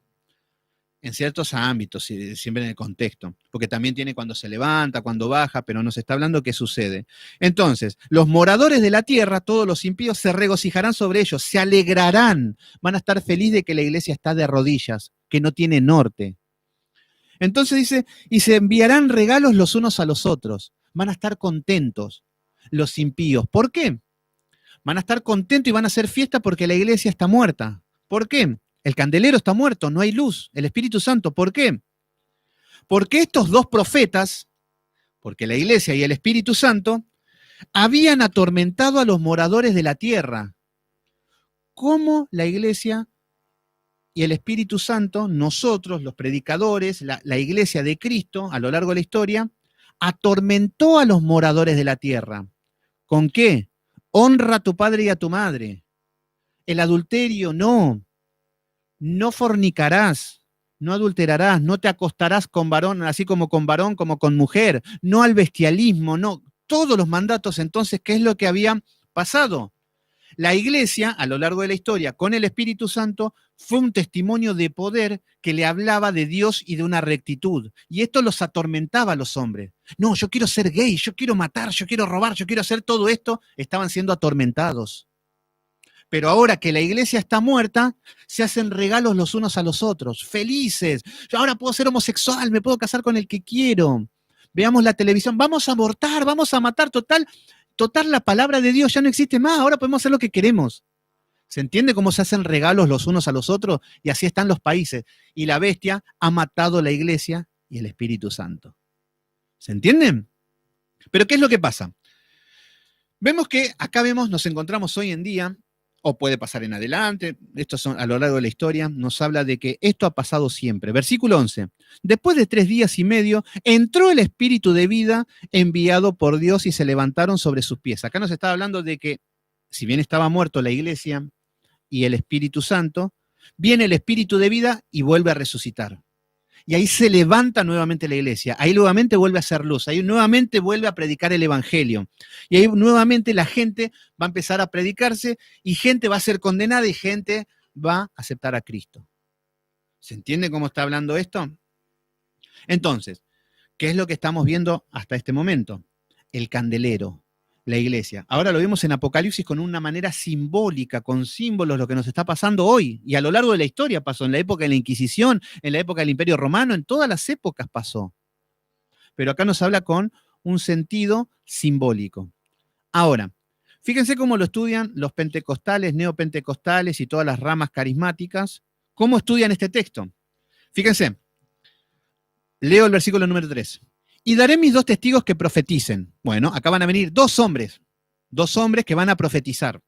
En ciertos ámbitos, siempre en el contexto, porque también tiene cuando se levanta, cuando baja, pero nos está hablando qué sucede. Entonces, los moradores de la tierra, todos los impíos, se regocijarán sobre ellos, se alegrarán, van a estar felices de que la iglesia está de rodillas, que no tiene norte. Entonces dice, y se enviarán regalos los unos a los otros, van a estar contentos los impíos. ¿Por qué? Van a estar contentos y van a hacer fiesta porque la iglesia está muerta. ¿Por qué? El candelero está muerto, no hay luz, el Espíritu Santo. ¿Por qué? Porque estos dos profetas, porque la iglesia y el Espíritu Santo, habían atormentado a los moradores de la tierra. ¿Cómo la iglesia y el Espíritu Santo, nosotros, los predicadores, la iglesia de Cristo, a lo largo de la historia, atormentó a los moradores de la tierra? ¿Con qué? Honra a tu padre y a tu madre. El adulterio, no. No fornicarás, no adulterarás, no te acostarás con varón, así como con varón, como con mujer, no al bestialismo, no. Todos los mandatos, entonces, ¿qué es lo que había pasado? La iglesia, a lo largo de la historia, con el Espíritu Santo, fue un testimonio de poder que le hablaba de Dios y de una rectitud. Y esto los atormentaba a los hombres. No, yo quiero ser gay, yo quiero matar, yo quiero robar, yo quiero hacer todo esto. Estaban siendo atormentados. Pero ahora que la iglesia está muerta, se hacen regalos los unos a los otros, felices. Yo ahora puedo ser homosexual, me puedo casar con el que quiero. Veamos la televisión, vamos a abortar, vamos a matar, total, la palabra de Dios ya no existe más, ahora podemos hacer lo que queremos. ¿Se entiende cómo se hacen regalos los unos a los otros? Y así están los países. Y la bestia ha matado la iglesia y el Espíritu Santo. ¿Se entienden? Pero ¿qué es lo que pasa? Vemos que acá nos encontramos hoy en día, o puede pasar en adelante, esto son a lo largo de la historia, nos habla de que esto ha pasado siempre. Versículo 11. Después de 3 días y medio, entró el espíritu de vida enviado por Dios y se levantaron sobre sus pies. Acá nos está hablando de que, si bien estaba muerto la iglesia y el Espíritu Santo, viene el espíritu de vida y vuelve a resucitar. Y ahí se levanta nuevamente la iglesia, ahí nuevamente vuelve a hacer luz, ahí nuevamente vuelve a predicar el evangelio. Y ahí nuevamente la gente va a empezar a predicarse y gente va a ser condenada y gente va a aceptar a Cristo. ¿Se entiende cómo está hablando esto? Entonces, ¿qué es lo que estamos viendo hasta este momento? El candelero, la iglesia. Ahora lo vemos en Apocalipsis con una manera simbólica, con símbolos, lo que nos está pasando hoy. Y a lo largo de la historia pasó, en la época de la Inquisición, en la época del Imperio Romano, en todas las épocas pasó. Pero acá nos habla con un sentido simbólico. Ahora, fíjense cómo lo estudian los pentecostales, neopentecostales y todas las ramas carismáticas. ¿Cómo estudian este texto? Fíjense, leo el versículo número 3. Y daré mis 2 testigos que profeticen. Bueno, acá van a venir 2 hombres. 2 hombres que van a profetizar.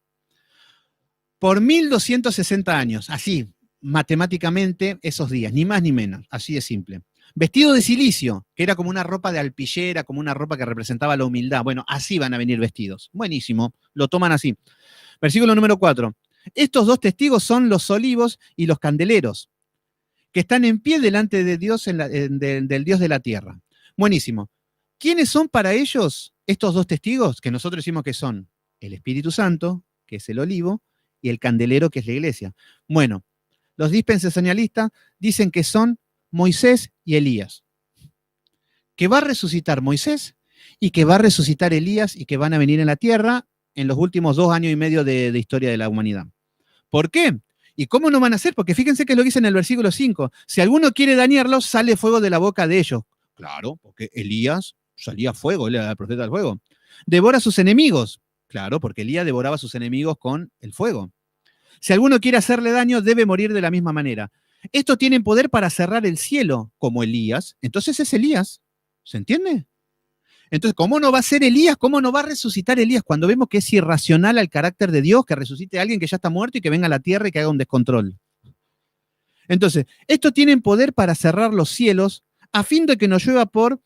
Por 1260 años, así, matemáticamente, esos días, ni más ni menos, así de simple. Vestido de silicio, que era como una ropa de alpillera, como una ropa que representaba la humildad. Bueno, así van a venir vestidos. Buenísimo, lo toman así. Versículo número 4. Estos 2 testigos son los olivos y los candeleros, que están en pie delante de Dios, del Dios de la tierra. Buenísimo. ¿Quiénes son para ellos estos 2 testigos? Que nosotros decimos que son el Espíritu Santo, que es el olivo, y el candelero, que es la iglesia. Bueno, los dispensacionalistas dicen que son Moisés y Elías. Que va a resucitar Moisés y que va a resucitar Elías y que van a venir en la tierra en los últimos 2 años y medio de historia de la humanidad. ¿Por qué? ¿Y cómo no van a hacer? Porque fíjense que lo dice en el versículo 5. Si alguno quiere dañarlos, sale fuego de la boca de ellos. Claro, porque Elías salía fuego, él era el profeta del fuego. Devora a sus enemigos. Claro, porque Elías devoraba a sus enemigos con el fuego. Si alguno quiere hacerle daño, debe morir de la misma manera. Estos tienen poder para cerrar el cielo, como Elías. Entonces es Elías. ¿Se entiende? Entonces, ¿cómo no va a ser Elías? ¿Cómo no va a resucitar Elías cuando vemos que es irracional al carácter de Dios que resucite a alguien que ya está muerto y que venga a la tierra y que haga un descontrol? Entonces, estos tienen poder para cerrar los cielos a fin de que no llueva por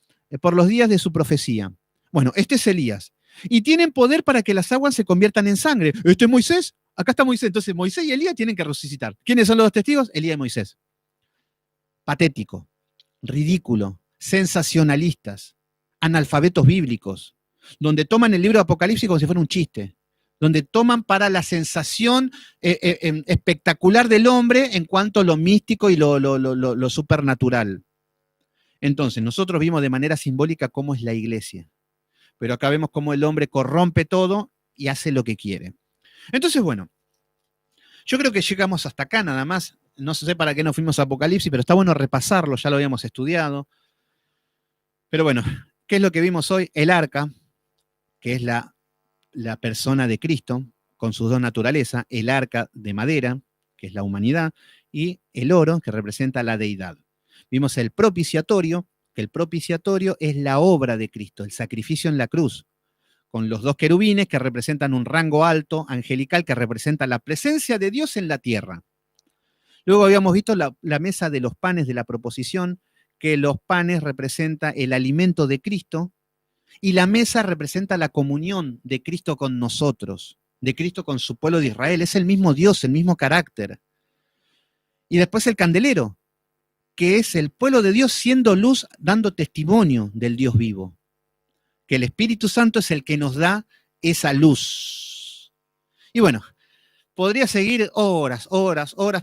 los días de su profecía. Bueno, este es Elías. Y tienen poder para que las aguas se conviertan en sangre. Este es Moisés. Acá está Moisés. Entonces, Moisés y Elías tienen que resucitar. ¿Quiénes son los 2 testigos? Elías y Moisés. Patético, ridículo, sensacionalistas, analfabetos bíblicos, donde toman el libro de Apocalipsis como si fuera un chiste, donde toman para la sensación espectacular del hombre en cuanto a lo místico y lo supernatural. Entonces, nosotros vimos de manera simbólica cómo es la iglesia, pero acá vemos cómo el hombre corrompe todo y hace lo que quiere. Entonces, bueno, yo creo que llegamos hasta acá nada más. No sé para qué nos fuimos a Apocalipsis, pero está bueno repasarlo, ya lo habíamos estudiado. Pero bueno, ¿qué es lo que vimos hoy? El arca, que es la persona de Cristo, con sus 2 naturalezas, el arca de madera, que es la humanidad, y el oro, que representa la deidad. Vimos el propiciatorio, que el propiciatorio es la obra de Cristo, el sacrificio en la cruz, con los 2 querubines que representan un rango alto, angelical, que representa la presencia de Dios en la tierra. Luego habíamos visto la mesa de los panes de la proposición, que los panes representan el alimento de Cristo y la mesa representa la comunión de Cristo con nosotros, de Cristo con su pueblo de Israel. Es el mismo Dios, el mismo carácter. Y después el candelero, que es el pueblo de Dios siendo luz, dando testimonio del Dios vivo. Que el Espíritu Santo es el que nos da esa luz. Y bueno, podría seguir horas,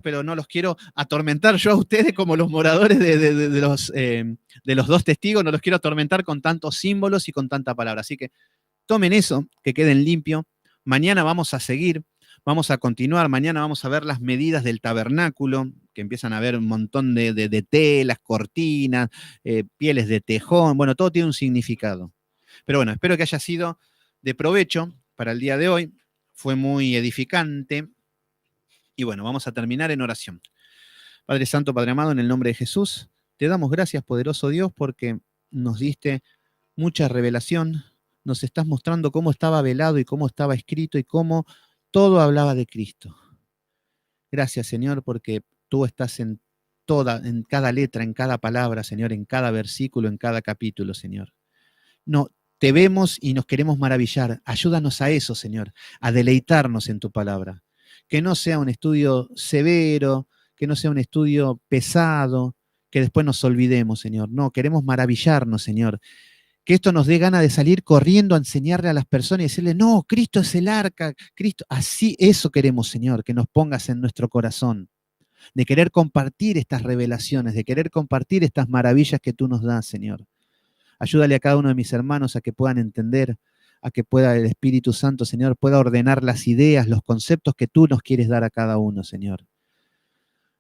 pero no los quiero atormentar yo a ustedes como los moradores de los 2 testigos, no los quiero atormentar con tantos símbolos y con tanta palabra. Así que tomen eso, que queden limpio. Mañana vamos a seguir, vamos a continuar. Mañana vamos a ver las medidas del tabernáculo, que empiezan a ver un montón de telas, cortinas, pieles de tejón. Bueno, todo tiene un significado. Pero bueno, espero que haya sido de provecho para el día de hoy. Fue muy edificante. Y bueno, vamos a terminar en oración. Padre Santo, Padre amado, en el nombre de Jesús, te damos gracias, poderoso Dios, porque nos diste mucha revelación, nos estás mostrando cómo estaba velado y cómo estaba escrito y cómo todo hablaba de Cristo. Gracias, Señor, porque tú estás en cada letra, en cada palabra, Señor, en cada versículo, en cada capítulo, Señor. No, te vemos y nos queremos maravillar. Ayúdanos a eso, Señor, a deleitarnos en tu palabra. Que no sea un estudio severo, que no sea un estudio pesado, que después nos olvidemos, Señor. No, queremos maravillarnos, Señor. Que esto nos dé ganas de salir corriendo a enseñarle a las personas y decirle, no, Cristo es el arca, Cristo, así eso queremos, Señor, que nos pongas en nuestro corazón, de querer compartir estas revelaciones, de querer compartir estas maravillas que tú nos das, Señor. Ayúdale a cada uno de mis hermanos a que puedan entender, a que pueda el Espíritu Santo, Señor, pueda ordenar las ideas, los conceptos que tú nos quieres dar a cada uno, Señor.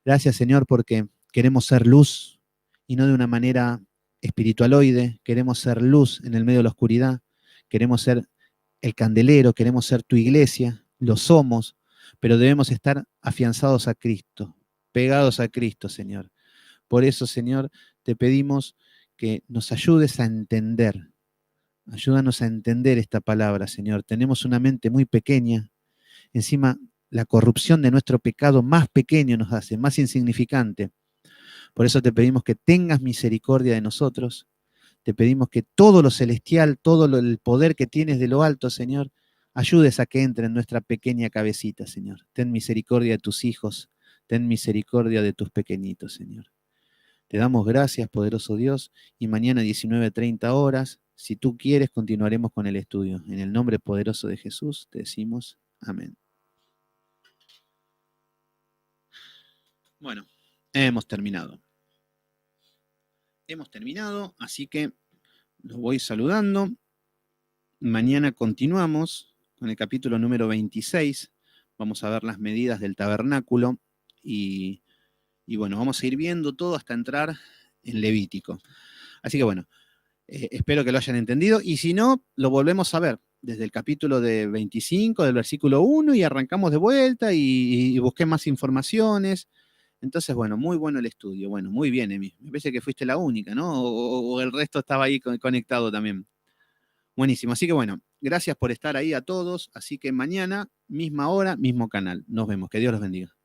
Gracias, Señor, porque queremos ser luz y no de una manera espiritualoide, queremos ser luz en el medio de la oscuridad, queremos ser el candelero, queremos ser tu iglesia, lo somos, pero debemos estar afianzados a Cristo, pegados a Cristo, Señor. Por eso, Señor, te pedimos que nos ayudes a entender Ayúdanos a entender esta palabra, Señor. Tenemos una mente muy pequeña. Encima, la corrupción de nuestro pecado más pequeño nos hace, más insignificante. Por eso te pedimos que tengas misericordia de nosotros. Te pedimos que todo lo celestial, el poder que tienes de lo alto, Señor, ayudes a que entre en nuestra pequeña cabecita, Señor. Ten misericordia de tus hijos. Ten misericordia de tus pequeñitos, Señor. Te damos gracias, poderoso Dios, y mañana 19:30 horas, si tú quieres, continuaremos con el estudio. En el nombre poderoso de Jesús te decimos amén. Bueno, hemos terminado. Hemos terminado, así que los voy saludando. Mañana continuamos con el capítulo número 26. Vamos a ver las medidas del tabernáculo y bueno, vamos a ir viendo todo hasta entrar en Levítico. Así que bueno, espero que lo hayan entendido y si no, lo volvemos a ver desde el capítulo de 25, del versículo 1 y arrancamos de vuelta y busqué más informaciones. Entonces, bueno, muy bueno el estudio. Bueno, muy bien, Emi. Me parece que fuiste la única, ¿no? O el resto estaba ahí conectado también. Buenísimo. Así que bueno, gracias por estar ahí a todos. Así que mañana, misma hora, mismo canal. Nos vemos. Que Dios los bendiga.